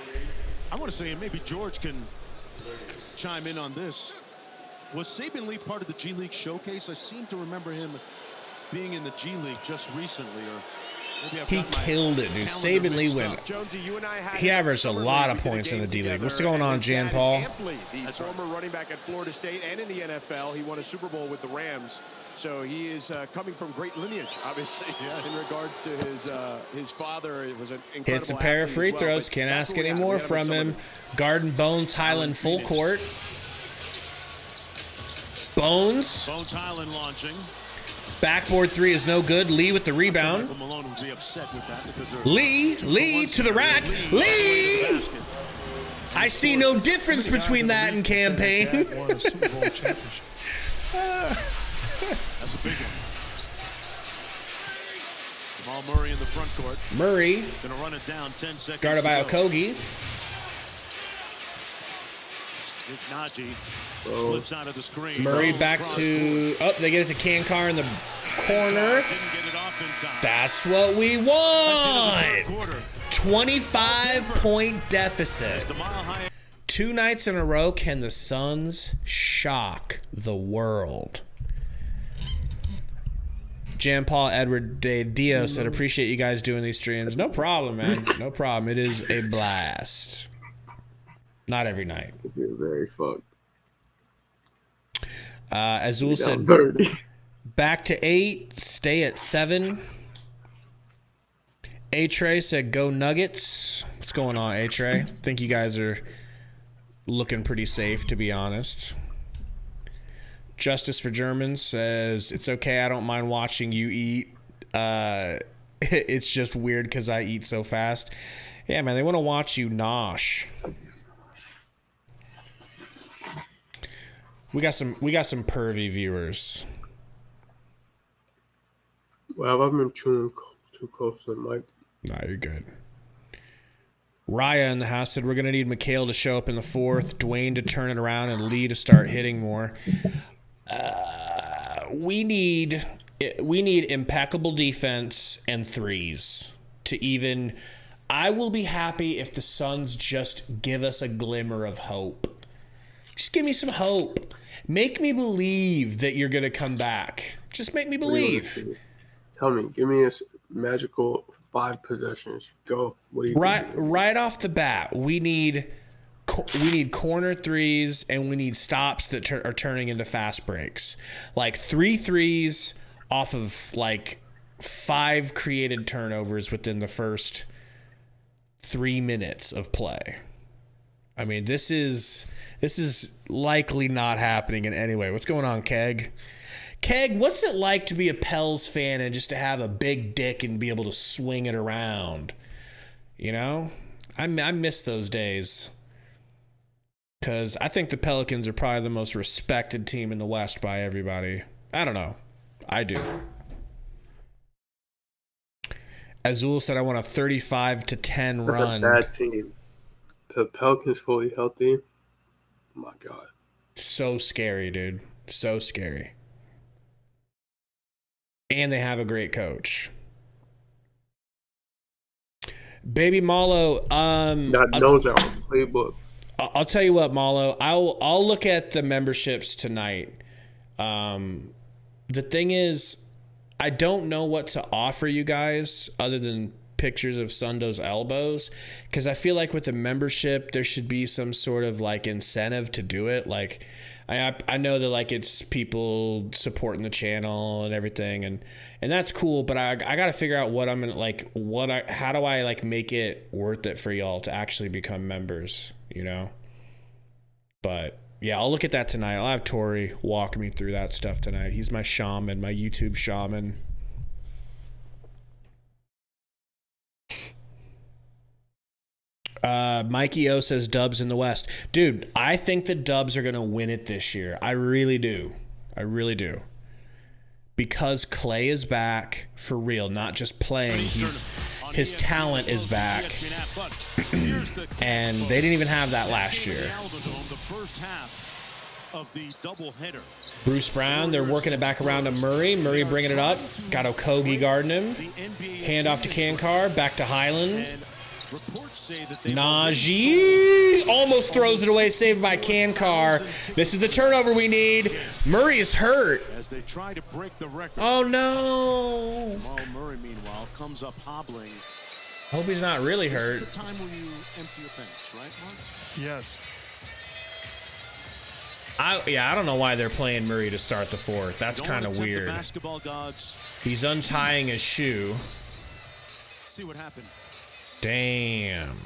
I want to say, and maybe George can chime in on this. Was Saban Lee part of the G League showcase? I seem to remember him being in the G League just recently, or he killed it, dude. Saban Lee went. He averaged a lot of points in the D League. What's going on, Jan Paul? The former running back at Florida State and in the NFL. He won a Super Bowl with the Rams. So he is coming from great lineage, obviously, in regards to his father. It was an incredible hits a pair of free throws. Can't ask any more from him. Garden Bones Highland full court. Bones Highland launching. Backboard three is no good. Lee with the rebound. Lee to the rack. Lee! I see no difference between that and campaign. That's a big one. Jamal Murray in the front court. Murray. Gonna run it down 10 seconds. Guarded by Okogie. Najee slips out of the screen. Murray back to. Oh, they get it to Kankar in the corner. That's what we want. 25-point deficit. 2 nights in a row. Can the Suns shock the world? Jan Paul Edward Dio said, "Appreciate you guys doing these streams." No problem, man. No problem. It is a blast. Not every night. You're very fucked. Azul said, 30. "Back to 8, stay at 7. A-Trey said, "Go Nuggets." What's going on, A-Trey? Think you guys are looking pretty safe, to be honest. Justice for Germans says, "It's okay. I don't mind watching you eat. It's just weird because I eat so fast." Yeah, man, they want to watch you nosh. We got some pervy viewers. Well, I've been chewing too close to the mic. Nah, you're good. Raya in the house said, "We're going to need Mikhail to show up in the 4th, Dwayne to turn it around, and Lee to start hitting more." We need impeccable defense and threes to even. I will be happy if the Suns just give us a glimmer of hope. Just give me some hope. Make me believe that you're going to come back. Just make me believe. Tell me, give me a magical 5 possessions. Go. What do you right off the bat, we need corner threes and we need stops that are turning into fast breaks. Like 3 threes off of like 5 created turnovers within the first 3 minutes of play. I mean, this is likely not happening in any way. What's going on, Keg? Keg, what's it like to be a Pels fan and just to have a big dick and be able to swing it around? You know? I miss those days. Because I think the Pelicans are probably the most respected team in the West by everybody. I don't know. I do. Azul said, "I want a 35-10 run." That's a bad team. The Pelicans fully healthy. Oh my God. So scary, dude. So scary. And they have a great coach. Baby Malo, that knows our playbook. I'll tell you what, Malo. I'll look at the memberships tonight. The thing is, I don't know what to offer you guys other than pictures of Sundo's elbows, because I feel like with the membership there should be some sort of like incentive to do it. Like I know that like it's people supporting the channel and everything, and that's cool, but I gotta figure out what I'm gonna like, how do I like make it worth it for y'all to actually become members, you know? But yeah, I'll look at that tonight. I'll have Tori walk me through that stuff tonight. He's my shaman, my YouTube shaman. Mikey O says Dubs in the West. Dude, I think the Dubs are going to win it this year. I really do. I really do. Because Clay is back for real, not just playing. His talent is back. And they didn't even have that last year. Bruce Brown, they're working it back around to Murray. Murray bringing it up. Got Okogie guarding him. Hand off to Kankar. Back to Highland. Najee almost throws it away, saved by Kankar. This is the turnover we need. Murray is hurt. As they try to break the record. Oh no. Jamal Murray, meanwhile, comes up hobbling. Hope he's not really hurt. This is the time when you empty your bench, right, Mark? Yes. I don't know why they're playing Murray to start the fourth. That's kind of weird. Basketball gods. He's untying his shoe. See what happened. Damn.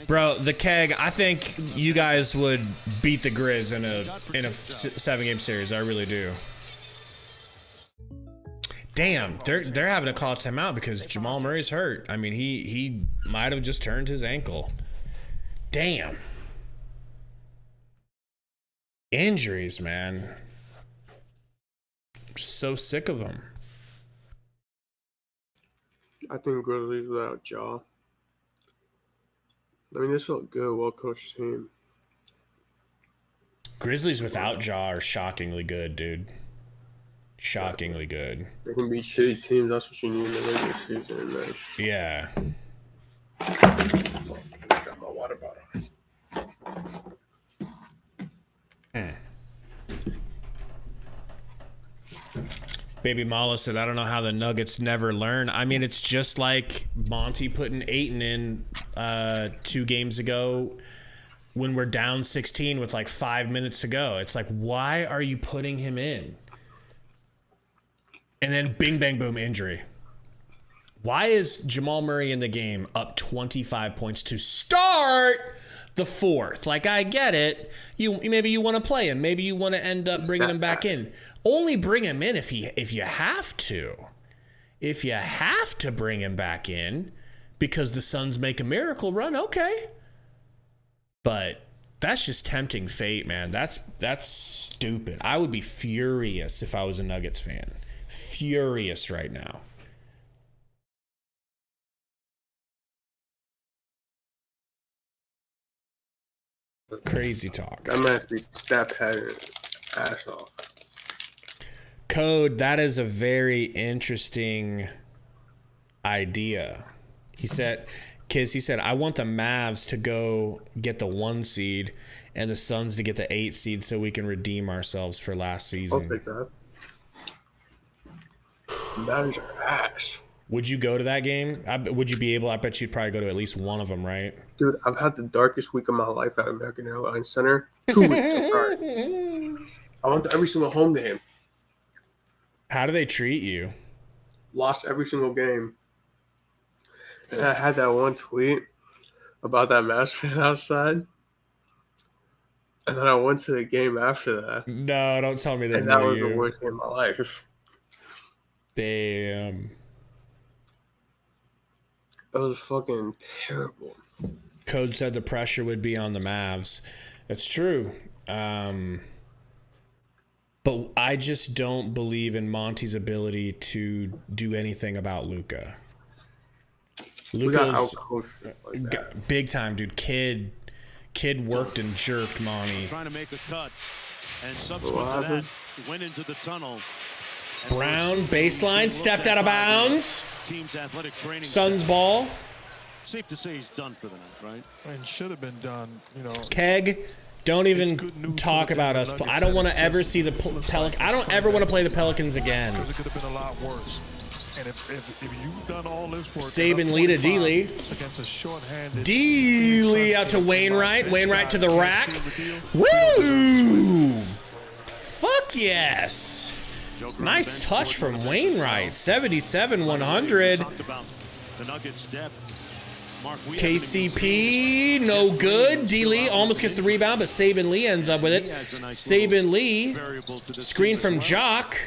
Bro, the keg, I think you guys would beat the Grizz in a 7-game series. I really do. Damn, they're having to call a timeout because Jamal Murray's hurt. I mean, he might have just turned his ankle. Damn. Injuries, man. I'm so sick of them. I think Grizzlies without Ja. I mean, this is a good, well-coached team. Grizzlies without Ja are shockingly good, dude. Shockingly good. They can beat shitty teams. That's what you need in the regular season, man. Yeah. Got my water bottle. Baby Mala said, I don't know how the Nuggets never learn. I mean, it's just like Monty putting Ayton in 2 games ago when we're down 16 with like 5 minutes to go. It's like, why are you putting him in? And then bing, bang, boom, injury. Why is Jamal Murray in the game up 25 points to start the fourth? Like, I get it. Maybe you want to play him. Maybe you want to end up bringing him back in. Only bring him in if you have to. If you have to bring him back in because the Suns make a miracle run, okay. But that's just tempting fate, man. That's stupid. I would be furious if I was a Nuggets fan. Furious right now. Crazy talk. That must be step head ass off. Code, that is a very interesting idea. He said, I want the Mavs to go get the 1 seed and the Suns to get the 8 seed so we can redeem ourselves for last season. I'll take that. Mavs are ass. Would you go to that game? Would you be able? I bet you'd probably go to at least one of them, right? Dude, I've had the darkest week of my life at American Airlines Center. 2 weeks apart. I went to every single home game. How do they treat you? Lost every single game. And I had that one tweet about that Mavs fan outside. And then I went to the game after that. No, don't tell me that. And that was the worst game of my life. Damn. It was fucking terrible. Code said the pressure would be on the Mavs. That's true. But I just don't believe in Monty's ability to do anything about Luka. Luka's big time, dude. Kid worked and jerked Monty. Trying to make a cut, and subsequent to that, went into the tunnel. Brown, baseline, stepped out of bounds. Team's athletic training. Suns ball. Safe to say he's done for the night, right? And should have been done, you know. Keg, don't even talk about us. I don't want to ever see the Pelicans. I don't ever want to play the Pelicans again. Because it could have been a lot worse. And if you've done all this work, Saban Lee to D-Lee. Against a short-handed D-Lee out to Wainwright. Wainwright to the rack. Woo! Fuck yes. Nice touch from Wainwright. 77-100. The Nuggets depth. KCP, no good. D-Lee almost gets the rebound, but Saban Lee ends up with it. Saban Lee, screen from Jock.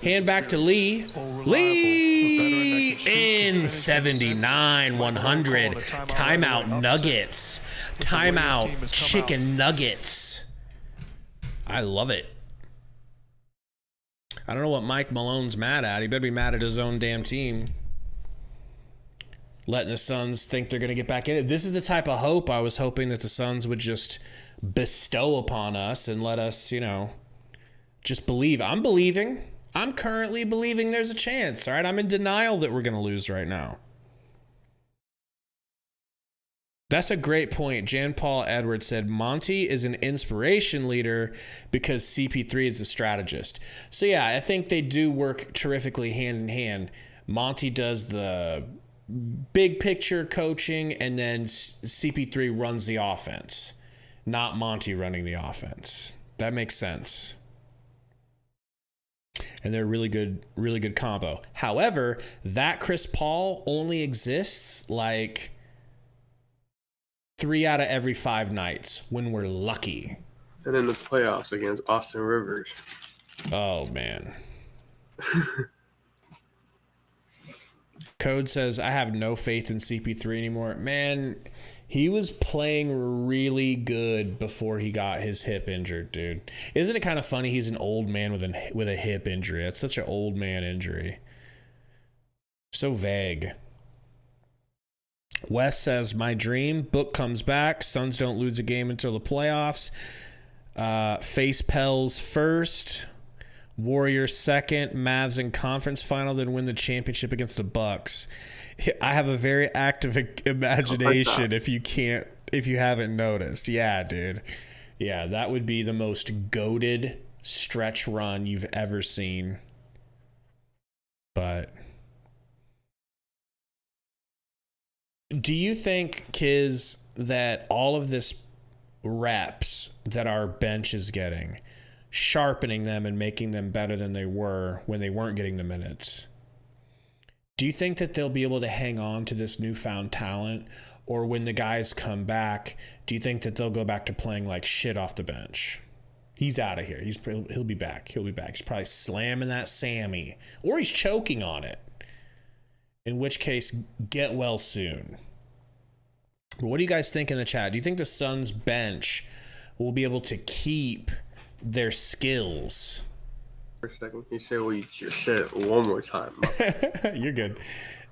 Hand back to Lee. Lee in 79-100. Timeout Nuggets. Timeout Chicken Nuggets. I love it. I don't know what Mike Malone's mad at. He better be mad at his own damn team. Letting the Suns think they're going to get back in it. This is the type of hope I was hoping that the Suns would just bestow upon us and let us, you know, just believe. I'm believing. I'm currently believing there's a chance, all right? I'm in denial that we're going to lose right now. That's a great point. Jan Paul Edwards said, Monty is an inspiration leader because CP3 is a strategist. So, yeah, I think they do work terrifically hand in hand. Monty does the big picture coaching, and then CP3 runs the offense, not Monty running the offense. That makes sense. And they're really good combo. However, that Chris Paul only exists like 3 out of every 5 nights when we're lucky. And in the playoffs against Austin Rivers. Oh, man. Code says, I have no faith in CP3 anymore. Man, he was playing really good before he got his hip injured, dude. Isn't it kind of funny he's an old man with a hip injury? That's such an old man injury. So vague. Wes says, my dream. Book comes back. Suns don't lose a game until the playoffs. Face Pels first. Warriors second, Mavs in conference final, then win the championship against the Bucks. I have a very active imagination if you haven't noticed. Yeah, dude. Yeah, that would be the most goated stretch run you've ever seen. But do you think, Kiz, that all of this reps that our bench is getting, sharpening them and making them better than they were when they weren't getting the minutes, do you think that they'll be able to hang on to this newfound talent? Or when the guys come back, do you think that they'll go back to playing like shit off the bench? He's out of here. He'll be back. He'll be back. He's probably slamming that Sammy. Or he's choking on it. In which case, get well soon. But what do you guys think in the chat? Do you think the Suns bench will be able to keep their skills? For a second, can you say what you just said one more time? You're good.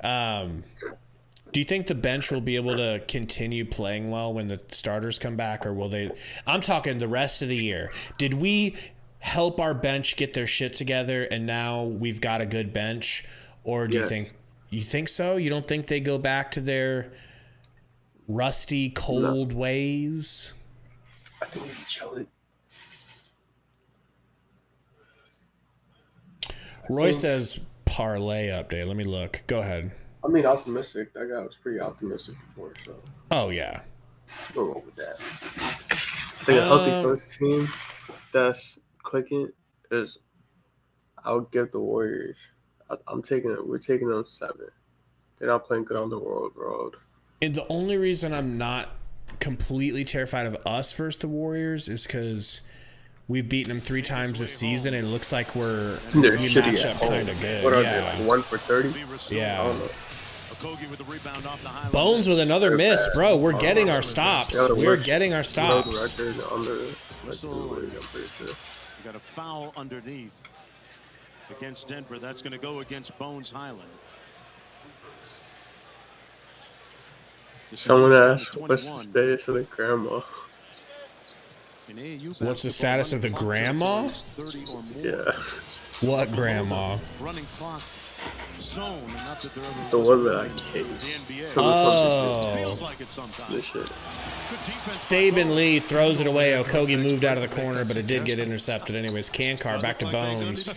Do you think the bench will be able to continue playing well when the starters come back, or will they? I'm talking the rest of the year. Did we help our bench get their shit together and now we've got a good bench? Or do you think so? You don't think they go back to their rusty, cold ways? I think we can chill it. Roy says parlay update. Let me look. Go ahead. I mean, optimistic. That guy was pretty optimistic before, so. Oh, yeah. Go wrong with that. I think a healthy Suns team that's clicking is, I would give the Warriors. We're taking them 7. They're not playing good on the road. And the only reason I'm not completely terrified of us versus the Warriors is because we've beaten them 3 times this season, and it looks like we match up kind of good. What are they, like 1 for 30? Yeah. I don't know. Bones with another miss, bro. We're getting our stops. We're getting our stops. You got a foul underneath against Denver. That's going to go against Bones Highland. Someone asked, what's the status of the grandma? What's the status of the grandma? Yeah. What grandma? Running clock zone. Not that there ever The was one that I in hate. the NBA. Oh. Feels like it sometimes. This shit. Saban Lee throws it away. Okogie moved out of the corner, but it did get intercepted anyways. Kankar back to Bones.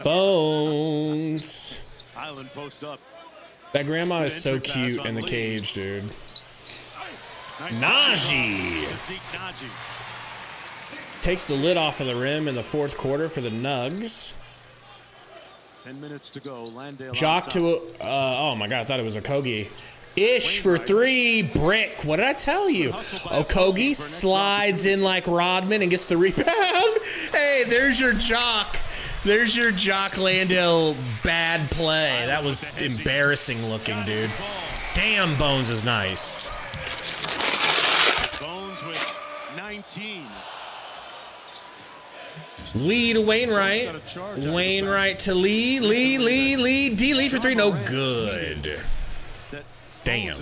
Bones. Island posts up. That grandma is so cute in the cage, dude. Najee takes the lid off of the rim in the fourth quarter for the Nugs. 10 minutes to go. Landale Jock to oh my god, I thought it was Okogie. Ish for three, brick. What did I tell you? Okogie slides in like Rodman and gets the rebound. Hey, there's your Jock. There's your Jock Landale bad play. That was embarrassing looking, dude. Damn, Bones is nice. Bones with 19. Lee to Wainwright. Wainwright to Lee. Lee. D Lee for three. No good. Damn.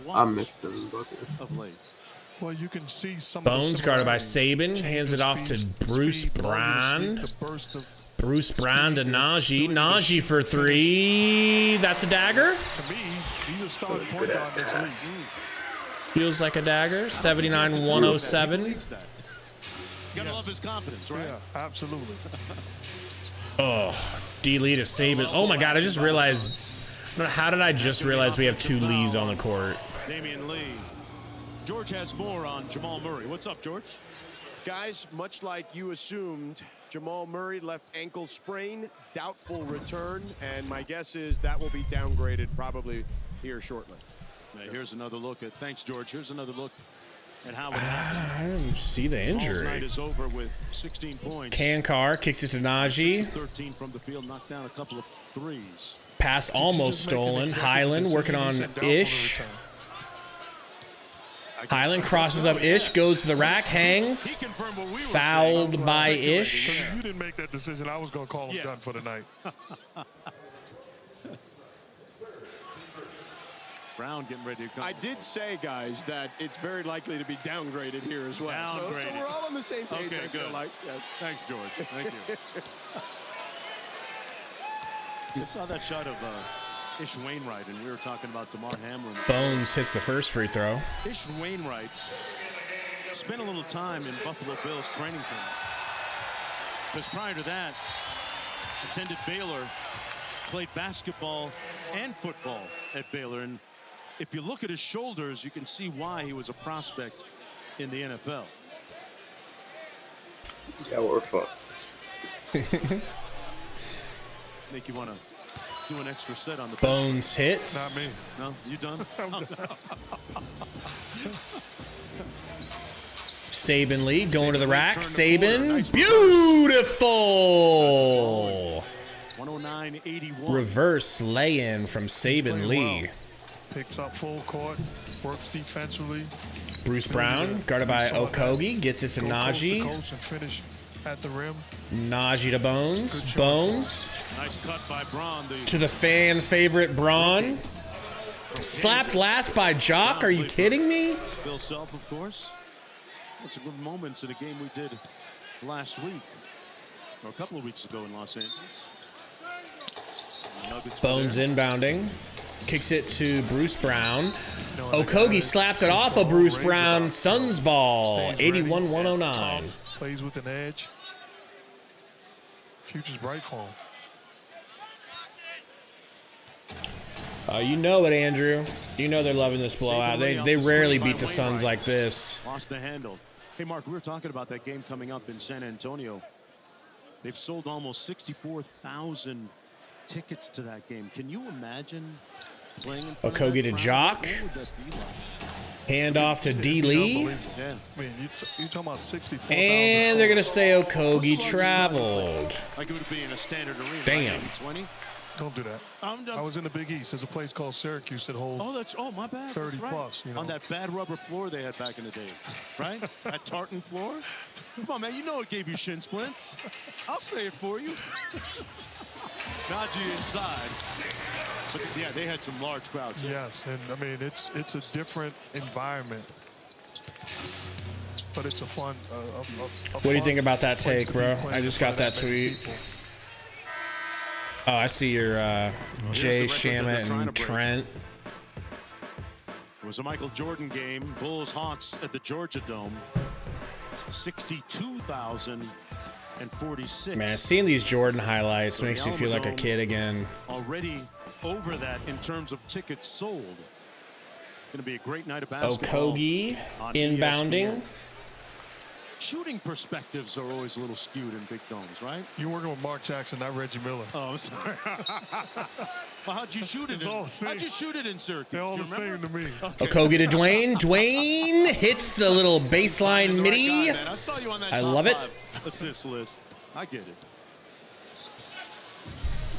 I missed them of late. Well, you can see some Bones guarded by Saban. Hands it off to Bruce Brown. Bruce Brown to Najee. Najee for three. That's a dagger. To me, he's a starting point guard in this league. Feels like a dagger. 79-107. Gotta love his confidence, right? Yeah, absolutely. Oh, D Lee to Saban. Oh my god, I just realized. How did I just realize we have two Lees on the court? Damian Lee. George has more on Jamal Murray. What's up, George? Guys, much like you assumed, Jamal Murray left ankle sprain, doubtful return, and my guess is that will be downgraded probably here shortly. Now, here's another look at. Thanks, George. Here's another look at how it happened. I didn't see the injury. Night is over with 16 points. Kankar kicks it to Najee. 13 from the field, knocked down a couple of threes. Pass almost stolen. Highland working on Ish. Highland crosses up Ish, goes to the rack, hangs. Fouled by Ish. You didn't make that decision. I was going to call him done for the night. Brown getting ready to come. I did say, guys, that it's very likely to be downgraded here as well. Downgraded. So we're all on the same page. Okay, I feel good. like. Yeah. Thanks, George. Thank you. I saw that shot of Ish Wainwright, and we were talking about DeMar Hamlin. Bones hits the first free throw. Ish Wainwright spent a little time in Buffalo Bills training camp. Because prior to that, attended Baylor, played basketball and football at Baylor. And if you look at his shoulders, you can see why he was a prospect in the NFL. Yeah, we're fucked. Make you want to do an extra set on the Bones hits. Not me. No, you done? Saban Lee going to the rack. Saban, beautiful. 109-81. Reverse lay-in from Saban Lee. Picks up full court, works defensively. Bruce Brown, guarded by Okogie, gets it to Go coast to Najee. coast and finish at the rim. Najee to Bones. Good shot. Bones Nice cut by Braun. to the fan favorite Braun. Slapped last by Jock. Are you kidding me? Bill Self, of course. That's a good moments in a game we did last week, or a couple of weeks ago in Los Angeles. Nuggets Bones inbounding. Kicks it to Bruce Brown. Okogie slapped it off of Bruce Brown. Suns ball. 81-109. Plays with an edge. Future's bright for him. You know it, Andrew. You know they're loving this blowout. They rarely beat the Suns like this. Lost the handle. Hey, Mark, we were talking about that game coming up in San Antonio. They've sold almost 64,000 tickets to that game. Can you imagine playing in front of Okogie that to crowd? Jock. What would that be like? Hand off to D. Lee. Unbelievable. Yeah. I mean, you're talking about 64,000. And they're going to say Okogie traveled. Like it would be in a standard arena. Damn. Like 20. Don't do that. I was in the Big East. There's a place called Syracuse that holds My bad. 30 That's right. plus. You know? On that bad rubber floor they had back in the day, right? That tartan floor. Come on, man. You know it gave you shin splints. I'll say it for you. Najee inside. But yeah, they had some large crowds. Yes, and I mean it's a different environment, but it's a fun. What do you think about that take, bro? I just got that tweet. Oh, I see your Jay Here's the record that they're Shamit trying and to break. Trent. It was a Michael Jordan game. Bulls Hawks at the Georgia Dome. 62,046. Man, seeing these Jordan highlights So makes the you feel like a Alamodome kid again. Already over that in terms of tickets sold. Going to be a great night of basketball. Okogie on inbounding. ESPN. Shooting perspectives are always a little skewed in big domes, right? You're working with Mark Jackson, not Reggie Miller. Oh, I'm sorry. Well, how'd you shoot it? It's all the same. How'd you shoot it in Syracuse? They're all Do the you remember? same to me. Okay. Okogie to Dwayne. Dwayne hits the little baseline You're the right midi. guy, man. I saw you on that I top love it. 5 assist list. I get it.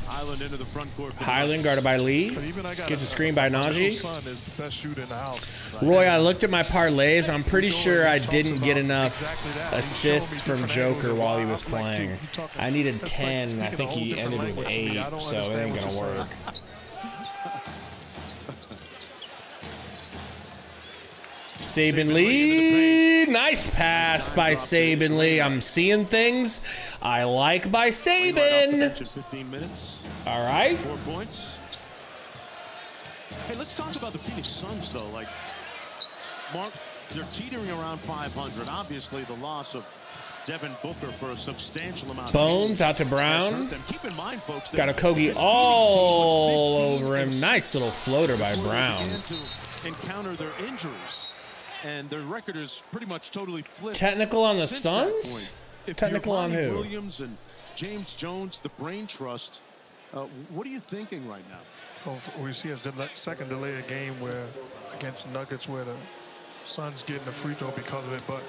Highland into the front court. for the Highland guarded by Lee. But even I got Gets a screen by my Najee. little son is the best shooter in the house. Roy, I looked at my parlays. I'm pretty sure I didn't get enough assists from Joker while he was playing. I needed 10. I think he ended with 8, so it ain't gonna work. Saban Lee, nice pass by Saban Lee. I'm seeing things I like by Right off the Saban. bench in 15 minutes. All right. 4 points. Hey, let's talk about the Phoenix Suns, though. Like, Mark, they're teetering around 500. Obviously, the loss of Devin Booker for a substantial amount. Bones out to has Brown. hurt them. Keep in mind, folks, that Got a this Kogi Phoenix team all was 15 over him. and Nice 6 little floater by before they Brown. began to encounter their injuries, and their record is pretty much totally flipped. Technical on the since that Suns? point. If Technical you're on Monty who? Williams and James Jones, the brain trust. What are you thinking right now? Well, we see his second delay of game where against Nuggets where the Suns getting a free throw because of it. But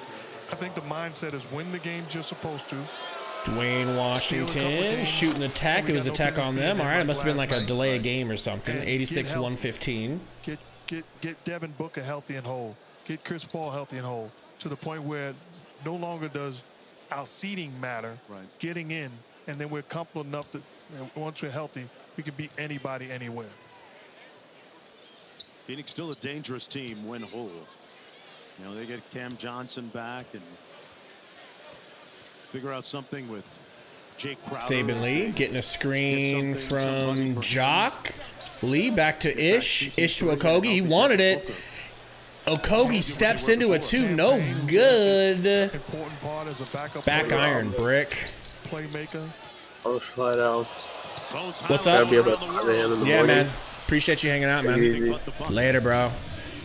I think the mindset is win the games you're supposed to. Dwayne Washington shooting the tech. It was a tech on them. All right, it must have been like a delay of game or something. 86-115. Get Devin Booker healthy and whole. Get Chris Paul healthy and whole. To the point where no longer does our seeding matter. Right. Getting in, and then we're comfortable enough that once we're healthy, we can beat anybody anywhere. Phoenix still a dangerous team when whole. You know, they get Cam Johnson back and figure out something with Jake Crowder. Saban Lee getting a screen Get something from for Jock. Lee back to Ish. Ish to Okogie. He wanted it. Okogie steps into a 2. No good. Important part as a backup Back player, iron brick. playmaker. I'll slide out. What's Gotta up? be up at 5 a.m. in the Yeah, morning. man. Appreciate you hanging out, man. Easy. Later, bro.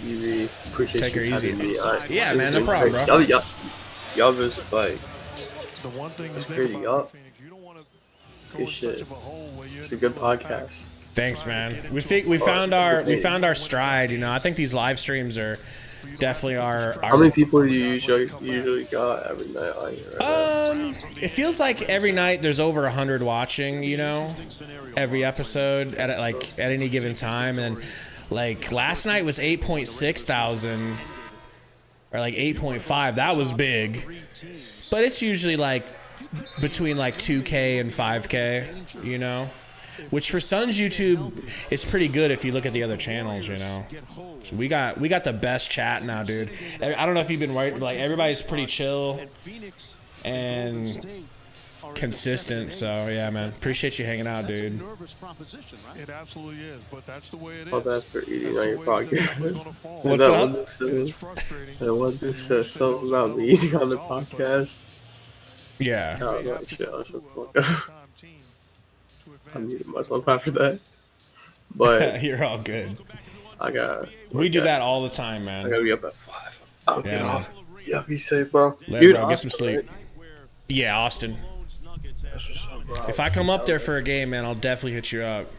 Easy. Appreciate Take her you easy. having me. Yeah, man, no problem, bro. Y'all just like The one thing That's to crazy, think y'all. about Phoenix, you don't want to go good in shit. such of a hole where you're It's in a good the middle of the pack. podcast. Thanks, man. We found our stride. You know, I think these live streams are definitely our. How many people do you usually got every night on here? It feels like every night there's over 100 watching. You know, every episode at any given time, and like last night was 8.6 thousand, or like 8.5. That was big, but it's usually like between like 2K and 5K. You know. Which for Suns YouTube, it's pretty good if you look at the other channels, you know. So we got the best chat now, dude. I don't know if you've been right, but like everybody's pretty chill and consistent. So yeah, man, appreciate you hanging out, dude. It absolutely is, but that's the way it is. All that for eating on your podcast. What's up? It's frustrating. And what this says something about me eating on the podcast. Yeah. Oh, no, shit, I should fuck up. I muted myself after that. But You're all good. I got. We do that all the time, I man. gotta be up at 5. I'll get Yeah, off. Yeah, be safe, bro. Later, bro. Get some sleep. Yeah, Austin. That's what's up, bro. If I come up there for a game, man, I'll definitely hit you up.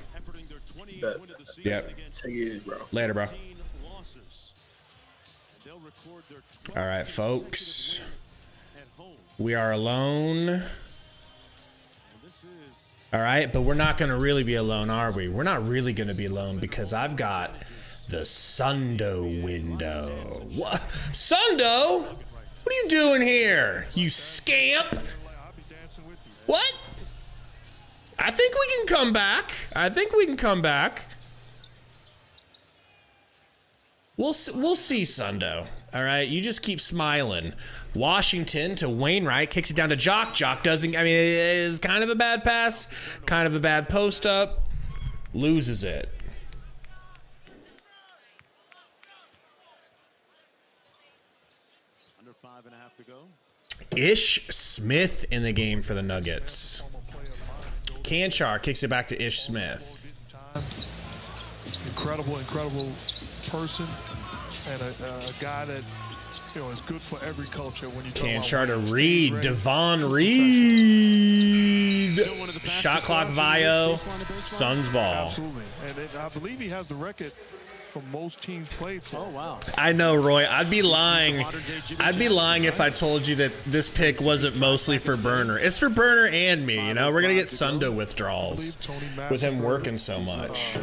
Bet. Yep. Take it easy, bro. Later, bro. All right, folks. We are alone. All right, but we're not going to really be alone, are we? We're not really going to be alone because I've got the Sundo window. What? Sundo? What are you doing here, you scamp? What? I think we can come back. We'll see, Sundo. All right, you just keep smiling. Washington to Wainwright, kicks it down to Jock. Jock doesn't. I mean, it is kind of a bad pass, kind of a bad post up. Loses it. Under 5.5 to go. Ish Smith in the game for the Nuggets. Kanchar kicks it back to Ish Smith. Incredible person, and a guy that is good for every culture. When you Kanchar to Reed, Devon Reed. Shot clock Vio. Suns ball. Absolutely, and I believe he has the record for most teams played for. Oh wow! I know, Roy. I'd be lying. I'd be lying if I told you that this pick wasn't mostly for Burner. It's for Burner and me. You know, we're gonna get Sundo withdrawals with him working so much.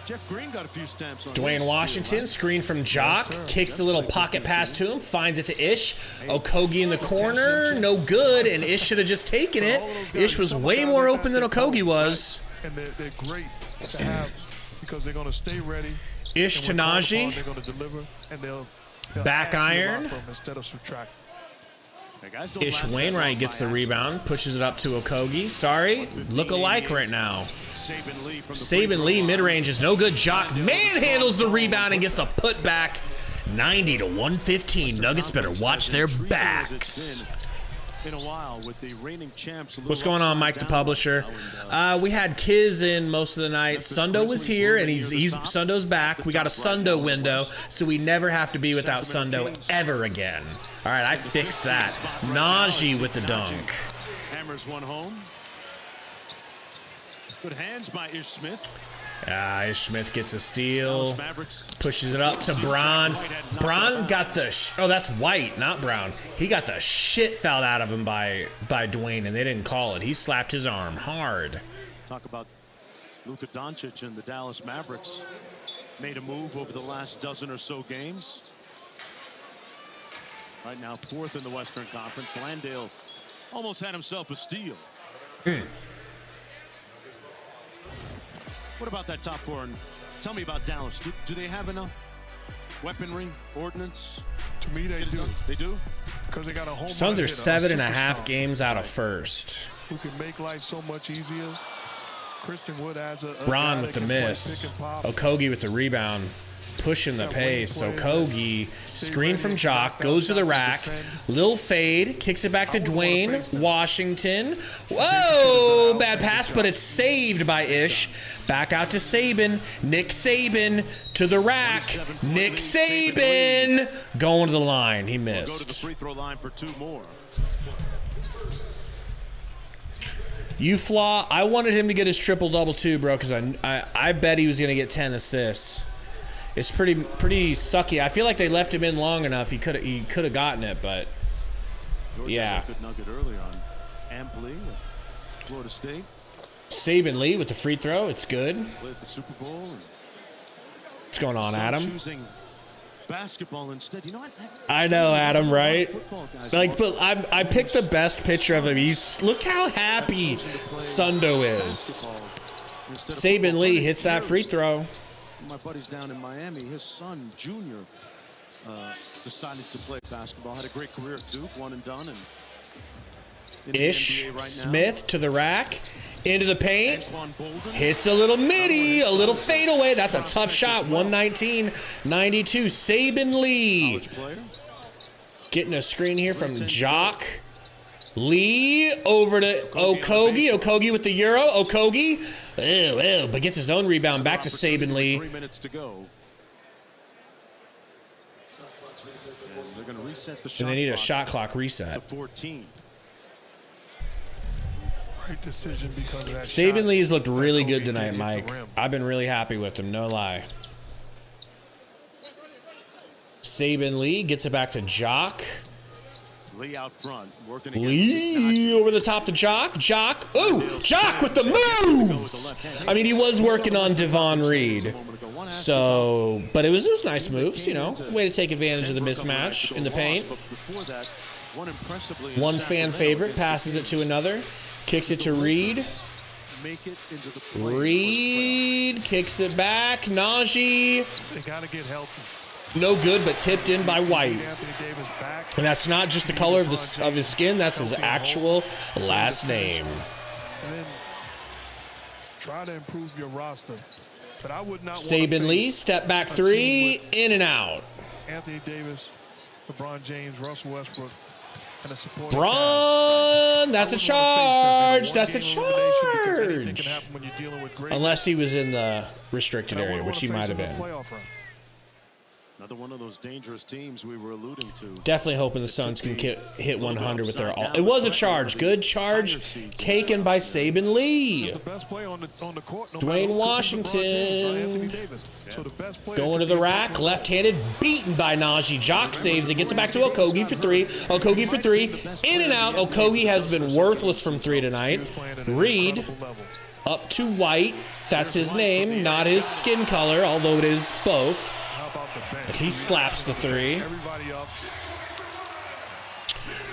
Jeff Green got a few stamps on Dwayne Washington, screen from Jock, kicks a little pocket pass to him, finds it to Ish. Okogie in the corner, no good, and Ish should have just taken it. Ish was way more open than Okogie was. And they're great to have because they're going to stay ready. Ish to Najee. They're going to deliver, and they'll back iron. Instead of subtract. Ish Wainwright gets the rebound, pushes it up to Okogie. Sorry, look alike right now. Saban Lee mid-range is no good. Jock manhandles the rebound and gets the put back. 90 to 115. Nuggets better watch their backs. In a while with the reigning champs. What's going on, Mike the Publisher? We had Kiz in most of the night. Sundo was here, and he's Sundo's back. We got a Sundo window, so we never have to be without Sundo ever again. All right, I fixed that. Najee with the dunk. Hammers one home. Good hands by Ish Smith. Ish Smith gets a steal, pushes it up to Braun. Braun got the oh, that's White, not Brown. He got the shit fouled out of him by Dwayne, and they didn't call it. He slapped his arm hard. Talk about Luka Doncic and the Dallas Mavericks. Made a move over the last dozen or so games. Right now, 4th in the Western Conference. Landale almost had himself a steal. What about that top 4? And tell me about Dallas. Do they have enough weaponry, ordnance? To me, they do. They do? Because they got a home Suns are run hitter, 7.5 games out of first. Who can make life so much easier. Christian Wood adds a Braun with the miss. Okogie with the rebound. Pushing the pace. Okogie, screen from Jock, goes to the rack. Lil fade, kicks it back to Dwayne Washington. Whoa, bad pass, but it's saved by Ish. Back out to Saban. Nick Saban to the rack. Nick Saban going to the line. He missed. Go to the free throw line for 2 more. You flaw. I wanted him to get his triple-double too, bro, because I bet he was going to get 10 assists. It's pretty sucky. I feel like they left him in long enough. He could have gotten it, but yeah. Good nugget early on. Amply, Florida State. Saban Lee with the free throw. It's good. Played the Super Bowl. What's going on, Adam? Choosing basketball instead. You know what? I know, Adam, right? Like, but I picked the best picture of him. Look how happy Sundo is. Saban Lee hits that free throw. My buddy's down in Miami. His son, Junior, decided to play basketball. Had a great career at Duke, one and done. And Ish Smith to the rack, into the paint, hits a little midi, a little fadeaway. That's a tough shot. 119-92. Saban Lee getting a screen here from Jock. Lee over to Okogie. Okogie with the Euro. Okogie. But gets his own rebound back to Saban Lee. 3 minutes to go. They're going to reset the shot. And they need a shot clock reset. To 14. Great decision because of that. Saban Lee's looked really good tonight, Mike. I've been really happy with him, no lie. Saban Lee gets it back to Jock. Lee out front, working Lee over the top to Jock. Jock. Ooh, Jock with the moves. I mean, he was working on Devon Reed. So, but it was nice moves, you know. Way to take advantage of the mismatch in the paint. One fan favorite passes it to another. Kicks it to Reed. make it into the play. Reed kicks it back. Najee. They got to get healthy. No good, but tipped in by White. And that's not just the color of his skin. That's his actual last name. And then try to improve your roster. But I would not. Saban Lee, step back three, in and out. Anthony Davis, LeBron James, Russell Westbrook, and a support. Braun, that's a charge. That's a charge. Unless he was in the restricted area, which he might have been. Another one of those dangerous teams we were alluding to. Definitely hoping the Suns can hit 100 with their all. It was a charge. Good charge taken by Saban Lee. Dwayne Washington going to the rack. Left-handed. Beaten by Najee. Jock saves it. Gets it back to Okogie for three. Okogie for three. In and out. Okogie has been worthless from three tonight. Reed up to White. That's his name, not his skin color, although it is both. But he slaps the three.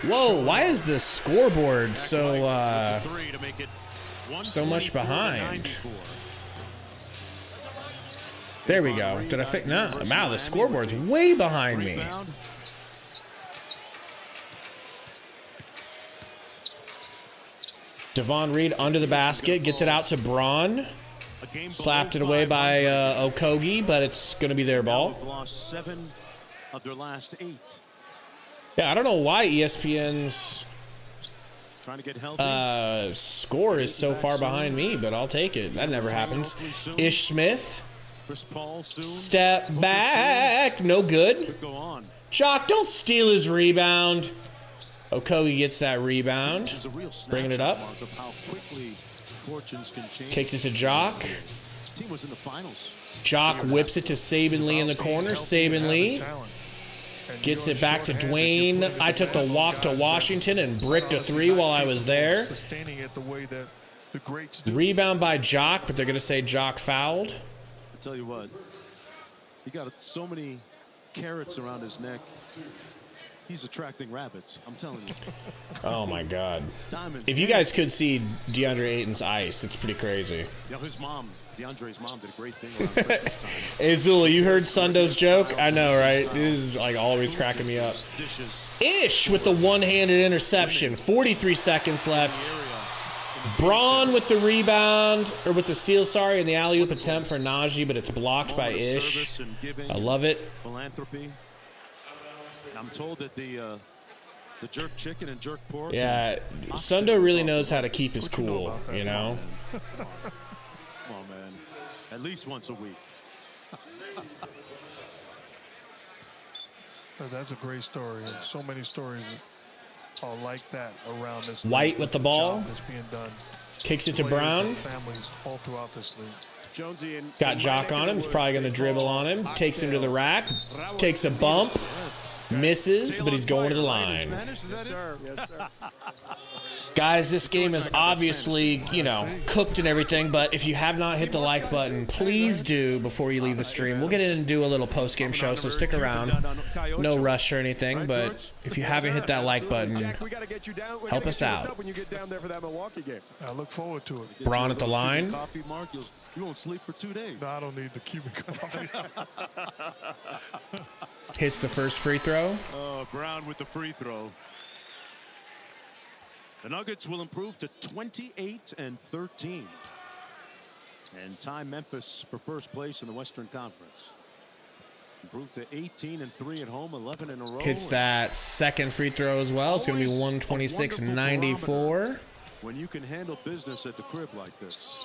Whoa, why is the scoreboard so much behind? There we go. Did I fix? No, wow, the scoreboard's way behind me. Devon Reed under the basket, gets it out to Braun. Slapped it away by Okogie, but it's going to be their ball. Lost 7 of their last 8. Yeah, I don't know why ESPN's trying to get healthy. Score is so far behind me, but I'll take it. That never happens. Ish Smith. Step back. No good. Jock, don't steal his rebound. Okogie gets that rebound. Bringing it up. Kicks it to Jock. Jock whips it to Saban Lee in the corner. Saban Lee gets it back to Dwayne. I took the walk to Washington and bricked a three while I was there. Rebound by Jock, but they're going to say Jock fouled. I tell you what, he got so many carrots around his neck. He's attracting rabbits, I'm telling you. Oh my God! If you guys could see DeAndre Ayton's ice, it's pretty crazy. Yeah, his mom, DeAndre's mom, did a great thing around Christmas time. Hey Zula, you heard Sundo's joke? I know, right? This is like always cracking me up. Ish with the one-handed interception. 43 seconds left. Braun with the rebound, or with the steal, sorry, and the alley-oop attempt for Najee, but it's blocked by Ish. I love it. Philanthropy. I'm told that the jerk chicken and jerk pork. Yeah, Sundo really knows how to keep his cool, you know? Come on, man. At least once a week. That's a great story. And so many stories are like that around this. White with the ball. That's being done. Kicks it to Brown. Families all throughout this league. Jonesy and got Jock on him. He's probably going to dribble on him. Takes him to the rack. Takes a bump. Misses, but he's going to the line. Yes, sir. Yes, sir. Guys, this game is obviously, you know, cooked and everything, but if you have not hit the like button, please do before you leave the stream. We'll get in and do a little post-game show, so stick around. No rush or anything, but if you haven't hit that like button, help us out. I look forward to it. Braun at the line. You won't sleep for 2 days. No, I don't need the Cuban coffee. Hits the first free throw. Brown with the free throw. The Nuggets will improve to 28-13 and tie Memphis for first place in the Western Conference. Improved to 18-3 at home, 11 in a row. Hits that second free throw as well. It's going to be 126-94. When you can handle business at the crib like this.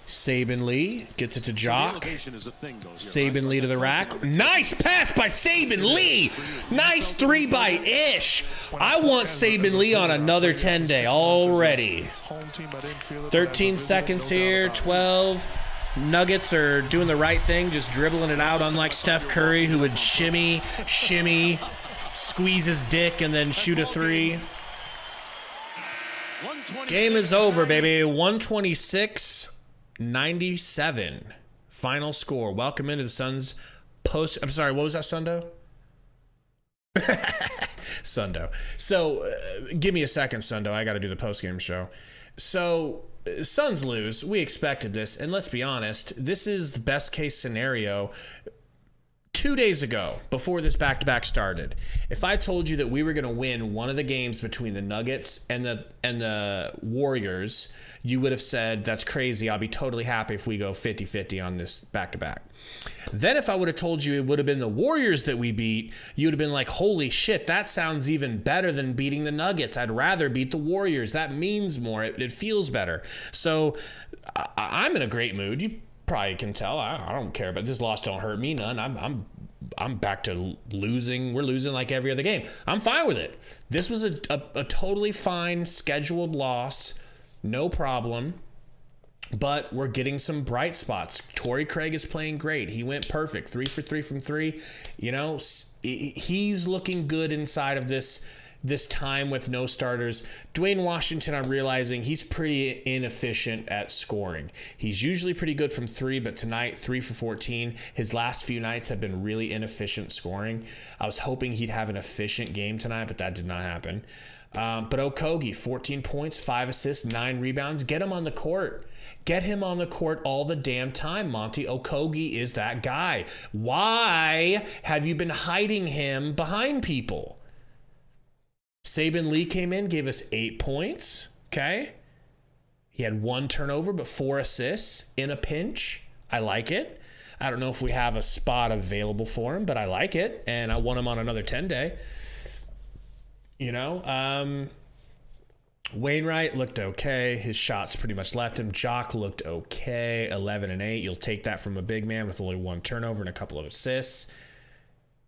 Saban Lee gets it to Jock. Saban Lee to the rack. Nice pass by Saban Lee. Nice three by Ish. I want Saban Lee on another 10-day already. 13 seconds here, 12. Nuggets are doing the right thing, just dribbling it out, unlike Steph Curry, who would shimmy, squeeze his dick, and then shoot a three. Game is over, baby. 126-97. Final score. Welcome into the Suns post. I'm sorry, what was that, Sundo? Sundo. So, give me a second, Sundo. I got to do the post-game show. So Suns lose. We expected this, and let's be honest, this is the best case scenario. 2 days ago, before this back-to-back started, if I told you that we were going to win one of the games between the Nuggets and the Warriors, you would have said, that's crazy. I'll be totally happy if we go 50-50 on this back-to-back. Then if I would have told you it would have been the Warriors that we beat, you would have been like, holy shit, that sounds even better than beating the Nuggets. I'd rather beat the Warriors. That means more. It feels better. So I'm in a great mood. You probably can tell. I don't care, but this loss don't hurt me none. I'm back to losing. We're losing like every other game. I'm fine with it. This was a totally fine scheduled loss. No problem. But we're getting some bright spots. Torrey Craig is playing great. He went perfect. 3 for 3 from 3. You know, he's looking good inside of this time with no starters. Dwayne Washington, I'm realizing he's pretty inefficient at scoring. He's usually pretty good from 3, but tonight, 3 for 14. His last few nights have been really inefficient scoring. I was hoping he'd have an efficient game tonight, but that did not happen. But Okogie, 14 points, 5 assists, 9 rebounds. Get him on the court. Get him on the court all the damn time, Monty. Okogie is that guy. Why have you been hiding him behind people? Saban Lee came in, gave us 8 points. Okay. He had 1 turnover, but 4 assists in a pinch. I like it. I don't know if we have a spot available for him, but I like it. And I want him on another 10-day. You know, Wainwright looked okay. His shots pretty much left him. Jock looked okay. 11 and 8. You'll take that from a big man with only 1 turnover and a couple of assists.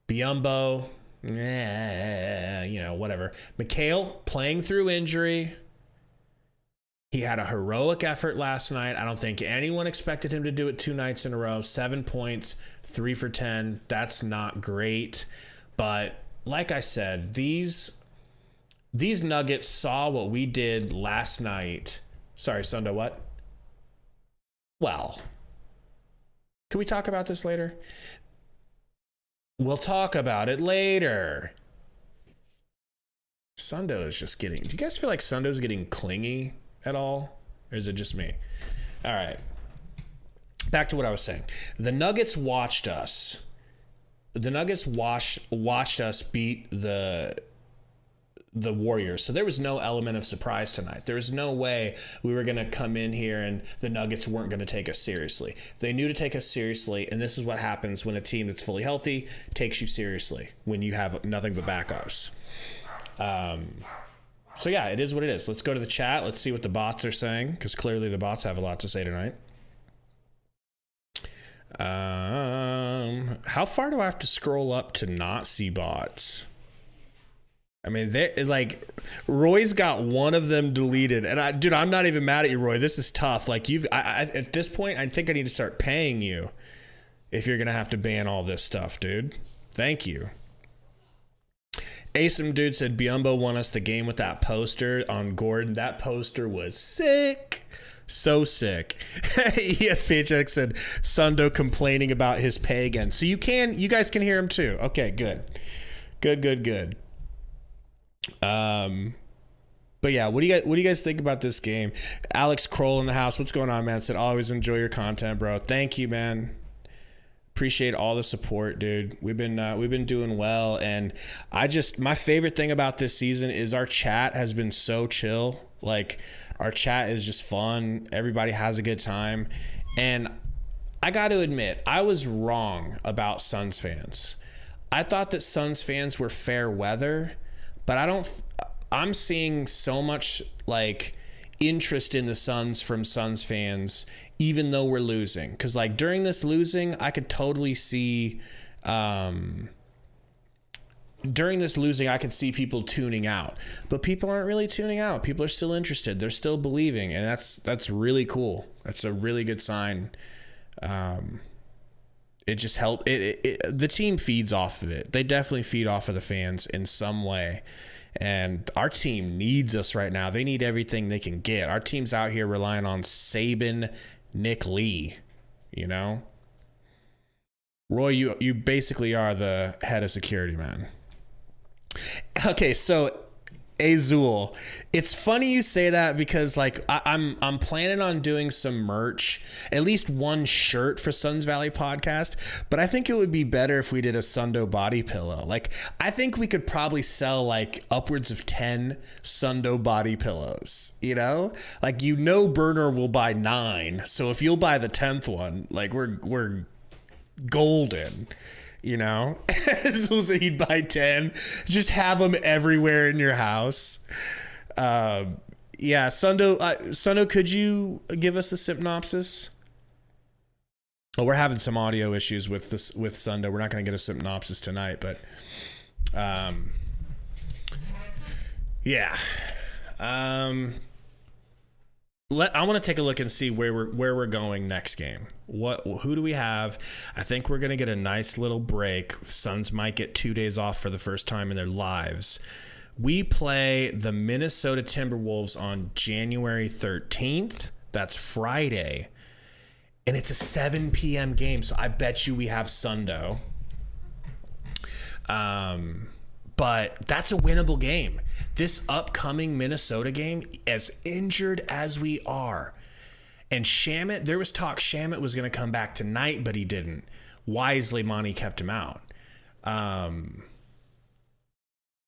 Biyombo, you know, whatever. McHale playing through injury. He had a heroic effort last night. I don't think anyone expected him to do it 2 nights in a row. 7 points, 3 for 10. That's not great. But like I said, these Nuggets saw what we did last night. Sorry, Sundo, what? Well, can we talk about this later? We'll talk about it later. Sundo is just getting... Do you guys feel like Sundo's getting clingy at all? Or is it just me? All right. Back to what I was saying. The Nuggets watched us. The Nuggets watched us beat the Warriors. So there was no element of surprise tonight. There was no way we were going to come in here and the Nuggets weren't going to take us seriously. They knew to take us seriously, and this is what happens when a team that's fully healthy takes you seriously, when you have nothing but backups. So yeah, it is what it is. Let's go to the chat. Let's see what the bots are saying, because clearly the bots have a lot to say tonight. How far do I have to scroll up to not see bots? I mean, like, Roy's got one of them deleted, and I'm not even mad at you, Roy. This is tough. Like, at this point, I think I need to start paying you if you're gonna have to ban all this stuff, dude. Thank you. Asim dude said Biyombo won us the game with that poster on Gordon. That poster was sick. So sick. ESPHX said Sundo complaining about his pay again. So you guys can hear him too. Okay, good. Good. But yeah, what do you guys think about this game? Alex Kroll in the house. What's going on, man? Said always enjoy your content, bro. Thank you, man. Appreciate all the support, dude. We've been doing well, and my favorite thing about this season is our chat has been so chill. Like, our chat is just fun. Everybody has a good time, and I got to admit, I was wrong about Suns fans. I thought that Suns fans were fair weather, but I'm seeing so much like interest in the Suns from Suns fans, even though we're losing. Because like during this losing, I could totally see people tuning out. But people aren't really tuning out. People are still interested. They're still believing, and that's really cool. That's a really good sign. It just helped. The team feeds off of it. They definitely feed off of the fans in some way. And our team needs us right now. They need everything they can get. Our team's out here relying on Saban, Nick Lee, you know? Roy, you basically are the head of security, man. Okay, so Azul. It's funny you say that because like I'm planning on doing some merch, at least one shirt for Suns Valley podcast, but I think it would be better if we did a Sundo body pillow. Like I think we could probably sell like upwards of 10 Sundo body pillows, you know? Like Burner will buy 9. So if you'll buy the 10th one, like we're golden. You know, so he'd buy 10, just have them everywhere in your house. Yeah, Sundo, could you give us the synopsis? Oh, we're having some audio issues with Sundo. We're not going to get a synopsis tonight, but yeah. I want to take a look and see where we're going next game. Who do we have? I think we're going to get a nice little break. Suns might get 2 days off for the first time in their lives. We play the Minnesota Timberwolves on January 13th. That's Friday. And it's a 7 p.m. game, so I bet you we have Sundo. But that's a winnable game. This upcoming Minnesota game, as injured as we are, and Shamet, there was talk Shamet was going to come back tonight, but he didn't. Wisely, Monty kept him out.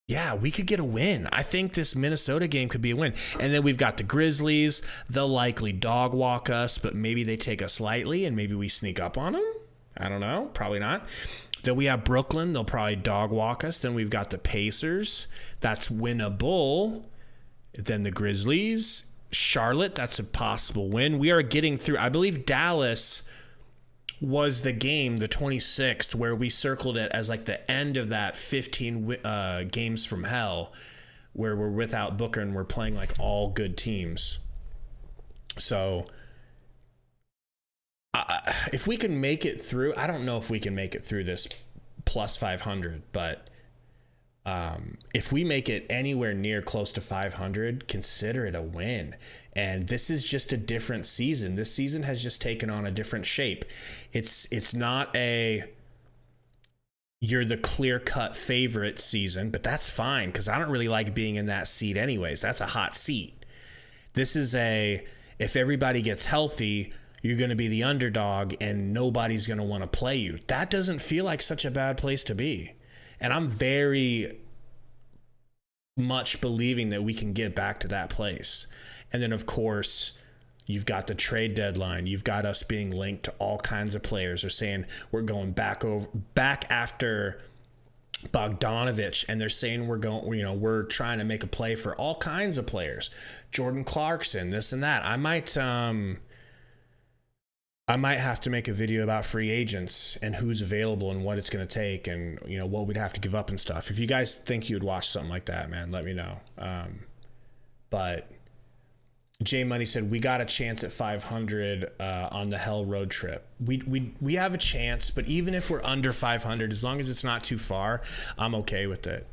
Yeah, we could get a win. I think this Minnesota game could be a win. And then we've got the Grizzlies. They'll likely dog walk us, but maybe they take us lightly and maybe we sneak up on them. I don't know. Probably not. Then we have Brooklyn. They'll probably dog walk us. Then we've got the Pacers. That's winnable. Then the Grizzlies. Charlotte, that's a possible win. We are getting through. I believe Dallas was the game, the 26th, where we circled it as like the end of that 15 games from hell, where we're without Booker and we're playing like all good teams. So if we can make it through, I don't know if we can make it through this plus 500, but if we make it anywhere near close to 500, consider it a win. And this is just a different season. This season has just taken on a different shape. It's not you're the clear-cut favorite season, but that's fine because I don't really like being in that seat anyways. That's a hot seat. This is if everybody gets healthy, you're going to be the underdog and nobody's going to want to play you. That doesn't feel like such a bad place to be. And I'm very much believing that we can get back to that place. And then, of course, you've got the trade deadline. You've got us being linked to all kinds of players. They're saying we're going back after Bogdanovich, and they're saying we're trying to make a play for all kinds of players. Jordan Clarkson, this and that. I might have to make a video about free agents and who's available and what it's going to take and, what we'd have to give up and stuff. If you guys think you would watch something like that, man, let me know. But J Money said, we got a chance at 500 on the Hell road trip. We have a chance, but even if we're under 500, as long as it's not too far, I'm okay with it,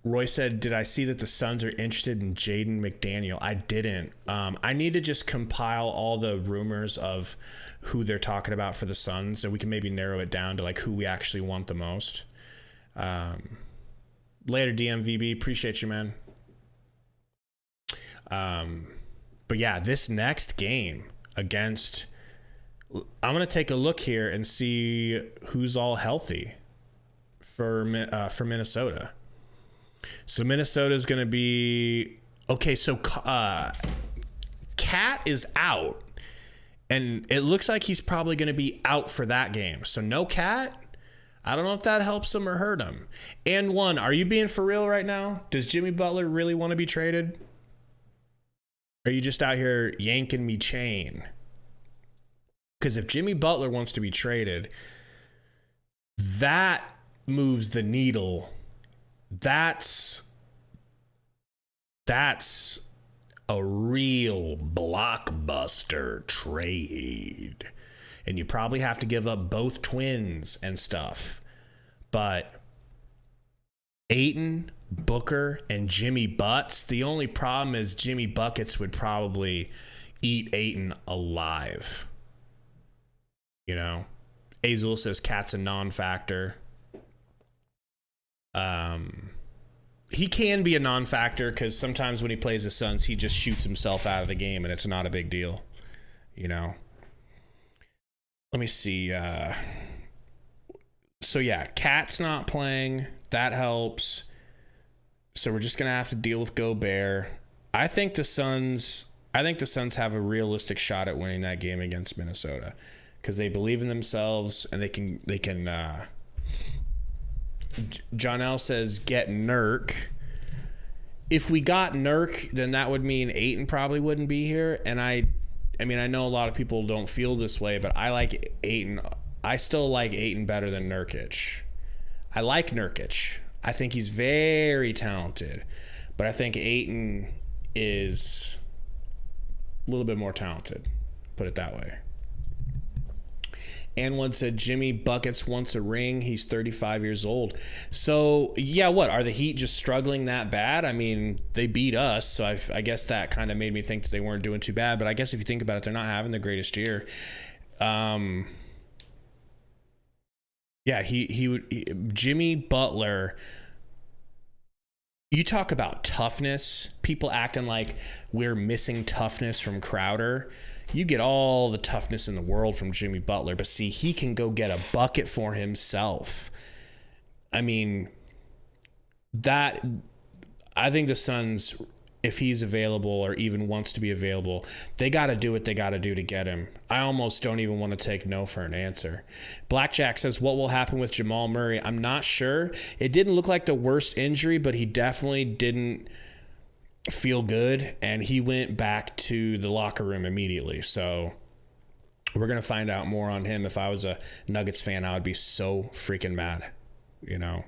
Roy said, did I see that the Suns are interested in Jaden McDaniel? I didn't. I need to just compile all the rumors of who they're talking about for the Suns, so we can maybe narrow it down to like who we actually want the most. Later, DMVB. Appreciate you, man. But yeah, this next game against... I'm going to take a look here and see who's all healthy for Minnesota. So Minnesota is going to be... Okay, so Cat is out. And it looks like he's probably going to be out for that game. So no Cat? I don't know if that helps him or hurt him. And one, are you being for real right now? Does Jimmy Butler really want to be traded? Or are you just out here yanking me chain? Because if Jimmy Butler wants to be traded, that moves the needle. That's a real blockbuster trade. And you probably have to give up both twins and stuff. But Ayton, Booker, and Jimmy Butts, the only problem is Jimmy Buckets would probably eat Ayton alive. Azul says Cat's a non-factor. He can be a non-factor because sometimes when he plays the Suns, he just shoots himself out of the game, and it's not a big deal, you know. Let me see. So yeah, Cat's not playing. That helps. So we're just gonna have to deal with Gobert. I think the Suns have a realistic shot at winning that game against Minnesota because they believe in themselves and they can. John L says get Nurk. If we got Nurk, then that would mean Ayton probably wouldn't be here. And I mean, I know a lot of people don't feel this way, but I like Ayton. I still like Ayton better than Nurkic. I like Nurkic. I think he's very talented, but I think Ayton is a little bit more talented. Put it that way. And one said Jimmy Buckets wants a ring. He's 35 years old. So, yeah, what? Are the Heat just struggling that bad? I mean, they beat us, so I guess that kind of made me think that they weren't doing too bad. But I guess if you think about it, they're not having the greatest year. Yeah, Jimmy Butler, you talk about toughness, people acting like we're missing toughness from Crowder. You get all the toughness in the world from Jimmy Butler, but see, he can go get a bucket for himself. I mean, I think the Suns, if he's available or even wants to be available, they got to do what they got to do to get him. I almost don't even want to take no for an answer. Blackjack says, what will happen with Jamal Murray? I'm not sure. It didn't look like the worst injury, but he definitely didn't feel good, and he went back to the locker room immediately. So we're going to find out more on him. If I was a Nuggets fan, I would be so freaking mad, you know.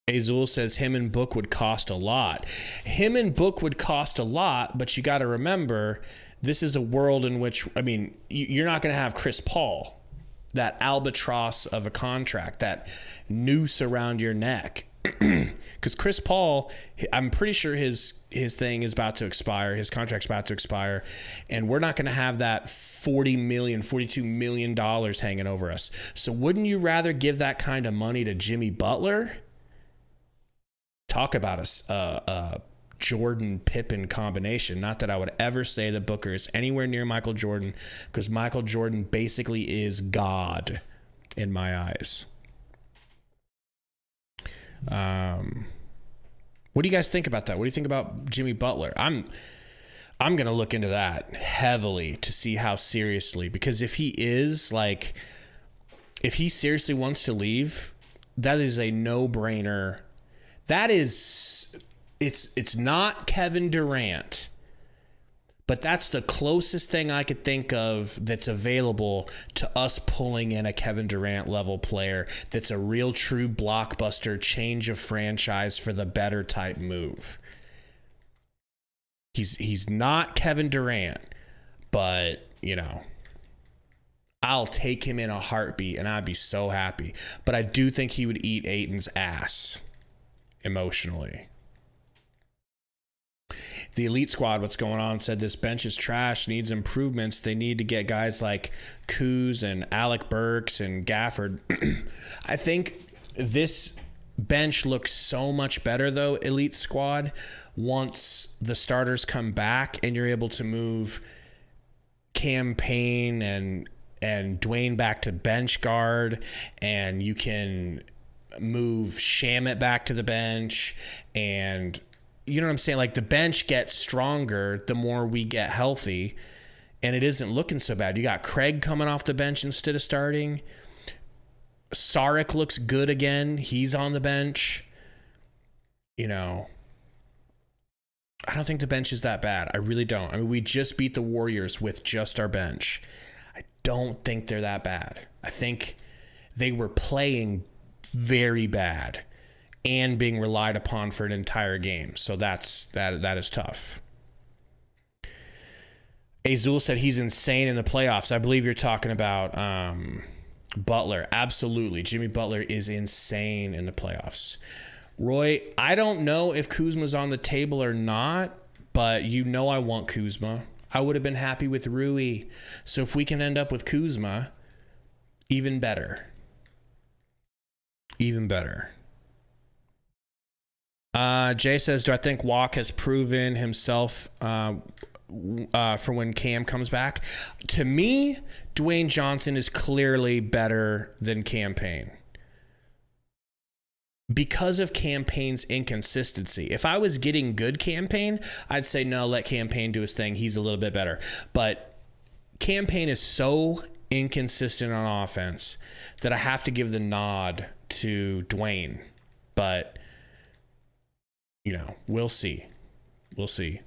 Azul says him and Book would cost a lot. Him and Book would cost a lot, but you got to remember, this is a world in which, I mean, you're not going to have Chris Paul, that albatross of a contract, that noose around your neck. Because Chris Paul, I'm pretty sure his thing is about to expire. His contract's about to expire. And we're not going to have that $42 million hanging over us. So wouldn't you rather give that kind of money to Jimmy Butler? Talk about a Jordan Pippen combination. Not that I would ever say that Booker is anywhere near Michael Jordan, because Michael Jordan basically is God in my eyes. What do you guys think about that? What do you think about Jimmy Butler? I'm going to look into that heavily to see how seriously, because if he seriously wants to leave, that is a no-brainer. That is, it's not Kevin Durant, but that's the closest thing I could think of that's available to us pulling in a Kevin Durant level player that's a real true blockbuster change of franchise for the better type move. He's not Kevin Durant, but, you know, I'll take him in a heartbeat and I'd be so happy. But I do think he would eat Ayton's ass emotionally. The Elite Squad, what's going on, said this bench is trash, needs improvements. They need to get guys like Kuz and Alec Burks and Gafford. I think this bench looks so much better, though, Elite Squad, once the starters come back and you're able to move Cam Payne and Dwayne back to bench guard, and you can move Shamet back to the bench, and you know what I'm saying? Like, the bench gets stronger the more we get healthy, and it isn't looking so bad. You got Craig coming off the bench instead of starting. Saric looks good again. He's on the bench. You know, I don't think the bench is that bad. I really don't. I mean, we just beat the Warriors with just our bench. I don't think they're that bad. I think they were playing very bad and being relied upon for an entire game. So that is tough. Azul said he's insane in the playoffs. I believe you're talking about Butler. Absolutely. Jimmy Butler is insane in the playoffs. Roy, I don't know if Kuzma's on the table or not, but you know I want Kuzma. I would have been happy with Rui. So if we can end up with Kuzma, even better. Even better. Jay says, do I think Walk has proven himself for when Cam comes back? To me, Dwayne Johnson is clearly better than Cam Payne. Because of Cam Payne's inconsistency. If I was getting good Cam Payne, I'd say no, let Cam Payne do his thing. He's a little bit better. But Cam Payne is so inconsistent on offense that I have to give the nod to Dwayne. But, you know, we'll see. We'll see.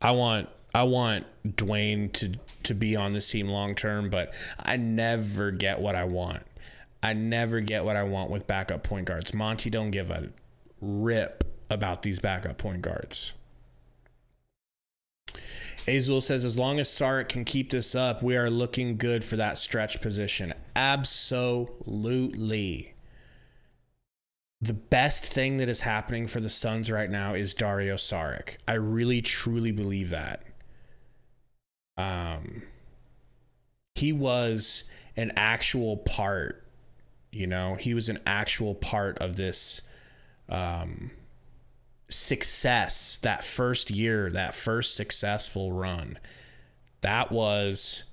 I want Dwayne to be on this team long term, but I never get what I want. I never get what I want with backup point guards. Monty don't give a rip about these backup point guards. Azul says, as long as Saric can keep this up, we are looking good for that stretch position. Absolutely. The best thing that is happening for the Suns right now is Dario Saric. I really, truly believe that. He was an actual part. You know, he was an actual part of this success, that first year, that first successful run. That was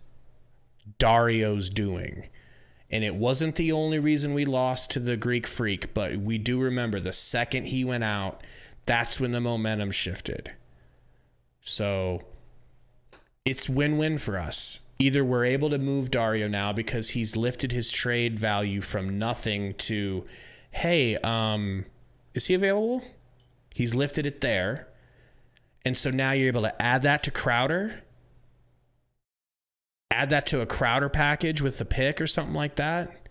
Dario's doing. And it wasn't the only reason we lost to the Greek Freak, but we do remember the second he went out, that's when the momentum shifted. So it's win-win for us. Either we're able to move Dario now because he's lifted his trade value from nothing to, hey, is he available? He's lifted it there. And so now you're able to add that to Crowder. Add that to a Crowder package with the pick or something like that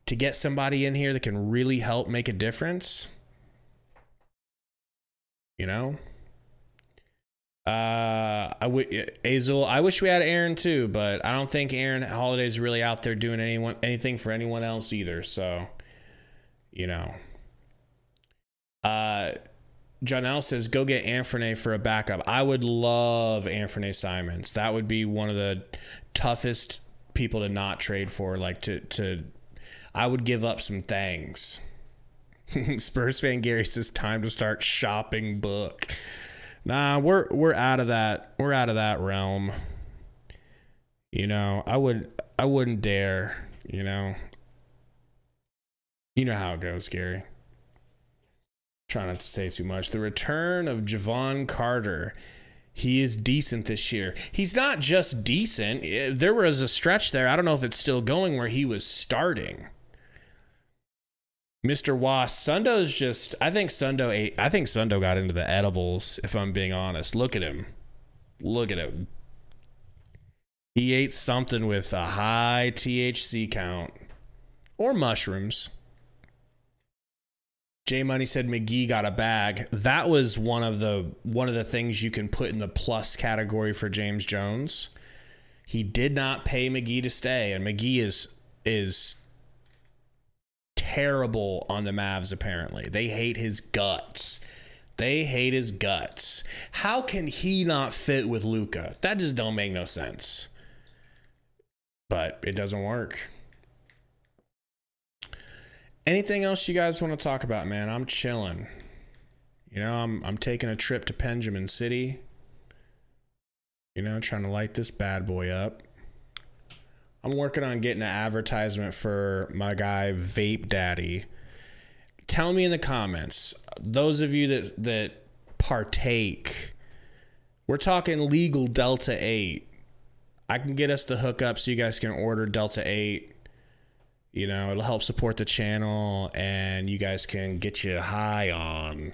to get somebody in here that can really help make a difference. You know? Azul, I wish we had Aaron too, but I don't think Aaron Holiday's really out there doing anything for anyone else either. So, you know. Jonelle says, go get Anthony for a backup. I would love Anthony Simons. That would be one of the toughest people to not trade for. Like I would give up some things. Spurs fan Gary says, time to start shopping book. Nah, we're out of that. We're out of that realm. You know, I wouldn't dare, you know. You know how it goes, Gary. Try not to say too much. The return of Javon Carter. He is decent this year. He's not just decent. There was a stretch there. I don't know if it's still going where he was starting. Mr. Was, Sundo's just, I think Sundo got into the edibles, if I'm being honest. Look at him. Look at him. He ate something with a high THC count. Or mushrooms. J Money said McGee got a bag. That was one of the things you can put in the plus category for James Jones. He did not pay McGee to stay, and McGee is terrible on the Mavs, apparently. They hate his guts. How can he not fit with Luka? That just don't make no sense. But it doesn't work. Anything else you guys want to talk about, man? I'm chilling. You know, I'm taking a trip to Benjamin City. You know, trying to light this bad boy up. I'm working on getting an advertisement for my guy Vape Daddy. Tell me in the comments, those of you that partake, we're talking legal Delta 8. I can get us the hookup so you guys can order Delta 8. You know, it'll help support the channel and you guys can get you high on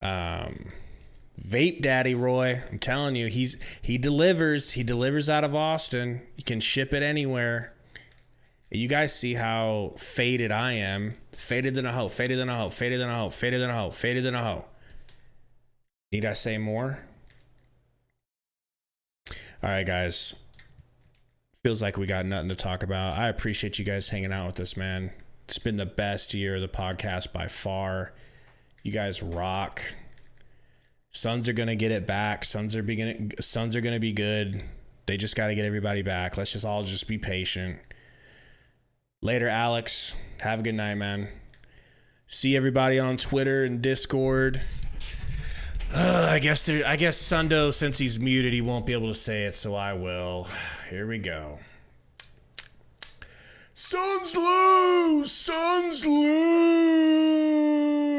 Vape Daddy Roy. I'm telling you, he delivers out of Austin. You can ship it anywhere. You guys see how faded I am. Faded than a hoe, faded than a hoe, faded than a hoe, faded than a hoe, faded than a hoe. Need I say more? All right, guys. Feels like we got nothing to talk about. I appreciate you guys hanging out with us, man. It's been the best year of the podcast by far. You guys rock. Suns are gonna get it back. Suns are gonna be good. They just got to get everybody back. Let's just all be patient. Later, Alex. Have a good night, man. See everybody on Twitter and Discord. I guess Sundo, since he's muted, he won't be able to say it, so I will. Here we go. Suns lose! Suns lose!